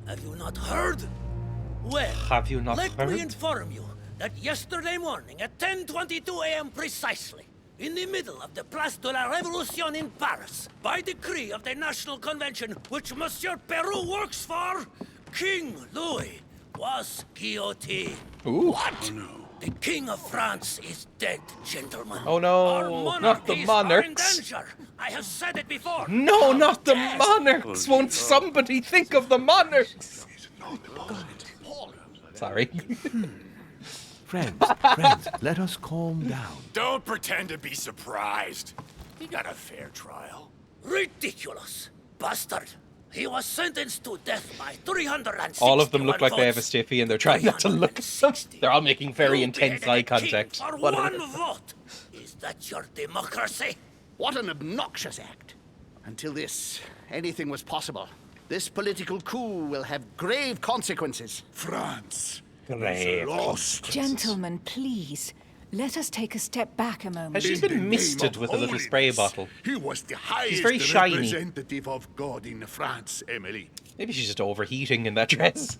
Have you not heard? Well, Have you not let heard? me inform you that yesterday morning at 10:22 a.m. precisely, in the middle of the Place de la Révolution in Paris, by decree of the National Convention which Monsieur Peru works for, King Louis was guillotined. Ooh. What? The King of France is dead, gentlemen. Oh no, Our not the monarchies monarchs. are in danger. I have said it before. No, How not the dare- monarchs! Won't somebody think of the monarchs? Sorry. Friends, let us calm down. Don't pretend to be surprised. He got a fair trial. Ridiculous. Bastard. He was sentenced to death by 360. All of them look like they have a stiffy and they're trying not to look at them. They're all making very intense eye contact. For Whatever. one vote. Is that your democracy? What an obnoxious act. Until this, anything was possible. This political coup will have grave consequences. France. Lost. Gentlemen, please. Let us take a step back a moment. Has she been misted with a little spray bottle? He was the highest very shiny. representative of God in France, Emily. Maybe she's just overheating in that dress.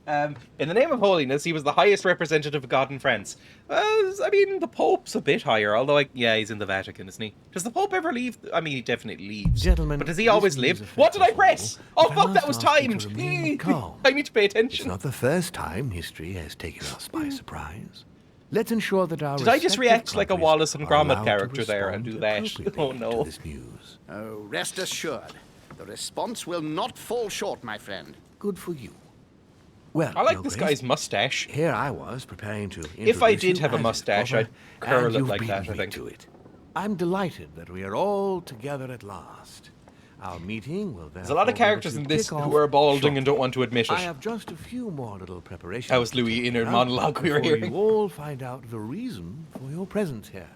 In the name of holiness, he was the highest representative of God in France. I mean, the Pope's a bit higher, although, he's in the Vatican, isn't he? Does the Pope ever leave? I mean, he definitely leaves. Gentlemen, but does he this always news live? What did I affects us press? all, Oh, but I fuck, that was must ask you timed. to remain calm. I need to pay It's attention. not the first time history has taken us by surprise. Let's ensure that our Did I just respective react like a countries Wallace and are Gromit allowed to character there and do respond that? appropriately Oh, no. to this news. Oh, rest assured. The response will not fall short, my friend. Good for you. Well, I like Your this Grace, guy's mustache. Here I was preparing to If I introduce did you have a as mustache, brother, I'd curl and it you've like beat that, I me think. to it. I'm delighted that we are all together at last. Our meeting will There's a lot of therefore characters in literally this kick who off are balding shortly. and don't want to admit I it. have just a few more little preparations. That was to Louis' take inner care of monologue we were before hearing. You all find out the reason for your presence here.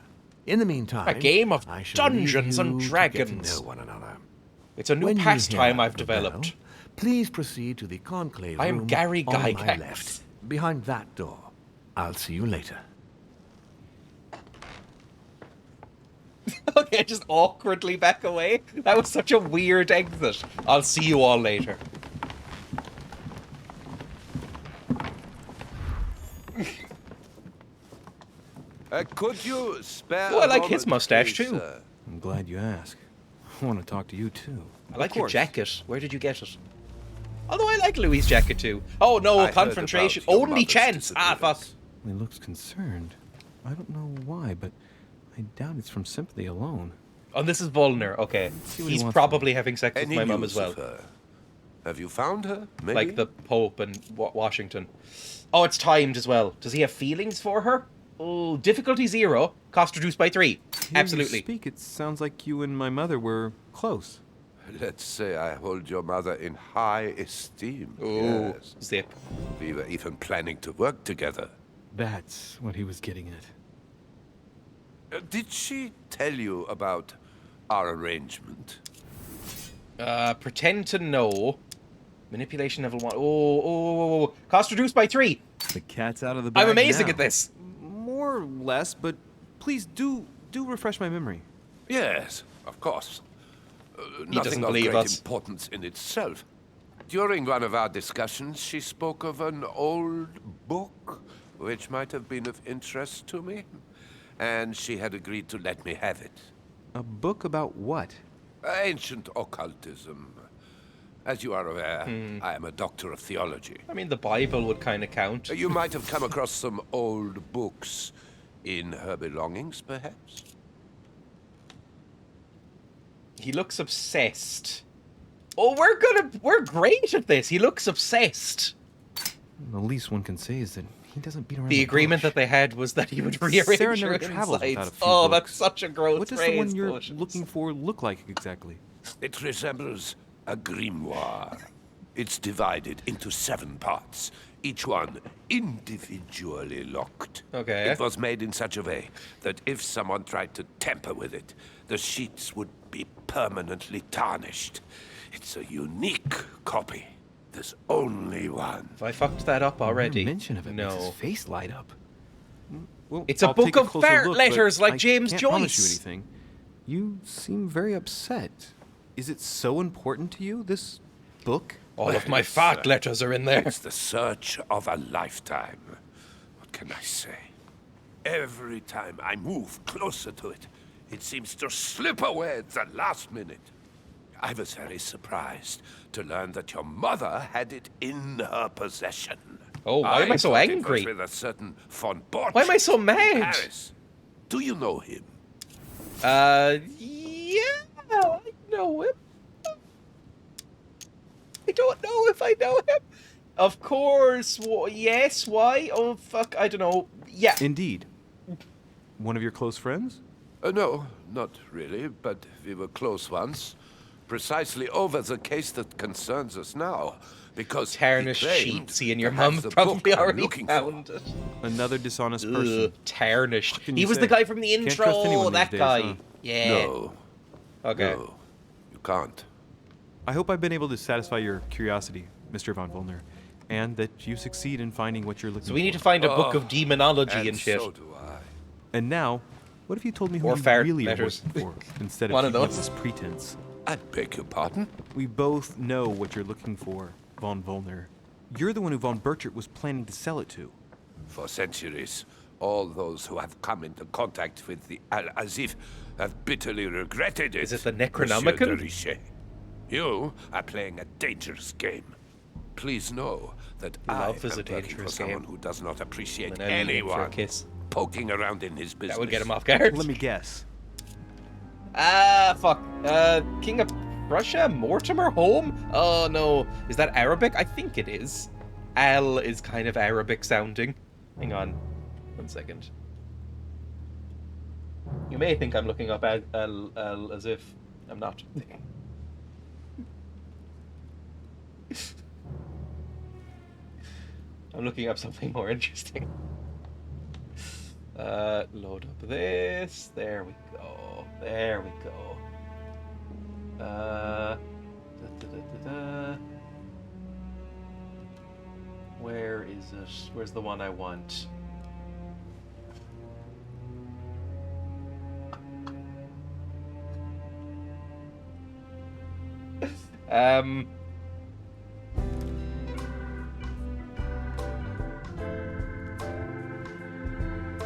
In the meantime, A game of I shall leave Dungeons and you to Dragons. get to know one another. It's a new When you pastime hear I've the developed. bell, please proceed to the conclave I am room Gary on my Gygax. left, behind that door. I'll see you later. Okay, just awkwardly back away. That was such a weird exit. I'll see you all later. Could you spare? Oh, I a like his moment, mustache please, too. sir? I'm glad you asked. I want to talk to you too. I like Of your course. jacket. Where did you get it? Although I like Louis' jacket too. Oh no, I heard confrontation. about your Only mother's chance. Ah, fuck. disappearance. He looks concerned. I don't know why, but I doubt it's from sympathy alone. Oh, this is Volner. Okay. see what he He's wants probably having sex with Any my mum news as well. of her? Have you found her? Maybe? Like the Pope and Washington. Oh, it's timed as well. Does he have feelings for her? Oh, difficulty 0. Cost reduced by 3. Hear you Absolutely. speak, it sounds like you and my mother were close. Let's say I hold your mother in high esteem. Oh, Yes. zip. We were even planning to work together. That's what he was getting at. Did she tell you about our arrangement? Pretend to know. Manipulation level 1. Oh. Cost reduced by 3. The cat's out of the bag. I'm amazing now. at this. More or less, but please do refresh my memory. Yes, of course. doesn't Nothing of believe great us. importance in itself. During one of our discussions, she spoke of an old book which might have been of interest to me, and she had agreed to let me have it. A book about what? Ancient occultism. As you are aware, I am a doctor of theology. I mean, the Bible would kind of count. You might have come across some old books in her belongings, perhaps? He looks obsessed. Oh, we're great at this. He looks obsessed. The least one can say is that he doesn't beat around The agreement that they had was that he would rearrange Sarah her never travels without a insides. few Oh, books. that's such a gross What does phrase. the one you're Potions. looking for look like exactly? It resembles a grimoire. It's divided into 7 parts, each one individually locked. Okay. It was made in such a way that if someone tried to tamper with it, the sheets would be permanently tarnished. It's a unique copy. There's only one. Have I fucked that up already? Mention of it makes his No. face light up. Well, It's a I'll book take a of closer fart look, letters but like I James can't promise you Joyce. anything. You seem very upset. Is it so important to you, this book? All of my fart letters are in there. It's the search of a lifetime. What can I say? Every time I move closer to it, it seems to slip away at the last minute. I was very surprised to learn that your mother had it in her possession. Oh, why am I so thought angry? It was with a certain von Borch. Why am I so in mad? Paris. Do you know him? Yeah, I know him. I don't know if I know him. Of course, yes, why? Oh, fuck, I don't know. Yeah. Indeed. One of your close friends? No, not really, but we were close once. Precisely over the case that concerns us now. Because Tarnished he claimed sheet. See, and your to have mum the probably book I'm already looking found for. it. Another dishonest person. Ugh, tarnished. What can He you was say? the guy from the Can't trust intro. anyone That these days, guy. huh? Yeah. No. Okay. No, you can't. I hope I've been able to satisfy your curiosity, Mr. Von Volner, and that you succeed in finding what you're looking for. So we need to find a book of demonology and shit. So do I. And now, what if you told me who Or you fart really letters. are working for, instead of One of keeping up those. this pretense? I beg your pardon? We both know what you're looking for, Von Volner. You're the one who Von Burchert was planning to sell it to. For centuries, all those who have come into contact with the Al-Azif have bitterly regretted it. Is it the Monsieur Necronomicon? de Richet. You are playing a dangerous game. Please know that Love I is am a working dangerous for someone game. who does not appreciate And I'm looking for a anyone kiss. poking around in his business. That would get him off guard. Let me guess. Fuck. King of Prussia? Mortimer Home? Oh, no. Is that Arabic? I think it is. Al is kind of Arabic sounding. Hang on. 1 second. You may think I'm looking up Al as if I'm not. I'm looking up something more interesting. Load up this. There we go. There we go. Where is it? Where's the one I want?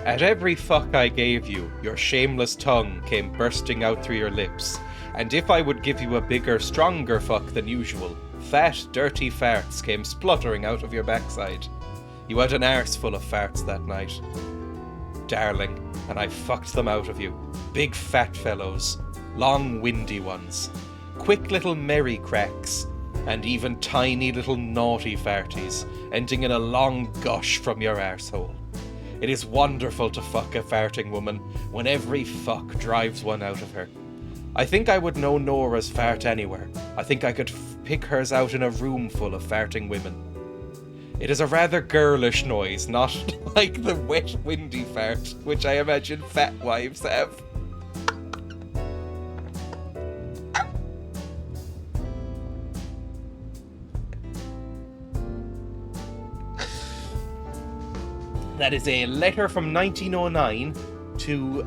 At every fuck I gave you, your shameless tongue came bursting out through your lips. And if I would give you a bigger, stronger fuck than usual, fat, dirty farts came spluttering out of your backside. You had an arse full of farts that night, darling, and I fucked them out of you. Big fat fellows, long windy ones, quick little merry cracks, and even tiny little naughty farties, ending in a long gush from your arsehole. It is wonderful to fuck a farting woman when every fuck drives one out of her. I think I would know Nora's fart anywhere. I think I could pick hers out in a room full of farting women. It is a rather girlish noise, not like the wet, windy fart, which I imagine fat wives have. That is a letter from 1909 to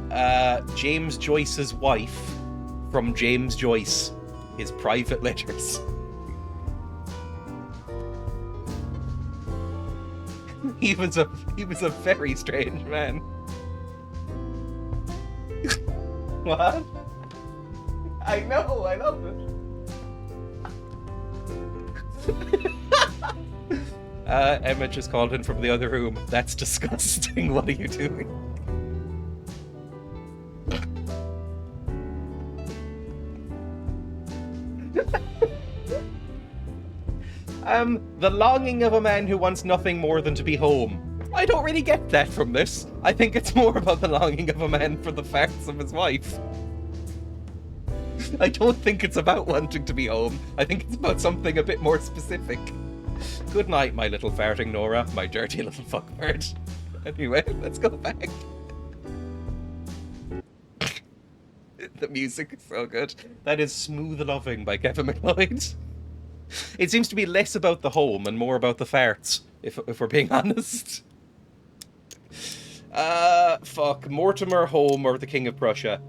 James Joyce's wife from James Joyce, his private letters. He was a very strange man. What? I know, I love it. Emma just called in from the other room. That's disgusting. What are you doing? The longing of a man who wants nothing more than to be home. I don't really get that from this. I think it's more about the longing of a man for the farts of his wife. I don't think it's about wanting to be home. I think it's about something a bit more specific. Good night, my little farting Nora, my dirty little fuckbird. Anyway, let's go back. The music is so good. That is Smooth Loving by Kevin MacLeod. It seems to be less about the home and more about the farts, if we're being honest. Fuck. Mortimer Home or the King of Prussia.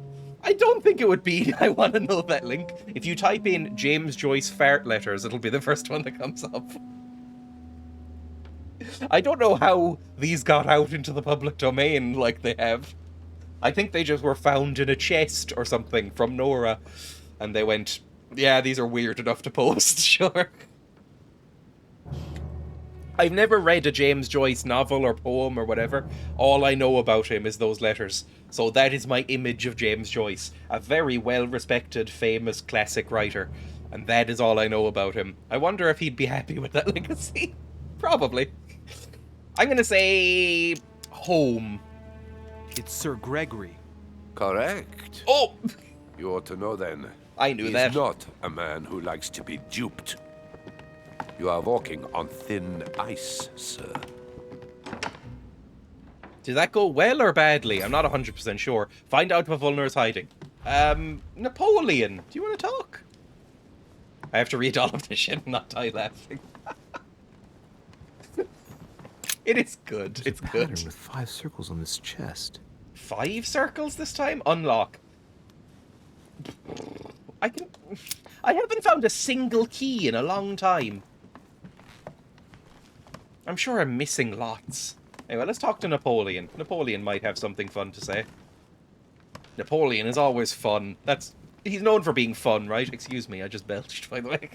I don't think it would be. I want to know that link. If you type in James Joyce fart letters, it'll be the first one that comes up. I don't know how these got out into the public domain like they have. I think they just were found in a chest or something from Nora. And they went, yeah, these are weird enough to post, sure. I've never read a James Joyce novel or poem or whatever. All I know about him is those letters. So that is my image of James Joyce. A very well-respected, famous, classic writer. And that is all I know about him. I wonder if he'd be happy with that legacy. Probably. I'm going to say... home. It's Sir Gregory. Correct. Oh! You ought to know then. I knew that. He's not a man who likes to be duped. You are walking on thin ice, sir. Did that go well or badly? I'm not 100% sure. Find out what Vulner's hiding. Napoleon, do you want to talk? I have to read all of this shit and not die laughing. It is good. There's It's a pattern good. with 5 circles on this chest. 5 circles this time? Unlock. I haven't found a single key in a long time. I'm sure I'm missing lots. Anyway, let's talk to Napoleon. Napoleon might have something fun to say. Napoleon is always fun. He's known for being fun, right? Excuse me, I just belched, by the way.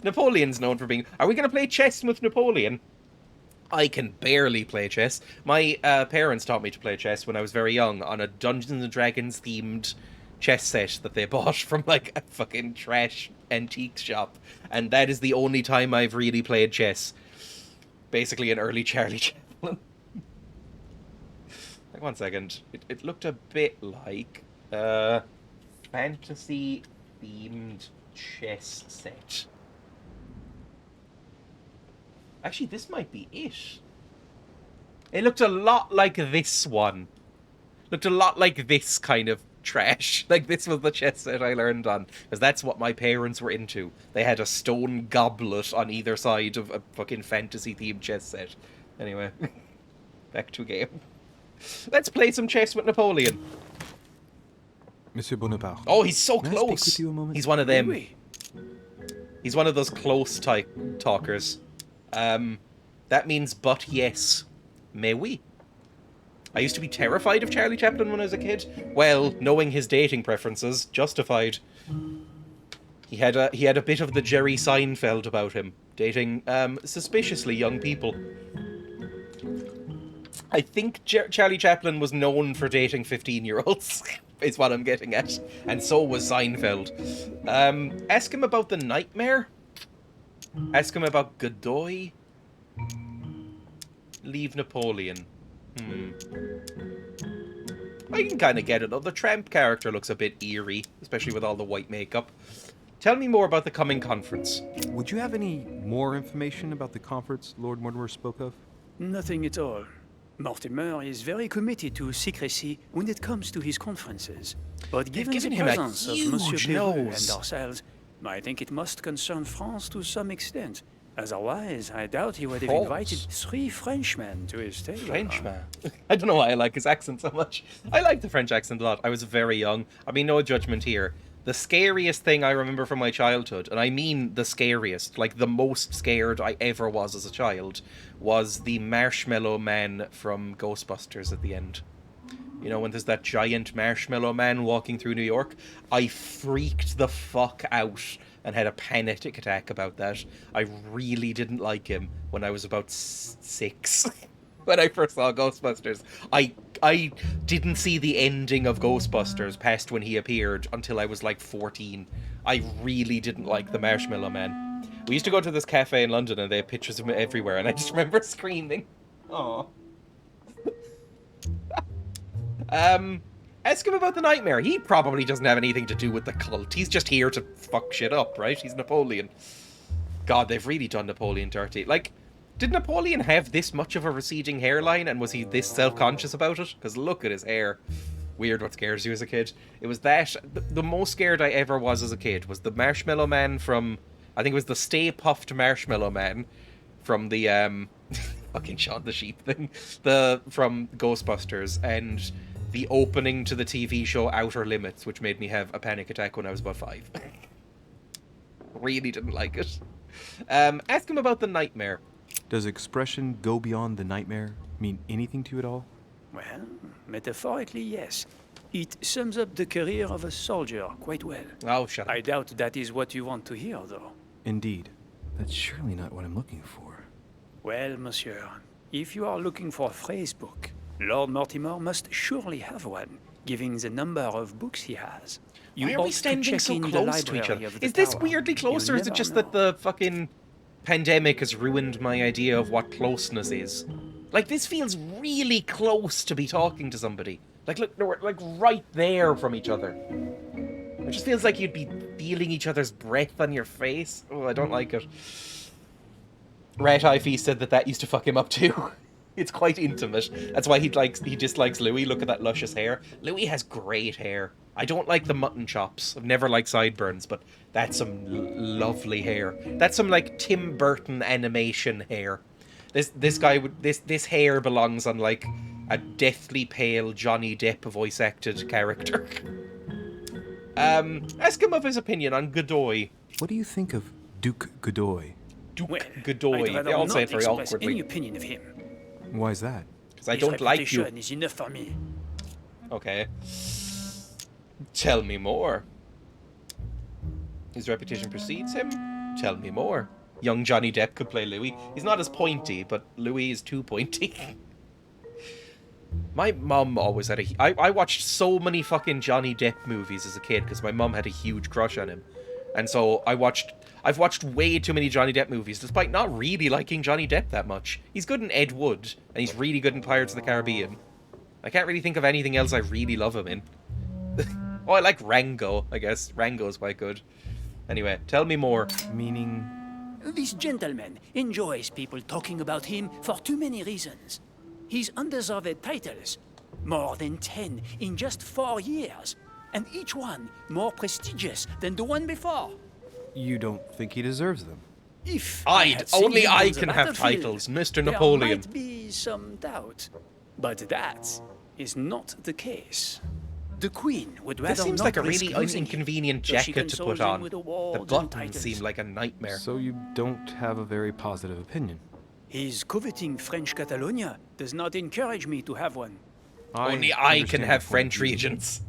Napoleon's known for being... Are we going to play chess with Napoleon? I can barely play chess. My parents taught me to play chess when I was very young on a Dungeons & Dragons themed chess set that they bought from like a fucking trash antique shop. And that is the only time I've really played chess. Basically an early Charlie Chaplin. Like, one second. It looked a bit like fantasy themed chess set. Actually, this might be it. It looked a lot like this one. Looked a lot like this kind of trash. Like, this was the chess set I learned on. Because that's what my parents were into. They had a stone goblet on either side of a fucking fantasy-themed chess set. Anyway. Back to game. Let's play some chess with Napoleon. Monsieur Bonaparte. Oh, he's so May I speak close. with you a moment? He's one of them. He's one of those close type talkers. That means but yes. Mais oui. I used to be terrified of Charlie Chaplin when I was a kid. Well, knowing his dating preferences, justified. He had a bit of the Jerry Seinfeld about him, dating suspiciously young people. I think Charlie Chaplin was known for dating 15-year-olds, is what I'm getting at. And so was Seinfeld. Ask him about the nightmare. Ask him about Godoy. Leave Napoleon. I can kind of get it, though. The tramp character looks a bit eerie, especially with all the white makeup. Tell me more about the coming conference. Would you have any more information about the conference Lord Mortimer spoke of? Nothing at all. Mortimer is very committed to secrecy when it comes to his conferences. But given the him a presence of huge Monsieur Perrault nose. and ourselves, I think it must concern France to some extent. Otherwise, I doubt he would have France? invited 3 Frenchmen to his table. Frenchman. I don't know why I like his accent so much. I like the French accent a lot. I was very young. I mean, no judgment here. The scariest thing I remember from my childhood, and I mean the scariest, like the most scared I ever was as a child, was the Marshmallow Man from Ghostbusters at the end. You know, when there's that giant marshmallow man walking through New York? I freaked the fuck out and had a panic attack about that. I really didn't like him when I was about 6. When I first saw Ghostbusters. I didn't see the ending of Ghostbusters past when he appeared until I was like 14. I really didn't like the Marshmallow Man. We used to go to this cafe in London and they had pictures of him everywhere, and I just remember screaming. Aww. Ask him about the nightmare. He probably doesn't have anything to do with the cult. He's just here to fuck shit up, right? He's Napoleon. God, they've really done Napoleon dirty. Like, did Napoleon have this much of a receding hairline, and was he this self-conscious about it? Because look at his hair. Weird what scares you as a kid. It was that... The most scared I ever was as a kid was the Marshmallow Man from... I think it was the Stay Puffed Marshmallow Man from the, fucking Shaun the Sheep thing. From Ghostbusters, and the opening to the TV show Outer Limits, which made me have a panic attack when I was about 5. Really didn't like it. Ask him about the nightmare. Does expression go beyond the nightmare mean anything to you at all? Well, metaphorically, yes. It sums up the career of a soldier quite well. Oh, shut up. I doubt that is what you want to hear, though. Indeed. That's surely not what I'm looking for. Well, monsieur, if you are looking for a phrase book, Lord Mortimer must surely have one, given the number of books he has. Why are we standing so close to each other? Is this weirdly close, or is it just that the fucking pandemic has ruined my idea of what closeness is? Like, this feels really close to be talking to somebody. Like, look, we're like right there from each other. It just feels like you'd be feeling each other's breath on your face. Oh, I don't like it. Rat Eye Feast said that used to fuck him up too. It's quite intimate. That's why he dislikes Louis. Look at that luscious hair. Louis has great hair. I don't like the mutton chops. I've never liked sideburns, but that's some lovely hair. That's some like Tim Burton animation hair. This hair belongs on like a deathly pale Johnny Depp voice acted character. Ask him of his opinion on Godoy. What do you think of Duke Godoy? Duke Godoy. They all say it very awkwardly. Any opinion of him. Why is that? Because I don't like you. His reputation is enough for me. Okay. Tell me more. His reputation precedes him? Tell me more. Young Johnny Depp could play Louis. He's not as pointy, but Louis is too pointy. My mum always had I watched so many fucking Johnny Depp movies as a kid because my mum had a huge crush on him. And so I've watched way too many Johnny Depp movies, despite not really liking Johnny Depp that much. He's good in Ed Wood, and he's really good in Pirates of the Caribbean. I can't really think of anything else I really love him in. Oh, I like Rango, I guess. Rango's quite good. Anyway, tell me more. Meaning? This gentleman enjoys people talking about him for too many reasons. His undeserved titles, more than 10 in just 4 years, and each one more prestigious than the one before. You don't think he deserves them? If only I can have titles, Mr. Napoleon. There might be some doubt, but that is not the case. The Queen would rather This seems not like a risk really losing inconvenient him, so she jacket to consoles put him on. with The awards and buttons titles. seem like a nightmare. So you don't have a very positive opinion? His coveting French Catalonia does not encourage me to have one. Only I can have French regions.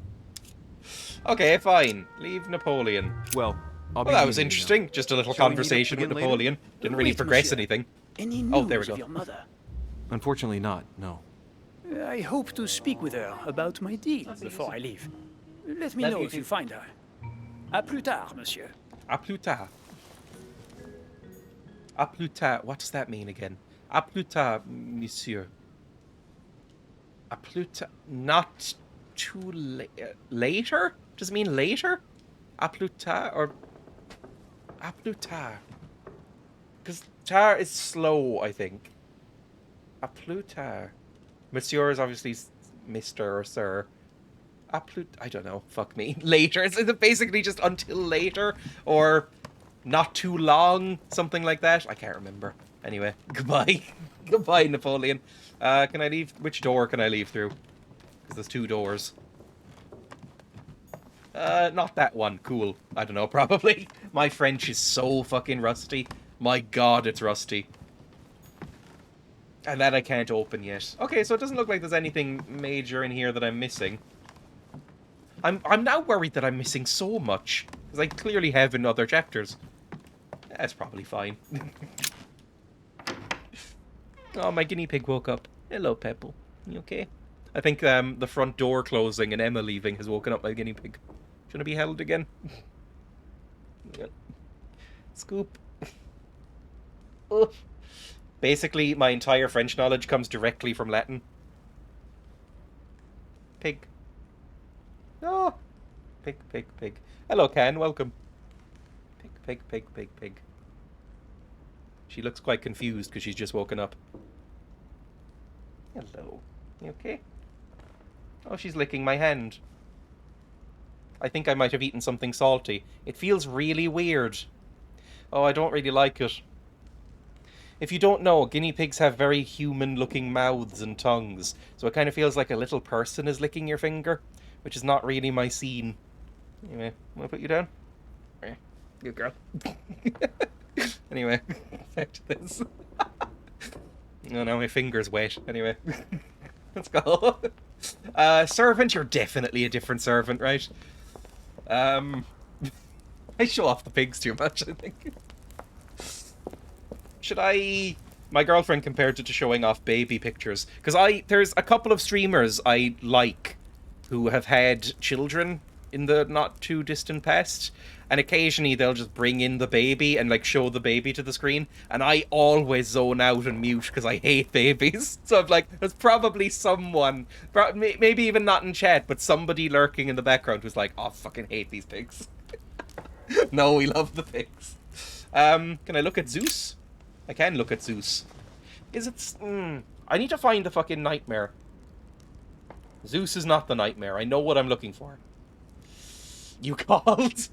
Okay, fine. Leave Napoleon. Well, that was interesting. Just a little conversation with Napoleon. Didn't really progress anything. Any Oh, there we news go. of your mother? Unfortunately not, no. I hope to speak with her about my deal before I leave. Let me know if you find her. À plus tard, monsieur. À plus tard. À plus tard. What does that mean again? À plus tard, monsieur. À plus tard. Not too late. Later? Does it mean later? À plus tard or... À plus tard. Because tar is slow, I think. À plus tard. Monsieur is obviously Mr. or Sir. I don't know. Fuck me. Later. Is it basically just until later? Or not too long? Something like that? I can't remember. Anyway, goodbye. Goodbye, Napoleon. Can I leave? Which door can I leave through? Because there's 2 doors. Not that one. Cool. I don't know, probably. My French is so fucking rusty. My god, it's rusty. And that I can't open yet. Okay, so it doesn't look like there's anything major in here that I'm missing. I'm now worried that I'm missing so much. Because I clearly have in other chapters. That's probably fine. Oh, my guinea pig woke up. Hello, Pepple. You okay? I think the front door closing and Emma leaving has woken up my guinea pig. Shouldn't it be held again? Scoop. Basically, my entire French knowledge comes directly from Latin. Pig. No. Pig, pig, pig. Hello, Can. Welcome. Pig, pig, pig, pig, pig. She looks quite confused because she's just woken up. Hello. You okay? Oh, she's licking my hand. I think I might have eaten something salty. It feels really weird. Oh, I don't really like it. If you don't know, guinea pigs have very human-looking mouths and tongues, so it kind of feels like a little person is licking your finger, which is not really my scene. Anyway, want to put you down? Yeah, good girl. Anyway, back to this. Oh, now my finger's wet. Anyway, let's go. Servant, you're definitely a different servant, right? I show off the pigs too much, I think. Should I... My girlfriend compared it to showing off baby pictures. Because there's a couple of streamers I like who have had children in the not too distant past. And occasionally they'll just bring in the baby and like show the baby to the screen. And I always zone out and mute because I hate babies. So I'm like, there's probably someone, maybe even not in chat, but somebody lurking in the background who's like, oh, I fucking hate these pigs. No, we love the pigs. Can I look at Zeus? I can look at Zeus. Is it... I need to find the fucking nightmare. Zeus is not the nightmare. I know what I'm looking for. You called?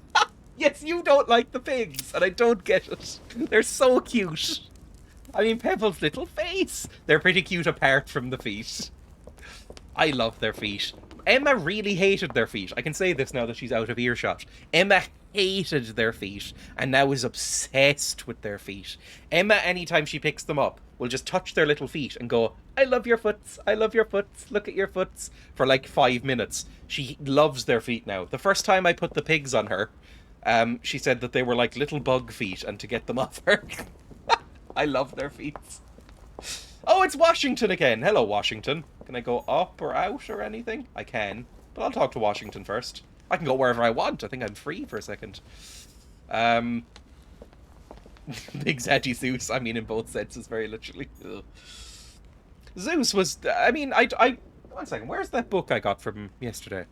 Yes, you don't like the pigs, and I don't get it. They're so cute. I mean, Pebble's little face. They're pretty cute apart from the feet. I love their feet. Emma really hated their feet. I can say this now that she's out of earshot. Emma hated their feet and now is obsessed with their feet. Emma, anytime she picks them up, will just touch their little feet and go, I love your foots, I love your foots, look at your foots, for like 5 minutes. She loves their feet now. The first time I put the pigs on her, she said that they were like little bug feet and to get them off her. I love their feet. Oh, it's Washington again. Hello, Washington. Can I go up or out or anything? I can, but I'll talk to Washington first. I can go wherever I want. I think I'm free for a second. Big Zaddy Zeus, I mean in both senses, very literally. Ugh. Zeus was, I mean, one second, where's that book I got from yesterday?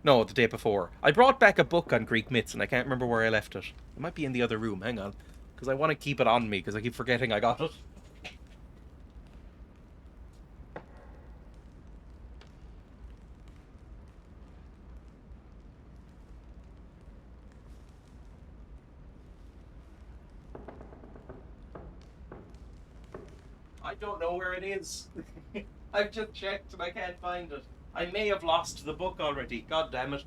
No, the day before. I brought back a book on Greek myths and I can't remember where I left it. It might be in the other room, hang on. Because I want to keep it on me, because I keep forgetting I got it. I don't know where it is. I've just checked and I can't find it. I may have lost the book already. God damn it.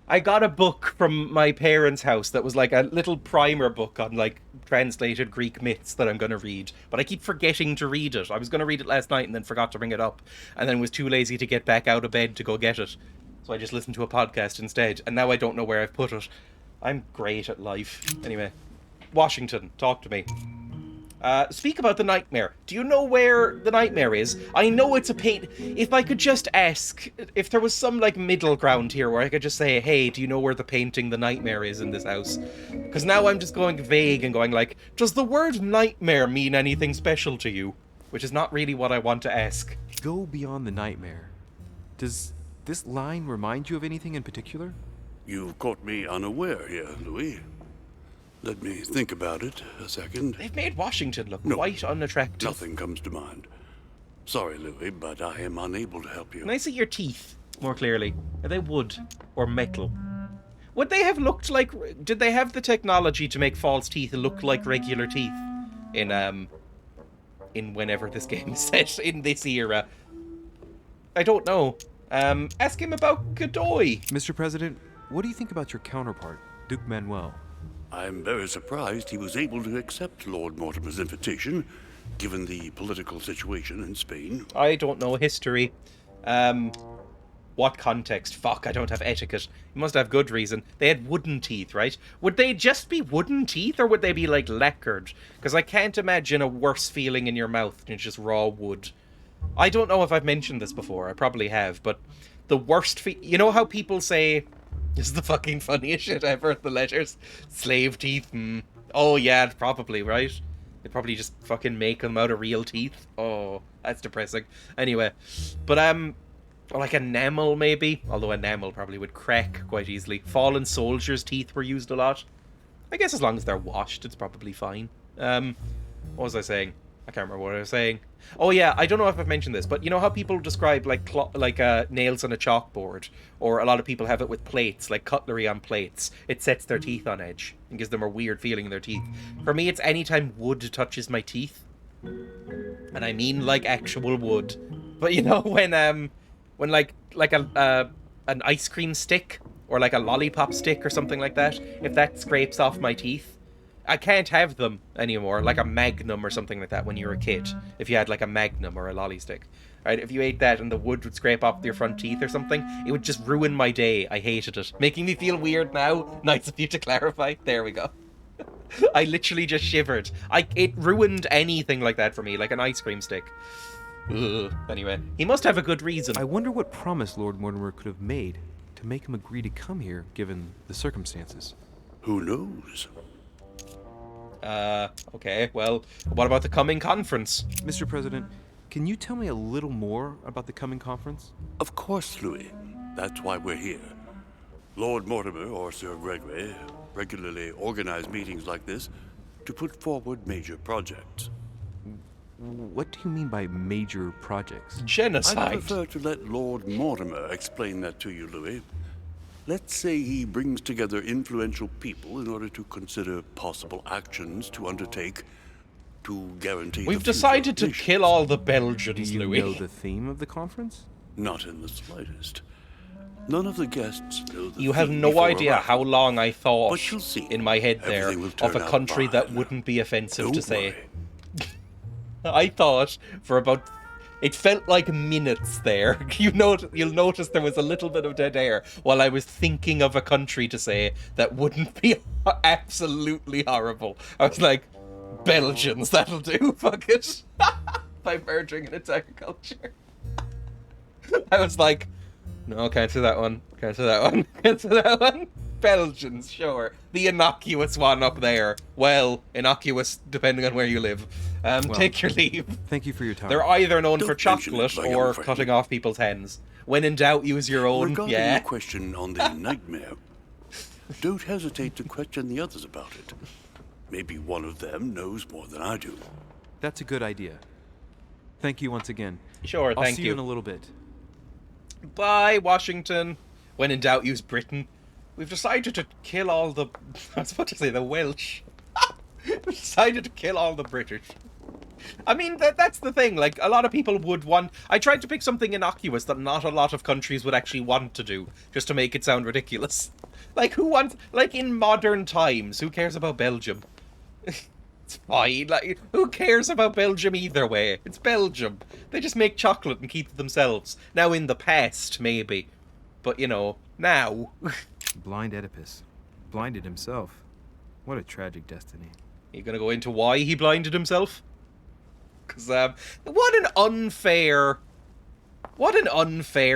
I got a book from my parents' house that was like a little primer book on like translated Greek myths that I'm going to read. But I keep forgetting to read it. I was going to read it last night and then forgot to bring it up. And then was too lazy to get back out of bed to go get it. So I just listened to a podcast instead. And now I don't know where I've put it. I'm great at life. Anyway, Washington, talk to me. Speak about the nightmare. Do you know where the nightmare is? I know it's a pain. If I could just ask, if there was some, like, middle ground here where I could just say, hey, do you know where the painting the nightmare is in this house? Because now I'm just going vague and going like, does the word nightmare mean anything special to you? Which is not really what I want to ask. Go beyond the nightmare. Does this line remind you of anything in particular? You've caught me unaware here, Louis. Let me think about it a second. They've made Washington look quite unattractive. Nothing comes to mind. Sorry, Louis, but I am unable to help you. Can I see your teeth more clearly? Are they wood or metal? Would they have looked like... Did they have the technology to make false teeth look like regular teeth? In whenever this game is set, in this era. I don't know. Ask him about Godoy. Mr. President, what do you think about your counterpart, Duke Manuel? I'm very surprised he was able to accept Lord Mortimer's invitation, given the political situation in Spain. I don't know history. What context? Fuck, I don't have etiquette. You must have good reason. They had wooden teeth, right? Would they just be wooden teeth, or would they be, like, lacquered? Because I can't imagine a worse feeling in your mouth than just raw wood. I don't know if I've mentioned this before. I probably have, but the worst you know how people say... This is the fucking funniest shit ever, the letters. Slave teeth, Oh yeah, probably, right? They probably just fucking make them out of real teeth. Oh, that's depressing. Anyway, but or like enamel maybe, although enamel probably would crack quite easily. Fallen soldiers' teeth were used a lot. I guess as long as they're washed, it's probably fine. What was I saying? I can't remember what I was saying. Oh yeah, I don't know if I've mentioned this, but you know how people describe like nails on a chalkboard, or a lot of people have it with plates, like cutlery on plates. It sets their teeth on edge and gives them a weird feeling in their teeth. For me, it's anytime wood touches my teeth, and I mean like actual wood. But you know when like an ice cream stick or like a lollipop stick or something like that, if that scrapes off my teeth, I can't have them anymore, like a Magnum or something like that when you were a kid. If you had like a Magnum or a lolly stick, right? If you ate that and the wood would scrape off your front teeth or something, it would just ruin my day. I hated it. Making me feel weird now. Nice of you to clarify. There we go. I literally just shivered. It ruined anything like that for me, like an ice cream stick. Ugh. Anyway, he must have a good reason. I wonder what promise Lord Mortimer could have made to make him agree to come here, given the circumstances. Who knows? Okay, well, what about the coming conference? Mr. President, can you tell me a little more about the coming conference? Of course, Louis. That's why we're here. Lord Mortimer or Sir Gregory regularly organize meetings like this to put forward major projects. What do you mean by major projects? Genocide. I prefer to let Lord Mortimer explain that to you, Louis. Let's say he brings together influential people in order to consider possible actions to undertake to guarantee We've decided to kill all the Belgians, Do you Louis. know the theme of the conference? Not in the slightest. None of the guests know the You have theme no before idea arrival. how long I thought But you'll see. in my head there Everything will of turn a out country that fine. wouldn't be offensive Don't to say. worry. I thought for about... It felt like minutes there. You'll notice there was a little bit of dead air while I was thinking of a country to say that wouldn't be absolutely horrible. I was like, Belgians, that'll do, fuck it. By merging and its agriculture. I was like, no, can't do that one. Can't do that one. Can't do that one. Belgians, sure. The innocuous one up there. Well, innocuous depending on where you live. Take your leave. Thank you for your time. They're either known for Don't mention it, chocolate my young or friend. cutting off people's hens. When in doubt, use your own. Regarding Yeah. your question on the nightmare, don't hesitate to question the others about it. Maybe one of them knows more than I do. That's a good idea. Thank you once again. Sure, I'll thank see you. you in a little bit. Bye, Washington. When in doubt, use Britain. We've decided to kill all the... I was about to say the Welsh. We've decided to kill all the British. I mean, that's the thing. Like, a lot of people would want... I tried to pick something innocuous that not a lot of countries would actually want to do, just to make it sound ridiculous. Like, who wants... Like, in modern times, who cares about Belgium? It's fine. Like, who cares about Belgium either way? It's Belgium. They just make chocolate and keep it themselves. Now, in the past, maybe. But, you know, now... Blind Oedipus. Blinded himself. What a tragic destiny. You gonna go into why he blinded himself? Because, what an unfair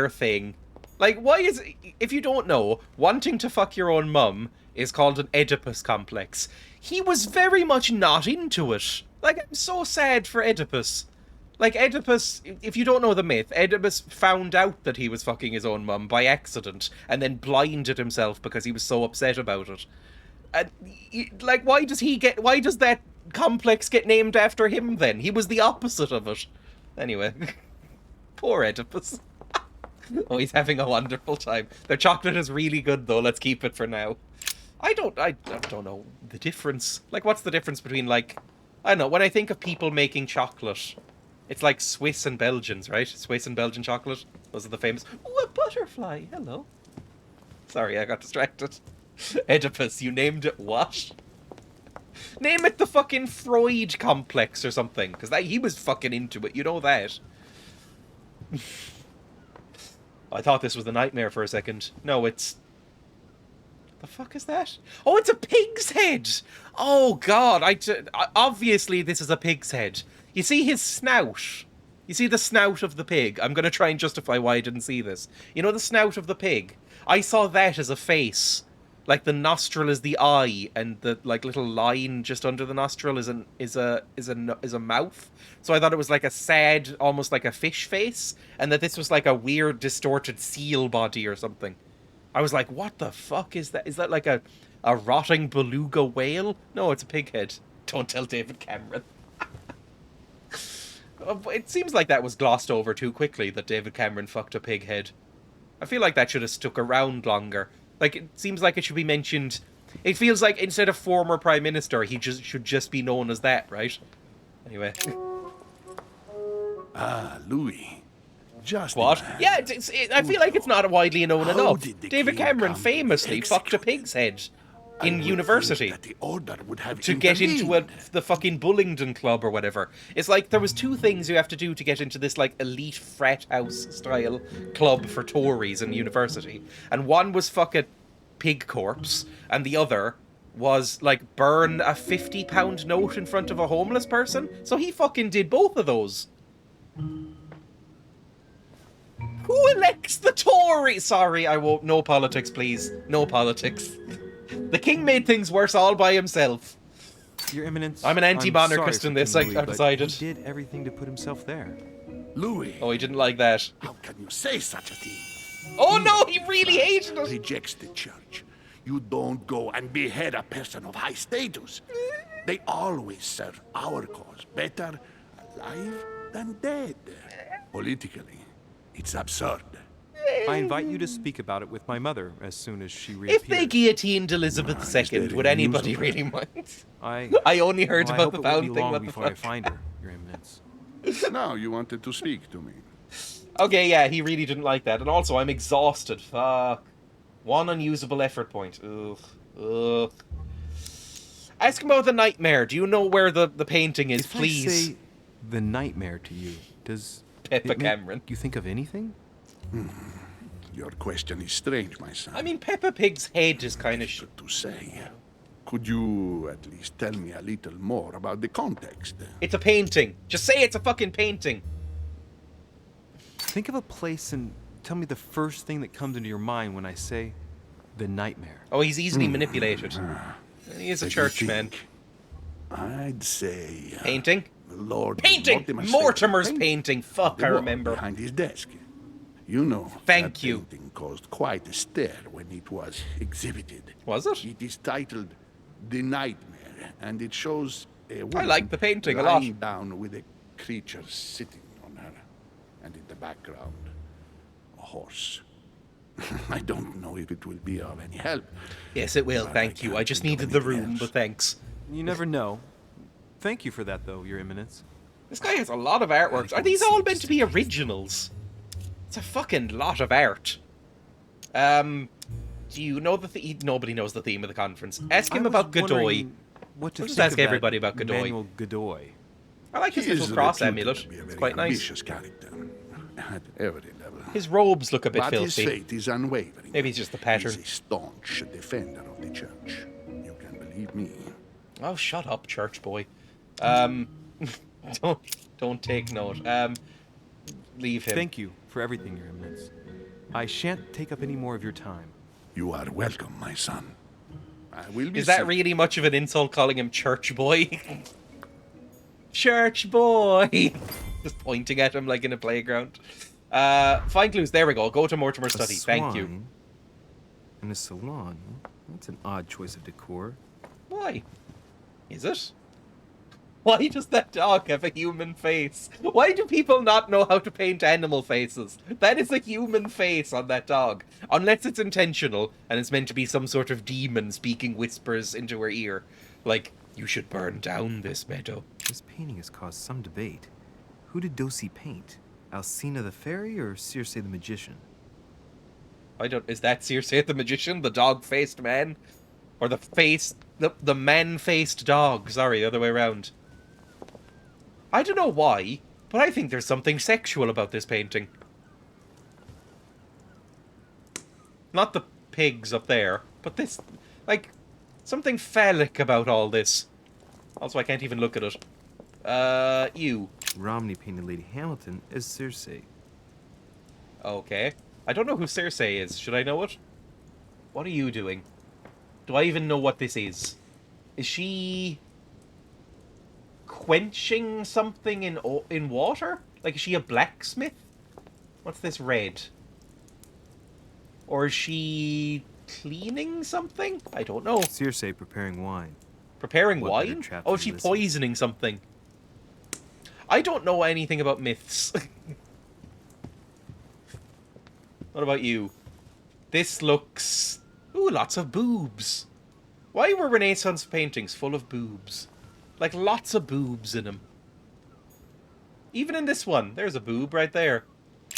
thing. Like, why is... If you don't know, wanting to fuck your own mum is called an Oedipus complex. He was very much not into it. Like, I'm so sad for Oedipus. Like, Oedipus, if you don't know the myth, Oedipus found out that he was fucking his own mum by accident, and then blinded himself because he was so upset about it. And, like, why does that complex get named after him then? He was the opposite of it. Anyway. Poor Oedipus. Oh, he's having a wonderful time. Their chocolate is really good, though. Let's keep it for now. I don't know the difference. Like, what's the difference between, like... I don't know, when I think of people making chocolate, it's like Swiss and Belgians, right? Swiss and Belgian chocolate. Those are the famous... Oh, a butterfly. Hello. Sorry, I got distracted. Oedipus, you named it what? Name it the fucking Freud complex or something, because he was fucking into it, you know that. I thought this was the nightmare for a second. No, it's... The fuck is that? Oh, it's a pig's head! Oh, God, obviously this is a pig's head. You see his snout? You see the snout of the pig? I'm going to try and justify why I didn't see this. You know the snout of the pig? I saw that as a face. like the nostril is the eye, and the like little line just under the nostril is a mouth. So I thought it was like a sad, almost like a fish face, and that this was like a weird, distorted seal body or something. I was like, what the fuck is that? Is that like a rotting beluga whale? No, it's a pig head. Don't tell David Cameron. It seems like that was glossed over too quickly, that David Cameron fucked a pig head. I feel like that should have stuck around longer. Like, it seems like it should be mentioned. It feels like instead of former Prime Minister, he should just be known as that, right? Anyway. Ah, Louis. Just what? Yeah, I feel like it's not widely known enough. David Cameron famously fucked a pig's head in university to get into the fucking Bullingdon Club or whatever. It's like there was two things you have to do to get into this like elite frat house style club for Tories in university, and one was fuck a pig corpse, and the other was like burn a £50 note in front of a homeless person. So he fucking did both of those. Who elects the Tories? Sorry, I won't. No politics, please. No politics. The king made things worse all by himself. Your Eminence, I'm an anti-monarchist in this, I've decided. He did everything to put himself there. Louis. Oh, he didn't like that. How can you say such a thing? Oh no, he really hated it. Rejects the church. You don't go and behead a person of high status. They always serve our cause better alive than dead. Politically, it's absurd. I invite you to speak about it with my mother as soon as she reappears. If they guillotined Elizabeth II, would anybody really mind? I only heard about the pound thing. What the before I find her, Your Eminence. Now you wanted to speak to me. Okay, yeah, he really didn't like that. And also, I'm exhausted. Fuck. One unusable effort point. Ugh. Ugh. Ask him about the nightmare. Do you know where the painting is, please? If I say the nightmare to you, does Peppa Cameron. You think of anything? Your question is strange, my son. I mean, Peppa Pig's head is kind of to say. Could you at least tell me a little more about the context? It's a painting. Just say it's a fucking painting. Think of a place and tell me the first thing that comes into your mind when I say the nightmare. Oh, he's easily manipulated. He is a churchman. I'd say... painting? Lord painting! Mortimer's painting! Fuck, I remember. Behind his desk. You know, Thank that you. painting caused quite a stir when it was exhibited. Was it? It is titled The Nightmare, and it shows a woman I like the painting a lot. lying down with a creature sitting on her, and in the background, a horse. I don't know if it will be of any help. Yes, it will, thank you. I just needed the room, but thanks. You never know. Thank you for that, though, Your Eminence. This guy has a lot of artworks. Are these all meant to be originals? It's a fucking lot of art. Do you know the nobody knows the theme of the conference. Ask him about Godoy. What to just think ask of everybody about Godoy. Manuel Godoy. I like his little cross amulet. It's quite nice. Ambitious character at every level. His robes look a bit filthy. But his faith is unwavering. Maybe it's just the pattern. He's a staunch defender of the church. You can believe me. Oh, shut up, church boy. Don't take note. Leave him. Thank you for everything, Your Eminence. I shan't take up any more of your time. You are welcome, my son. I will be Is that really much of an insult, calling him church boy? Church boy! Just pointing at him like in a playground. Find clues. There we go. Go to Mortimer's study. Thank you. In a salon? That's an odd choice of decor. Why? Is it? Why does that dog have a human face? Why do people not know how to paint animal faces? That is a human face on that dog. Unless it's intentional, and it's meant to be some sort of demon speaking whispers into her ear. Like, you should burn down this meadow. This painting has caused some debate. Who did Dosey paint? Alcina the fairy or Circe the magician? Is that Circe the magician? The dog-faced man? Or the man-faced dog? Sorry, the other way around. I don't know why, but I think there's something sexual about this painting. Not the pigs up there, but this, like, something phallic about all this. Also, I can't even look at it. You. Romney painted Lady Hamilton as Circe. Okay. I don't know who Circe is. Should I know it? What are you doing? Do I even know what this is? Is she quenching something in water? Like, is she a blacksmith? What's this red? Or is she cleaning something? I don't know. Circe preparing wine. Preparing What better wine? trap Oh, than is she listen? poisoning something? I don't know anything about myths. What about you? This looks... Ooh, lots of boobs. Why were Renaissance paintings full of boobs? Like, lots of boobs in them. Even in this one, there's a boob right there.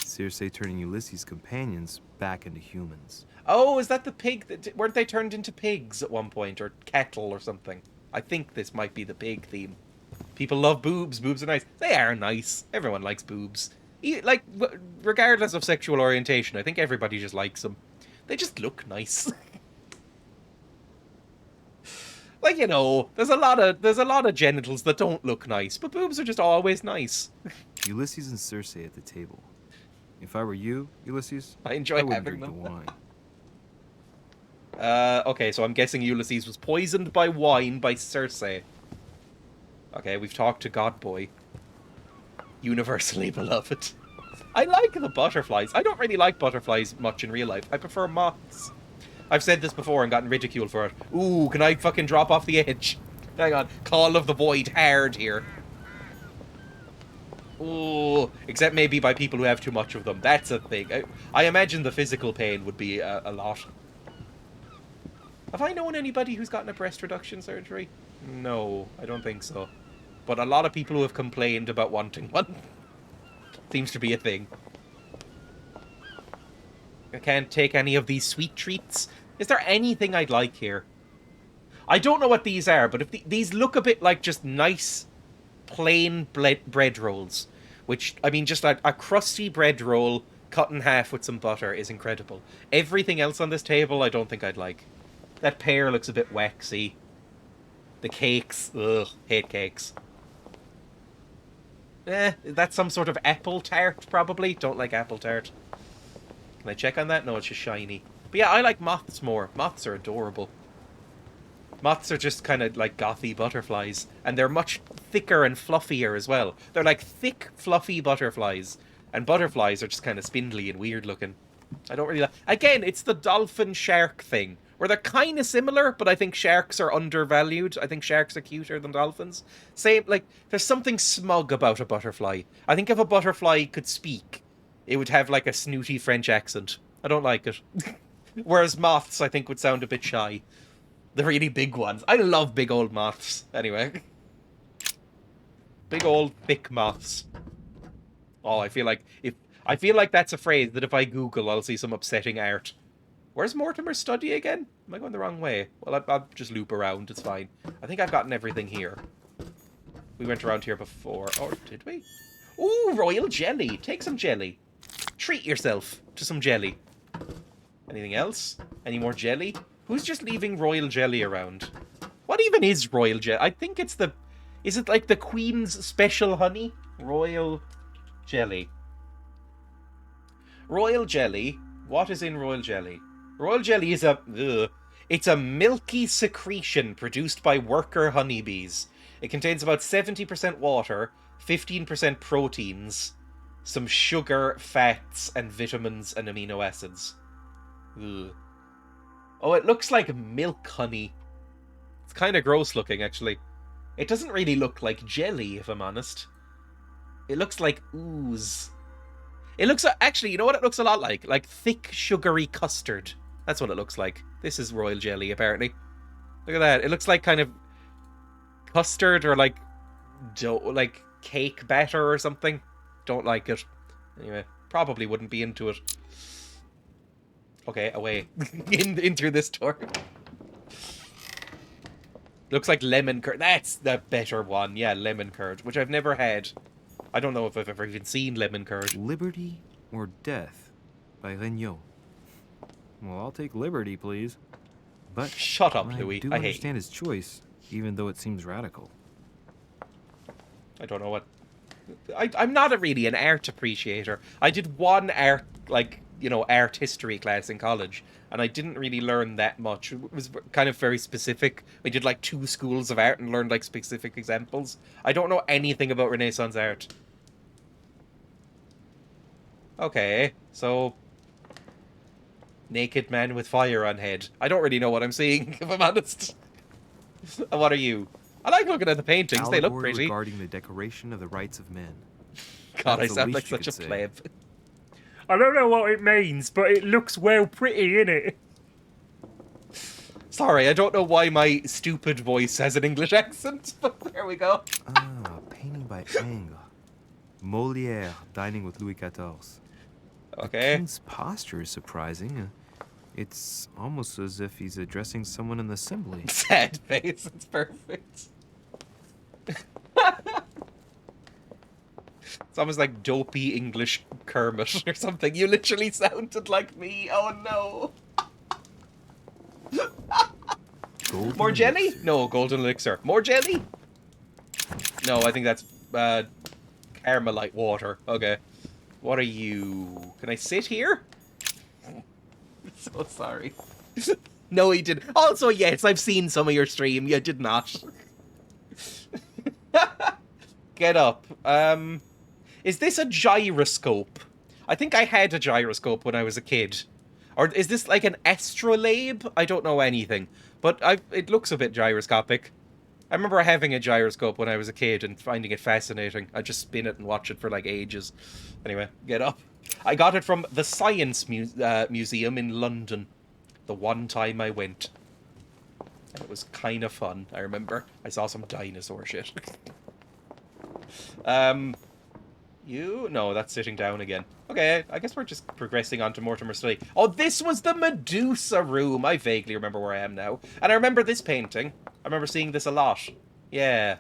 Circe turning Ulysses' companions back into humans. Oh, is that the pig? Weren't they turned into pigs at one point? Or cattle or something? I think this might be the pig theme. People love boobs. Boobs are nice. They are nice. Everyone likes boobs. Like, regardless of sexual orientation, I think everybody just likes them. They just look nice. Like, you know, there's a lot of genitals that don't look nice, but boobs are just always nice. Ulysses and Circe at the table. If I were you, Ulysses, I enjoy wouldn't having drink them. the wine. Okay, so I'm guessing Ulysses was poisoned by wine by Circe. Okay, we've talked to God Boy. Universally beloved. I like the butterflies. I don't really like butterflies much in real life. I prefer moths. I've said this before and gotten ridiculed for it. Ooh, can I fucking drop off the edge? Hang on. Call of the Void hard here. Ooh, except maybe by people who have too much of them. That's a thing. I imagine the physical pain would be a lot. Have I known anybody who's gotten a breast reduction surgery? No, I don't think so. But a lot of people who have complained about wanting one. Seems to be a thing. I can't take any of these sweet treats. Is there anything I'd like here? I don't know what these are, but if these look a bit like just nice, plain bread rolls. Which, I mean, just a crusty bread roll cut in half with some butter is incredible. Everything else on this table I don't think I'd like. That pear looks a bit waxy. The cakes, ugh, hate cakes. That's some sort of apple tart, probably. Don't like apple tart. Can I check on that? No, it's just shiny. But yeah, I like moths more. Moths are adorable. Moths are just kind of like gothy butterflies. And they're much thicker and fluffier as well. They're like thick, fluffy butterflies. And butterflies are just kind of spindly and weird looking. I don't really like... Again, it's the dolphin-shark thing. Where they're kind of similar, but I think sharks are undervalued. I think sharks are cuter than dolphins. Same, like, there's something smug about a butterfly. I think if a butterfly could speak, it would have, like, a snooty French accent. I don't like it. Whereas moths, I think, would sound a bit shy. The really big ones. I love big old moths. Anyway. Big old, thick moths. Oh, I feel like that's a phrase that if I Google, I'll see some upsetting art. Where's Mortimer's study again? Am I going the wrong way? Well, I'll just loop around. It's fine. I think I've gotten everything here. We went around here before. Or did we? Ooh, royal jelly. Take some jelly. Treat yourself to some jelly. Anything else? Any more jelly? Who's just leaving royal jelly around? What even is royal jelly? I think it's the... Is it like the Queen's special honey? Royal jelly. Royal jelly. What is in royal jelly? Royal jelly is it's a milky secretion produced by worker honeybees. It contains about 70% water, 15% proteins, some sugar, fats, and vitamins and amino acids. Ugh. Oh, it looks like milk honey. It's kind of gross looking, actually. It doesn't really look like jelly, if I'm honest. It looks like ooze. It looks... Actually, you know what it looks a lot like? Like thick, sugary custard. That's what it looks like. This is royal jelly, apparently. Look at that. It looks like kind of custard or like dough, like cake batter or something. Don't like it. Anyway, probably wouldn't be into it. Okay, away. in through this door. Looks like lemon curd. That's the better one. Yeah, lemon curd, which I've never had. I don't know if I've ever even seen lemon curd. Liberty or Death by Regnault. Well, I'll take liberty, please. But shut up, Louis. I do understand his choice, even though it seems radical. I don't know what... I'm not really an art appreciator. I did one art, like, you know, art history class in college, and I didn't really learn that much. It was kind of very specific. We did like 2 schools of art and learned like specific examples. I don't know anything about Renaissance art. Okay, so naked man with fire on head. I don't really know what I'm seeing, if I'm honest. What are you? I like looking at the paintings. They look Allegory pretty. regarding the decoration of the rights of men. God, I That's the sound like least you such a could say. pleb. I don't know what it means, but it looks well pretty, innit? Sorry, I don't know why my stupid voice has an English accent, but there we go. Ah, painting by Ingres. Molière dining with Louis XIV. Okay. The king's posture is surprising. It's almost as if he's addressing someone in the assembly. Sad face, it's perfect. It's almost like dopey English Kermit or something. You literally sounded like me. Oh no. More jelly? Elixir. No, golden elixir. More jelly? No, I think that's Carmelite water. Okay. What are you? Can I sit here? So sorry. No, he didn't. Also, yes, I've seen some of your stream. You did not. Get up. Is this a gyroscope? I think I had a gyroscope when I was a kid. Or is this like an astrolabe? I don't know anything. But it looks a bit gyroscopic. I remember having a gyroscope when I was a kid and finding it fascinating. I'd just spin it and watch it for like ages. Anyway, get up. I got it from the Science Museum in London. The one time I went. And it was kind of fun, I remember. I saw some dinosaur shit. You? No, that's sitting down again. Okay, I guess we're just progressing on to Mortimer's study. Oh, this was the Medusa room! I vaguely remember where I am now. And I remember this painting. I remember seeing this a lot. Yeah.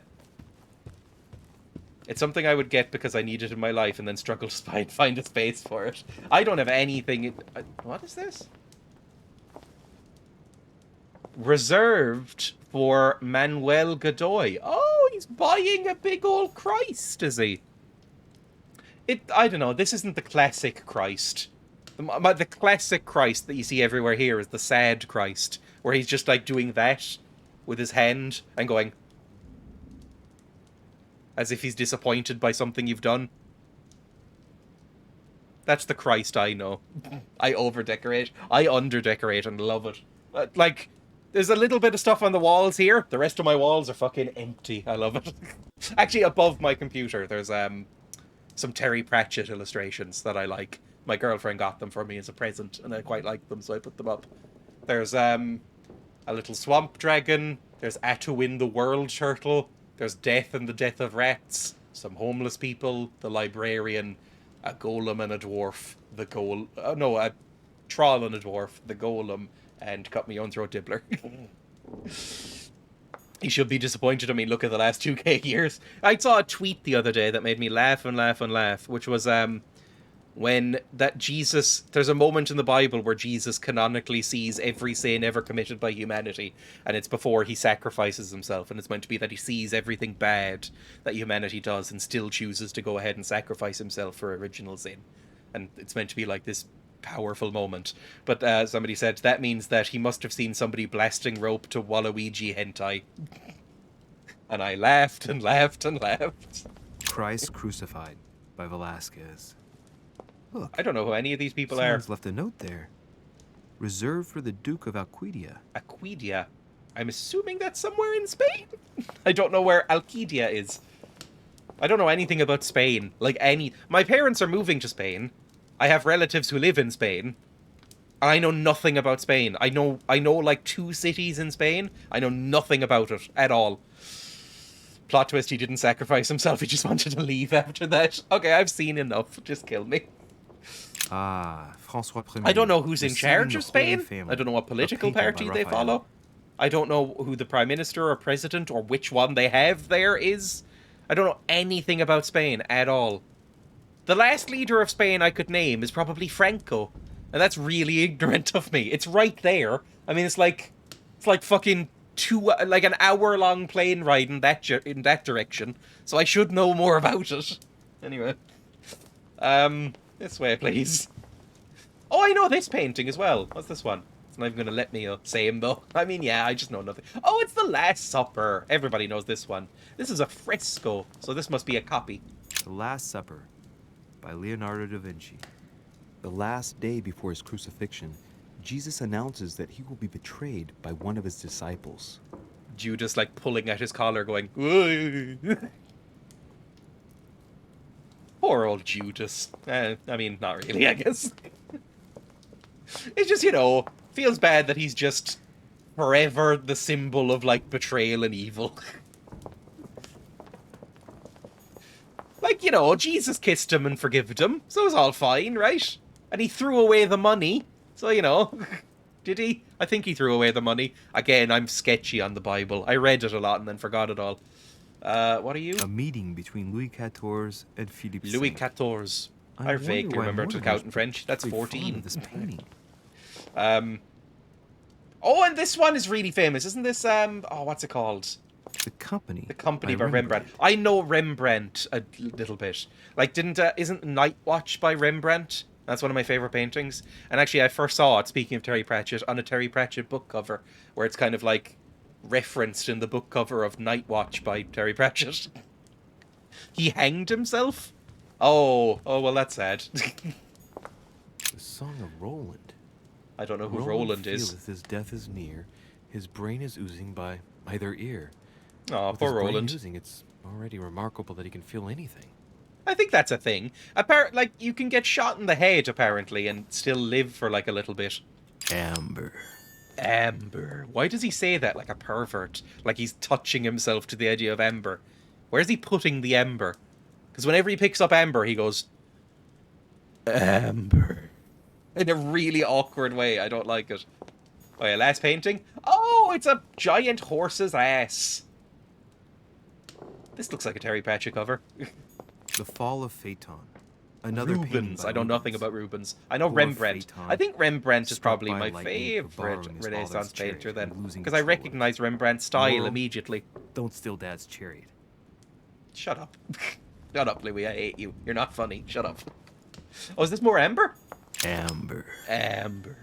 It's something I would get because I need it in my life and then struggle to find a space for it. I don't have anything... What is this? Reserved for Manuel Godoy. Oh, he's buying a big old Christ, is he? I don't know, this isn't the classic Christ. The classic Christ that you see everywhere here is the sad Christ, where he's just like doing that with his hand and going, as if he's disappointed by something you've done. That's the Christ I know. I over-decorate. I under-decorate and love it. Like, there's a little bit of stuff on the walls here. The rest of my walls are fucking empty. I love it. Actually, above my computer, there's some Terry Pratchett illustrations that I like. My girlfriend got them for me as a present, and I quite like them, so I put them up. There's a little swamp dragon. There's Atuin the world turtle. There's Death and the Death of Rats. Some homeless people. The librarian. A golem and a dwarf. A troll and a dwarf. The golem. And cut my own throat dibbler. He should be disappointed in me. Look at the last 2K years. I saw a tweet the other day that made me laugh and laugh and laugh, which was when that Jesus... There's a moment in the Bible where Jesus canonically sees every sin ever committed by humanity, and it's before he sacrifices himself, and it's meant to be that he sees everything bad that humanity does and still chooses to go ahead and sacrifice himself for original sin. And it's meant to be like this powerful moment. But somebody said that means that he must have seen somebody blasting rope to Waluigi hentai. And I laughed and laughed and laughed. Christ Crucified by Velasquez. Look, I don't know who any of these people someone's are. left a note there. Reserved for the Duke of Alquidia. Alquidia. I'm assuming that's somewhere in Spain? I don't know where Alquidia is. I don't know anything about Spain. My parents are moving to Spain. I have relatives who live in Spain. And I know nothing about Spain. I know like 2 cities in Spain. I know nothing about it at all. Plot twist, he didn't sacrifice himself. He just wanted to leave after that. Okay, I've seen enough. Just kill me. François Ier. I don't know who's in charge of Spain. Family. I don't know what political Painted by party they Raphael. follow. I don't know who the prime minister or president or which one they have there is. I don't know anything about Spain at all. The last leader of Spain I could name is probably Franco. And that's really ignorant of me. It's right there. I mean, it's like fucking an hour-long plane ride in that direction. So I should know more about it. Anyway. This way, please. Oh, I know this painting as well. What's this one? It's not even going to let me say him, though. I mean, yeah, I just know nothing. Oh, it's The Last Supper. Everybody knows this one. This is a fresco, so this must be a copy. The Last Supper by Leonardo da Vinci. The last day before his crucifixion, Jesus announces that he will be betrayed by one of his disciples. Judas, like, pulling at his collar, going, "Whoa." Poor old Judas. I mean, not really, I guess. It's just, you know, feels bad that he's just forever the symbol of, like, betrayal and evil. Like, you know, Jesus kissed him and forgived him, so it was all fine, right? And he threw away the money, so, you know. Did he? I think he threw away the money. Again, I'm sketchy on the Bible. I read it a lot and then forgot it all. What are you? A meeting between Louis XIV and Philippe Louis V. XIV. I vaguely remember to count in French. That's 14. This painting. Oh, and this one is really famous. Isn't this, oh, what's it called? The Company. The Company by Rembrandt. I know Rembrandt a little bit. Like, isn't Night Watch by Rembrandt? That's one of my favourite paintings. And actually, I first saw it, speaking of Terry Pratchett, on a Terry Pratchett book cover, where it's kind of like referenced in the book cover of Night Watch by Terry Pratchett. He hanged himself? Oh, well, that's sad. The Song of Roland. I don't know who Roland is. Feeleth his death is near. His brain is oozing by either ear. Oh, With poor his brain Roland. oozing, it's already remarkable that he can feel anything. I think that's a thing. Like, you can get shot in the head, apparently, and still live for, like, a little bit. Amber. Amber. Why does he say that like a pervert? Like he's touching himself to the idea of amber. Where's he putting the amber? Because whenever he picks up amber, he goes, amber. In a really awkward way. I don't like it. Oh yeah, last painting. Oh, it's a giant horse's ass. This looks like a Terry Pratchett cover. The Fall of Phaeton. Another Rubens. I know nothing about Rubens. I know Rembrandt. I think Rembrandt is probably my favorite Renaissance painter then. Because I recognize Rembrandt's style immediately. Don't steal Dad's chariot. Shut up. Shut up, Louis. I hate you. You're not funny. Shut up. Oh, is this more amber? Amber. Amber.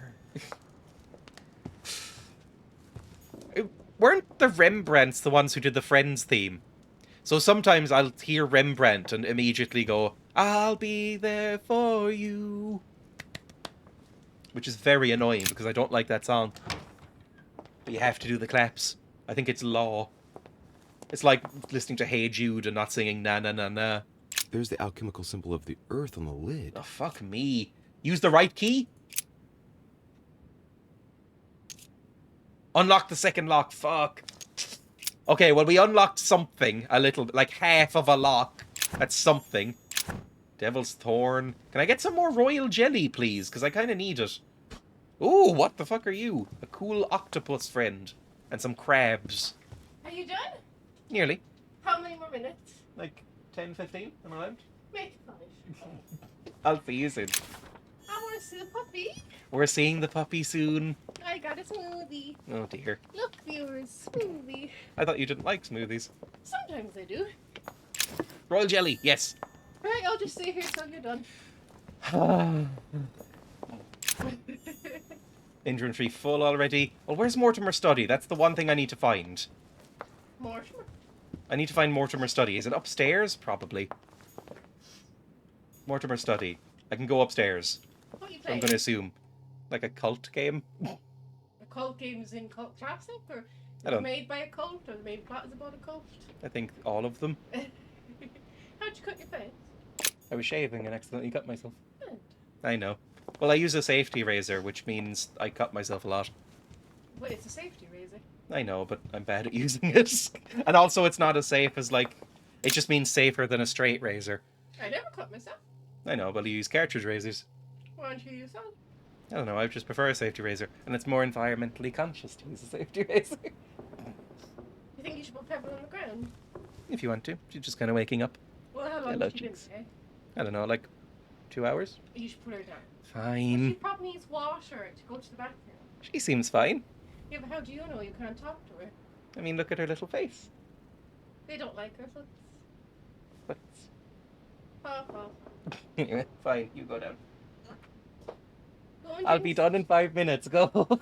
Weren't the Rembrandts the ones who did the Friends theme? So sometimes I'll hear Rembrandt and immediately go, I'll be there for you. Which is very annoying because I don't like that song. But you have to do the claps. I think it's law. It's like listening to Hey Jude and not singing na na na na. There's the alchemical symbol of the earth on the lid. Oh, fuck me. Use the right key? Unlock the second lock. Fuck. Okay, well, we unlocked something. A little bit. Like half of a lock. That's something. Devil's Thorn. Can I get some more royal jelly, please? Because I kind of need it. Ooh, what the fuck are you? A cool octopus friend. And some crabs. Are you done? Nearly. How many more minutes? Like 10, 15? Am I allowed? Make it 5. I'll see you soon. I want to see the puppy. We're seeing the puppy soon. I got a smoothie. Oh dear. Look, viewers, smoothie. I thought you didn't like smoothies. Sometimes I do. Royal jelly, yes. Right, I'll just stay here till you're done. Inventory full already. Well, where's Mortimer's study? That's the one thing I need to find. Mortimer? I need to find Mortimer's study. Is it upstairs? Probably. Mortimer's study. I can go upstairs. What are you I'm playing? going to assume. Like a cult game? A cult games in cult classic? Or I don't- made by a cult? Or the main plot is about a cult? I think all of them. How'd you cut your face? I was shaving and accidentally cut myself. Good. I know. Well, I use a safety razor, which means I cut myself a lot. Well, it's a safety razor. I know, but I'm bad at using it. And also, it's not as safe as, like... It just means safer than a straight razor. I never cut myself. I know, but you use cartridge razors. Why don't you use that? I don't know, I just prefer a safety razor. And it's more environmentally conscious to use a safety razor. You think you should put Pebble on the ground? If you want to. You're just kind of waking up. Well, how long Hello, has she been chicks. there? I don't know, like 2 hours? You should put her down. She Fine. probably needs water to go to the bathroom. She seems fine. Yeah, but how do you know you can't talk to her? I mean, look at her little face. They don't like her, so But... oh, well. Anyway, fine, you go down. I'll be done in 5 minutes. Go.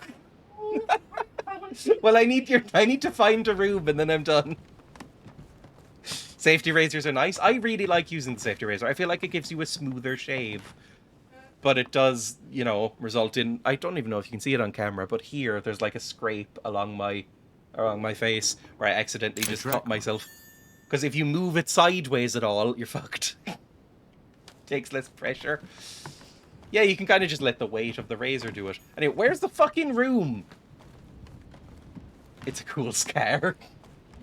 Well, I need to find a room and then I'm done. Safety razors are nice. I really like using the safety razor. I feel like it gives you a smoother shave. But it does, you know, result in... I don't even know if you can see it on camera, but here there's like a scrape along my face where I accidentally just cut myself. Because if you move it sideways at all, you're fucked. Takes less pressure. Yeah, you can kind of just let the weight of the razor do it. Anyway, where's the fucking room? It's a cool scar.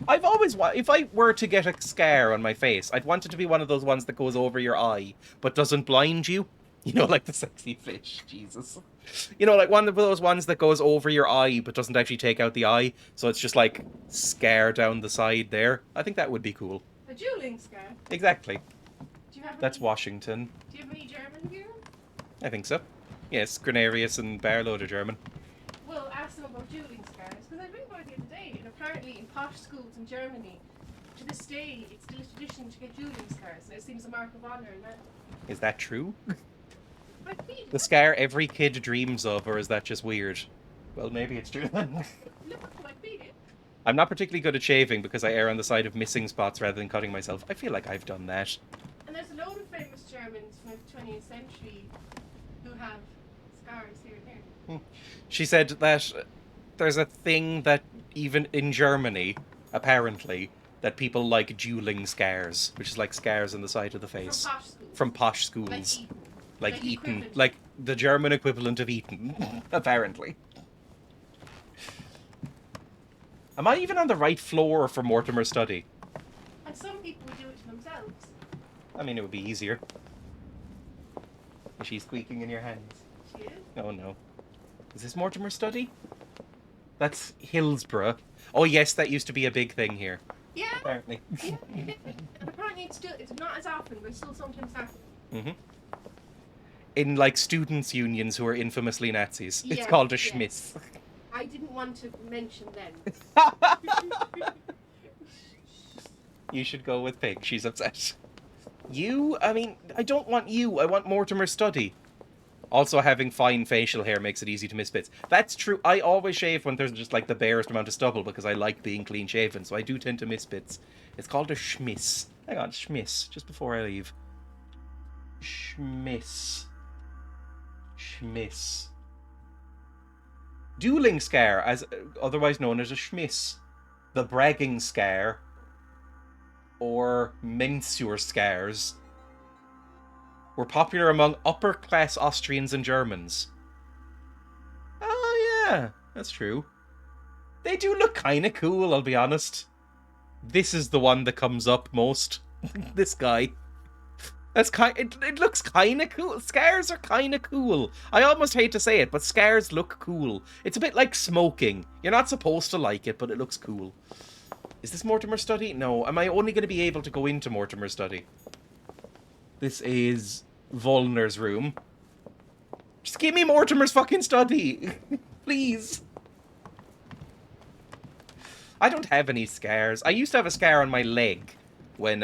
I've always if I were to get a scar on my face, I'd want it to be one of those ones that goes over your eye, but doesn't blind you. You know, like the sexy fish. Jesus. You know, like one of those ones that goes over your eye, but doesn't actually take out the eye. So it's just like scar down the side there. I think that would be cool. A dueling scar? Exactly. Do you have That's Washington. Do you have any German here? I think so. Yes, Grenarius and Barlow are German. Well, ask them about dueling scars, because I read about it the other day, and apparently in posh schools in Germany, to this day, it's still a tradition to get dueling scars, and it seems a mark of honour in that. Is that true? The scar every kid dreams of, or is that just weird? Well, maybe it's true then. I'm not particularly good at shaving because I err on the side of missing spots rather than cutting myself. I feel like I've done that. And there's a load of famous Germans from the 20th century who have scars here and there. She said that there's a thing that even in Germany, apparently, that people like dueling scars, which is like scars on the side of the face. From posh schools. Like Eton. Like the German equivalent of Eton, apparently. Am I even on the right floor for Mortimer's study? And some people do it to themselves. I mean, it would be easier. Is she squeaking in your hands? She is. Oh no. Is this Mortimer's study? That's Hillsborough. Oh yes, that used to be a big thing here. Yeah. Apparently. Yeah, and apparently it's not as often, but it still sometimes happens. Mm-hmm. In like students' unions who are infamously Nazis. Yeah, It's called a yeah. schmiss. I didn't want to mention them. You should go with Pig. She's upset. You? I mean, I don't want you. I want Mortimer's study. Also, having fine facial hair makes it easy to miss bits. That's true. I always shave when there's just like the barest amount of stubble because I like being clean shaven, so I do tend to miss bits. It's called a schmiss. Hang on, schmiss. Just before I leave. Schmiss. Schmiss. Dueling scar, as otherwise known as a schmiss. The bragging scar. Or mensure scars. Were popular among upper-class Austrians and Germans. Oh, yeah. That's true. They do look kind of cool, I'll be honest. This is the one that comes up most. This guy. That's it looks kind of cool. Scars are kind of cool. I almost hate to say it, but scars look cool. It's a bit like smoking. You're not supposed to like it, but it looks cool. Is this Mortimer's study? No. Am I only going to be able to go into Mortimer's study? This is Volner's room. Just give me Mortimer's fucking study. Please. I don't have any scars. I used to have a scar on my leg when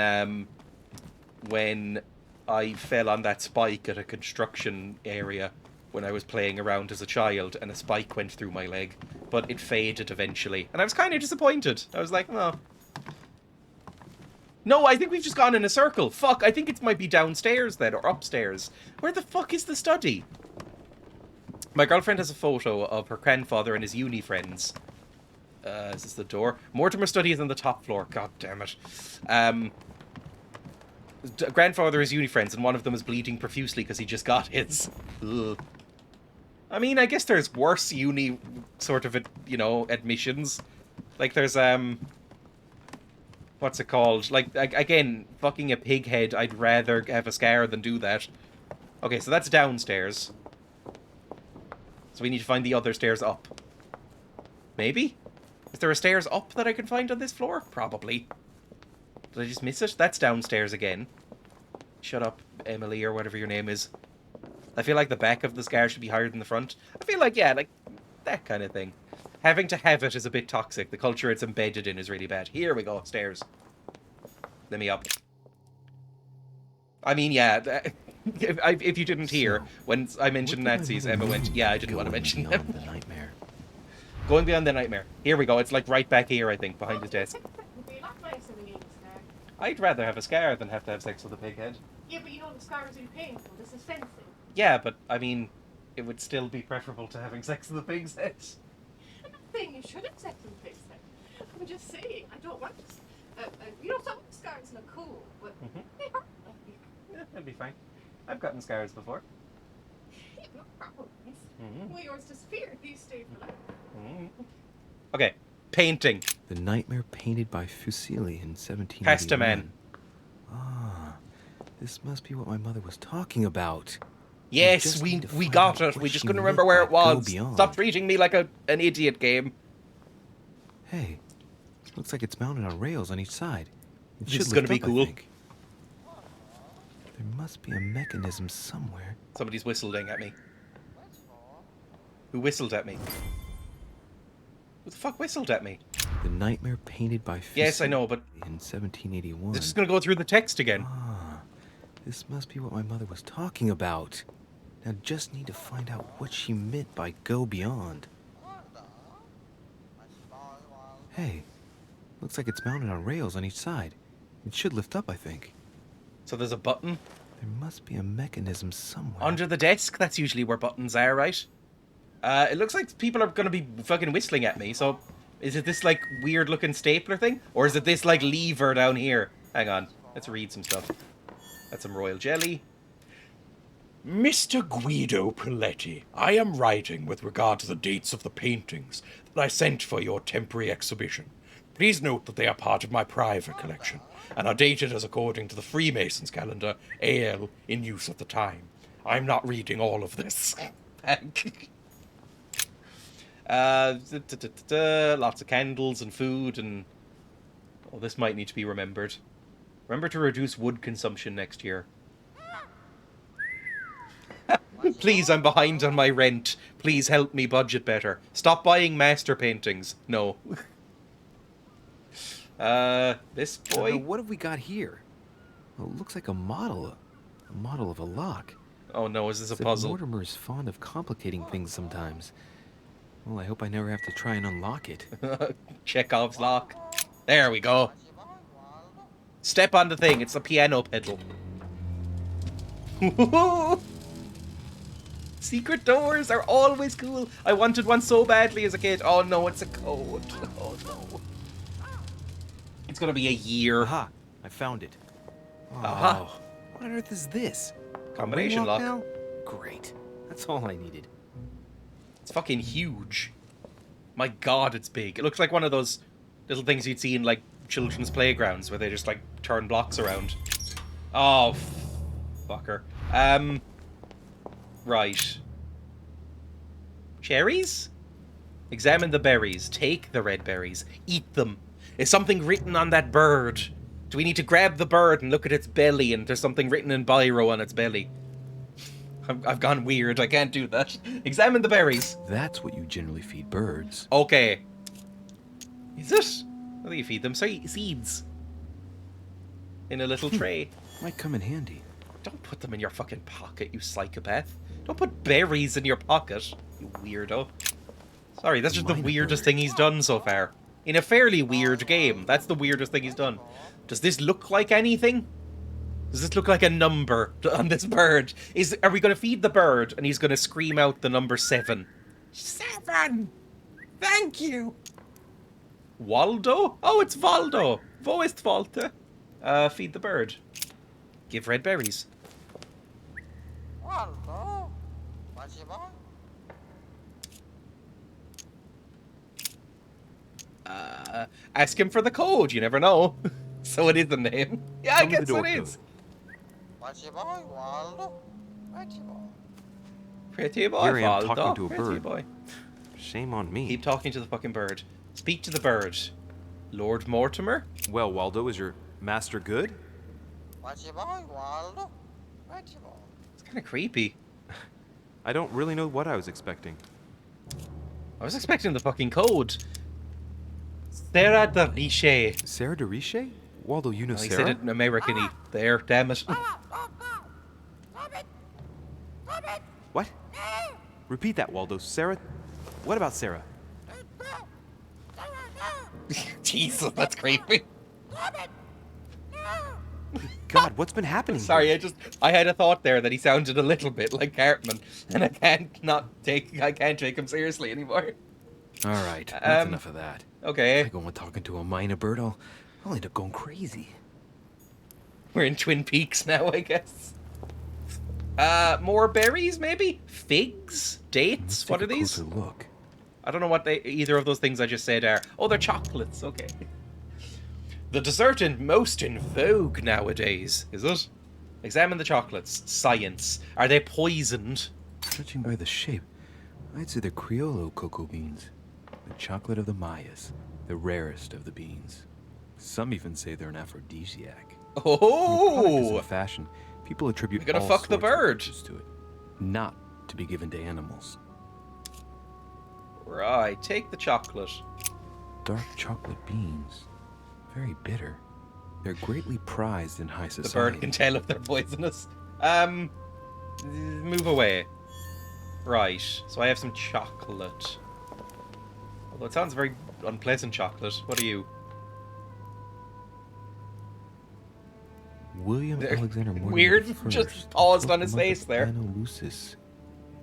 I fell on that spike at a construction area when I was playing around as a child, and a spike went through my leg. But it faded eventually. And I was kind of disappointed. I was like, oh. No, I think we've just gone in a circle. Fuck, I think it might be downstairs then, or upstairs. Where the fuck is the study? My girlfriend has a photo of her grandfather and his uni friends. Is this the door? Mortimer's study is on the top floor. God damn it. Grandfather is uni friends, and one of them is bleeding profusely because he just got his. Ugh. I mean, I guess there's worse uni sort of, you know, admissions. Like there's, what's it called? Like, again, fucking a pig head, I'd rather have a scar than do that. Okay, so that's downstairs. So we need to find the other stairs up. Maybe? Is there a stairs up that I can find on this floor? Probably. Did I just miss it? That's downstairs again. Shut up, Emily, or whatever your name is. I feel like the back of the scar should be higher than the front. I feel like, yeah, like, that kind of thing. Having to have it is a bit toxic. The culture it's embedded in is really bad. Here we go, upstairs. Let me up. I mean, yeah, If you didn't hear, So, when I mentioned what did my Nazis, mother Emma went, mean yeah, I didn't by want to going mention beyond them. the nightmare? Going beyond the nightmare. Here we go. It's like right back here, I think, behind his desk. Would be a lot nicer than getting a scar. I'd rather have a scar than have to have sex with a pig head. Yeah, but you know the scar is really painful. This is fencing. Yeah, but I mean, it would still be preferable to having sex with a pig's head. I'm not saying you should accept them face it. I'm just saying I don't want this. You know, some scars look cool, but they hurt. Yeah, that'd be fine. I've gotten scars before. Yeah, no problems. Well, yours disappeared. These stay for life. Okay, painting. The nightmare painted by Fuseli in 1781. Testament. Ah, this must be what my mother was talking about. Yes, we got it. We just couldn't remember where it was. Stop treating me like an idiot game. Hey, looks like it's mounted on rails on each side. It This should is gonna lift be up, I cool. think. There must be a mechanism somewhere. Somebody's whistling at me. Who whistled at me? Who the fuck whistled at me? The nightmare painted by Fuseli Yes, I know, but in 1781. they're just gonna go through the text again. Ah, this must be what my mother was talking about. Now just need to find out what she meant by go beyond. Hey, looks like it's mounted on rails on each side. It should lift up, I think. So there's a button There must be a mechanism somewhere. under the desk. That's usually where buttons are, right? It looks like people are gonna be fucking whistling at me. So, is it this like weird looking stapler thing, or is it this like lever down here? Hang on, let's read some stuff. That's some royal jelly. Mr. Guido Piletti, I am writing with regard to the dates of the paintings that I sent for your temporary exhibition. Please note that they are part of my private collection and are dated as according to the Freemasons calendar, AL, in use at the time. I'm not reading all of this. Lots of candles and food and... Oh, this might need to be remembered. Remember to reduce wood consumption next year. Please, I'm behind on my rent. Please help me budget better. Stop buying master paintings. No. This boy... What have we got here? Well, it looks like a model. A model of a lock. Oh no, is this a Except puzzle? Mortimer is fond of complicating things sometimes. Well, I hope I never have to try and unlock it. Chekhov's lock. There we go. Step on the thing. It's the piano pedal. Secret doors are always cool. I wanted one so badly as a kid. Oh no, it's a code. Oh no. It's gonna be a year. Aha! I found it. Oh, Aha. what on earth is this? Combination Ring lock. now? Great. That's all I needed. It's fucking huge. My god, it's big. It looks like one of those little things you'd see in like children's playgrounds where they just like turn blocks around. Oh, fucker. Right. Cherries? Examine the berries. Take the red berries. Eat them. Is something written on that bird? Do we need to grab the bird and look at its belly and there's something written in biro on its belly? I've gone weird. I can't do that. Examine the berries. That's what you generally feed birds. Okay. Is it? How do you feed them? Seeds. In a little tray. Might come in handy. Don't put them in your fucking pocket, you psychopath. Don't put berries in your pocket, you weirdo. Sorry, that's just the weirdest thing he's done so far. In a fairly weird game, that's the weirdest thing he's done. Does this look like anything? Does this look like a number on this bird? Are we going to feed the bird and he's going to scream out the number 7? 7! Thank you! Waldo? Oh, it's Waldo. Wo ist Walter? Feed the bird. Give red berries. Waldo, what's your boy? Ask him for the code. You never know. So it is the name. Yeah, I guess it is. What's your boy, Waldo? What's your boy? Pretty boy, Here I am Waldo. talking to a Pretty bird. boy. Shame on me. Keep talking to the fucking bird. Speak to the bird. Lord Mortimer? Well, Waldo, is your master good? What's your boy, Waldo? What's your boy? It's kind of creepy. I don't really know what I was expecting. I was expecting the fucking code. Sarah de Riche. Sarah de Riche? Waldo, you know He Sarah? said it in American-y. There, damn it. Repeat that, Waldo. Sarah? What about Sarah? Jesus, that's creepy. God, what's been happening? Sorry, I had a thought there that he sounded a little bit like Cartman, and I can't take him seriously anymore. All right, that's enough of that. Okay. If I go on talking to a minor bird, I'll end up going crazy. We're in Twin Peaks now, I guess. More berries, maybe? Figs? Dates? What are these? Look. I don't know what either of those things I just said are. Oh, they're chocolates. Okay. The dessert most in vogue nowadays, is it? Examine the chocolates. Science. Are they poisoned? Judging by the shape, I'd say they're Criollo cocoa beans. The chocolate of the Mayas. The rarest of the beans. Some even say they're an aphrodisiac. Oh! In fashion, people attribute You're gonna all fuck the sorts of bird. virtues to it, not to be given to animals. Right, take the chocolate. Dark chocolate beans. Very bitter. They're greatly prized in high society. The bird can tell if they're poisonous. Move away. Right, so I have some chocolate. Although it sounds very unpleasant chocolate. What are you? William Alexander Mortimer Weird, the just First, paused on his face there. Lucis,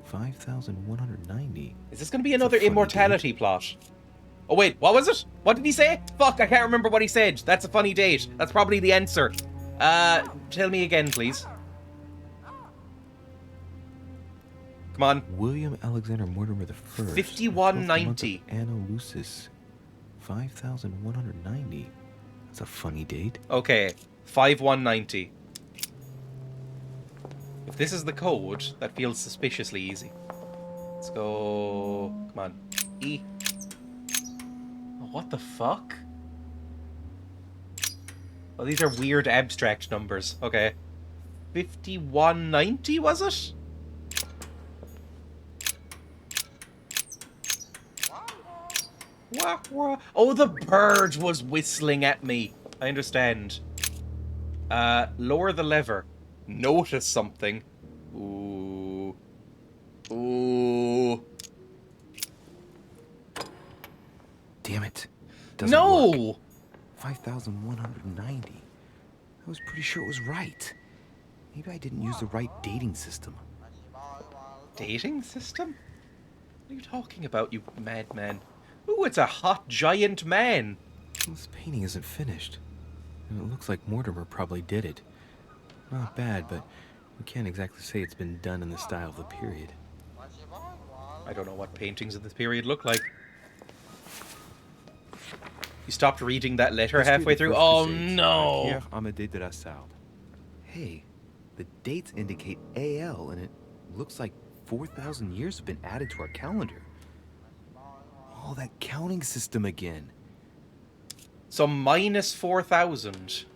5,190. Is this going to be another immortality plot? Oh wait, what was it? What did he say? Fuck, I can't remember what he said. That's a funny date. That's probably the answer. Tell me again, please. Come on. William Alexander Mortimer the First. 5190. Anna Lucis, 5,190. That's a funny date. Okay, 5190. If this is the code, that feels suspiciously easy. Let's go. Come on. E. Oh, what the fuck? Oh, these are weird abstract numbers. Okay. 5190, was it? Wah, wah. Oh, the bird was whistling at me. I understand. Lower the lever. Notice something. Ooh. Ooh. Damn it. No! 5,190. I was pretty sure it was right. Maybe I didn't use the right dating system. Dating system? What are you talking about, you madman? Ooh, it's a hot giant man. This painting isn't finished. And it looks like Mortimer probably did it. Not bad, but we can't exactly say it's been done in the style of the period. I don't know what paintings of this period look like. You stopped reading that letter halfway through? Oh no! Pierre Amédée de la Salle. Hey, the dates indicate AL, and it looks like 4,000 years have been added to our calendar. Oh, that counting system again. So minus 4,000.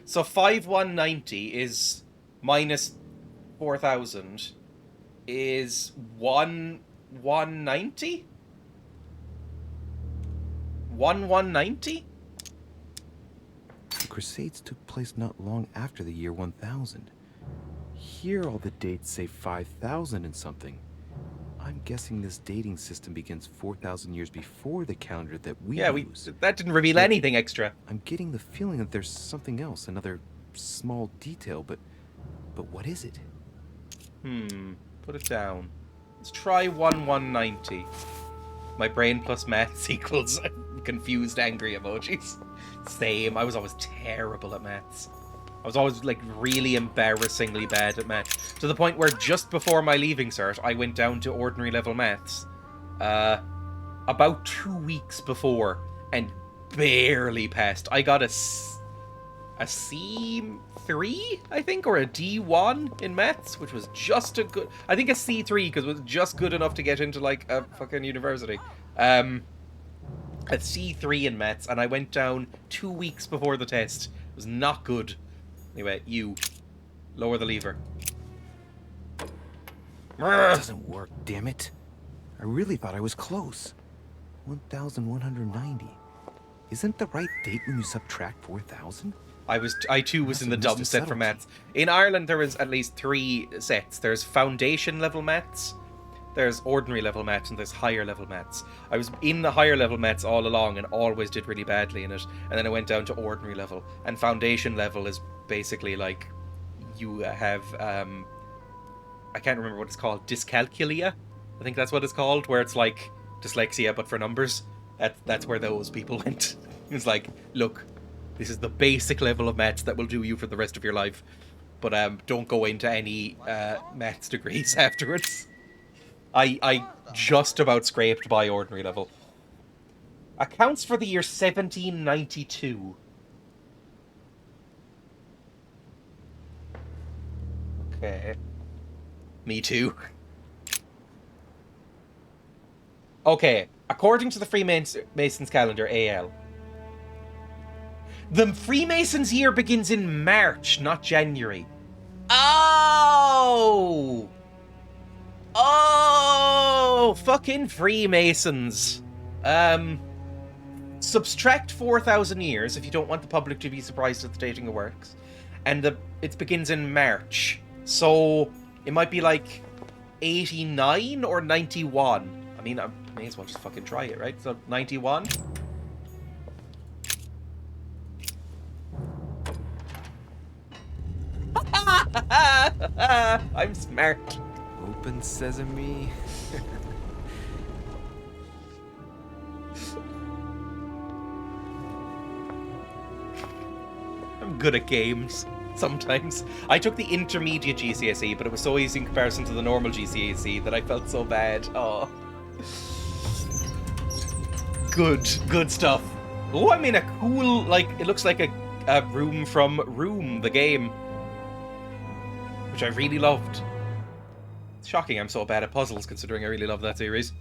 So 5190 is minus 4,000 is 190? 1190? The Crusades took place not long after the year 1000. Here all the dates say 5,000 and something. I'm guessing this dating system begins 4,000 years before the calendar that we use. That didn't reveal anything extra. I'm getting the feeling that there's something else, another small detail, but what is it? Put it down. Let's try 1190. My brain plus maths equals confused, angry emojis. Same. I was always terrible at maths. I was always, like, really embarrassingly bad at maths. To the point where just before my leaving cert, I went down to ordinary level maths. About 2 weeks before, and barely passed. I got a C3, I think, or a D1 in maths, which was just a good... I think a C3, because it was just good enough to get into, like, a fucking university. A C3 in maths, and I went down 2 weeks before the test. It was not good. Anyway, you. Lower the lever. It doesn't work, damn it. I really thought I was close. 1,190. Isn't the right date when you subtract 4,000? I too was in the dumb set for maths. In Ireland, there was at least 3 sets. There's foundation level maths, there's ordinary level mats and there's higher level mats. I was in the higher level mats all along and always did really badly in it. And then I went down to ordinary level. And foundation level is basically like you have, I can't remember what it's called, dyscalculia? I think that's what it's called, where it's like dyslexia but for numbers. That's where those people went. It's like, look, this is the basic level of maths that will do you for the rest of your life. But don't go into any maths degrees afterwards. I just about scraped by ordinary level. Accounts for the year 1792. Okay. Me too. Okay, according to the Freemasons calendar, AL. The Freemasons year begins in March, not January. Oh! Oh! Fucking Freemasons. Subtract 4,000 years if you don't want the public to be surprised at the dating of works. And it begins in March. So, it might be like 89 or 91. I mean, I may as well just fucking try it, right? So, 91. I'm smart. Open sesame. I'm good at games. Sometimes. I took the intermediate GCSE, but it was so easy in comparison to the normal GCSE that I felt so bad. Oh. Good stuff. Oh, I'm in a cool, like, it looks like a room from Room, the game. Which I really loved. It's shocking I'm so bad at puzzles, considering I really love that series.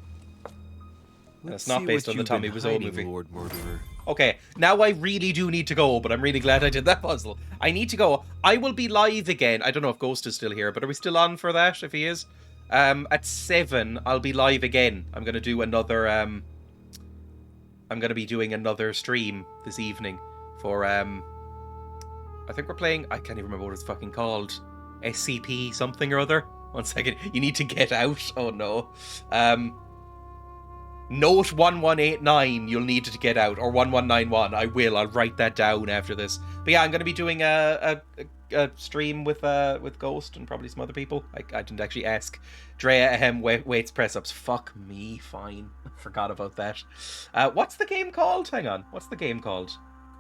And it's not based on the Tommy Wiseau movie. Lord Murderer. Okay, now I really do need to go, but I'm really glad I did that puzzle. I need to go. I will be live again. I don't know if Ghost is still here, but are we still on for that, if he is? At 7, I'll be live again. I'm going to do another, I'm going to be doing another stream this evening for, I think we're playing, I can't even remember what it's fucking called. SCP something or other. 1 second. You need to get out. Oh no. Note 1189 you'll need to get out, or 1191. I will. I'll write that down after this. But yeah, I'm going to be doing a stream with Ghost and probably some other people. I didn't actually ask. Dreya weights press ups. Fuck me. Fine. Forgot about that. What's the game called? Hang on. What's the game called?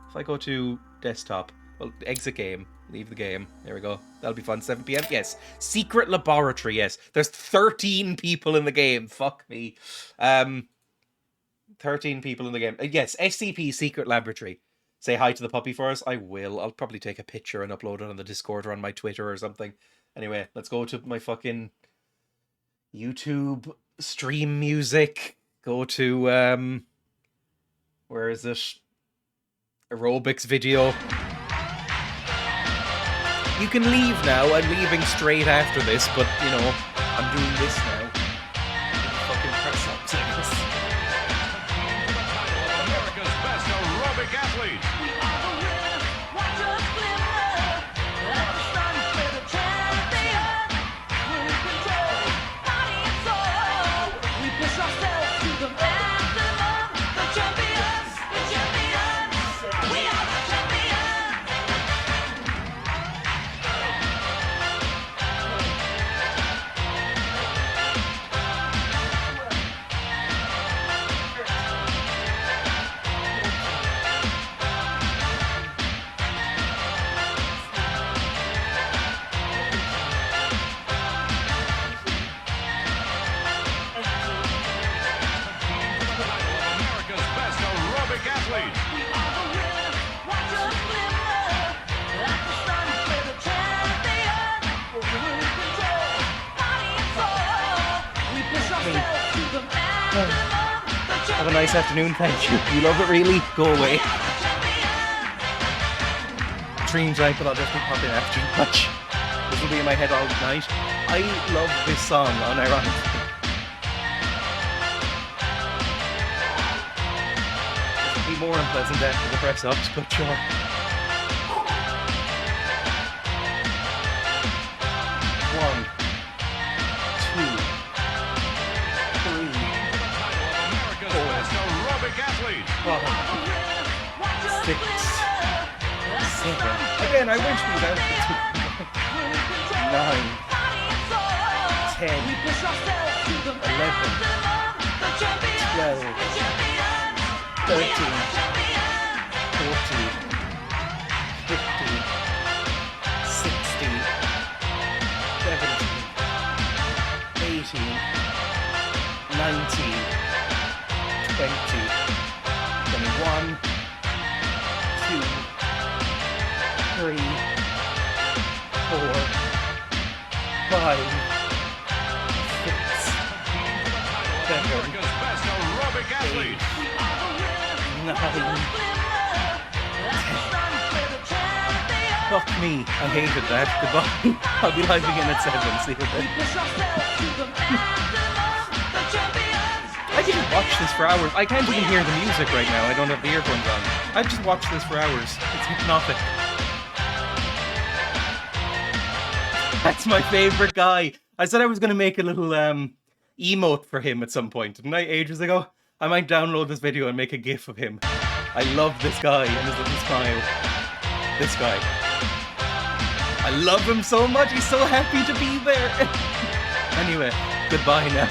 If I go to desktop, well, exit game. Leave the game. There we go. That'll be fun. 7 PM? Yes. Secret Laboratory, yes. There's 13 people in the game. Fuck me. 13 people in the game. Yes, SCP Secret Laboratory. Say hi to the puppy for us. I will. I'll probably take a picture and upload it on the Discord or on my Twitter or something. Anyway, let's go to my fucking YouTube stream music. Go to, where is it? Aerobics video. You can leave now. I'm leaving straight after this, but, you know, I'm doing this now. Fucking press ups, I guess. America's best aerobic athlete. Have a nice afternoon, thank you. You love it, really? Go away. Dreams right, but I'll definitely pop in after you much. This will be in my head all night. I love this song, unironically. This will be more unpleasant after the press ups, but sure. 5, 6, 7. Again, I wish we went to 9, 10, 11, 12, 13, 14, 15, 16, 17, 18, 19, 20, 21, 2, 3, 4, 5, 6, 7, 8, 9, 10. Fuck me, I hated that. Goodbye. I'll be live again at 7. See you then. I didn't watch this for hours. I can't even hear the music right now. I don't have the earphones on. I've just watched this for hours. It's hypnotic. That's my favorite guy. I said I was going to make a little emote for him at some point, didn't I, ages ago? I might download this video and make a gif of him. I love this guy and his little smile. This guy. I love him so much. He's so happy to be there. Anyway, goodbye now.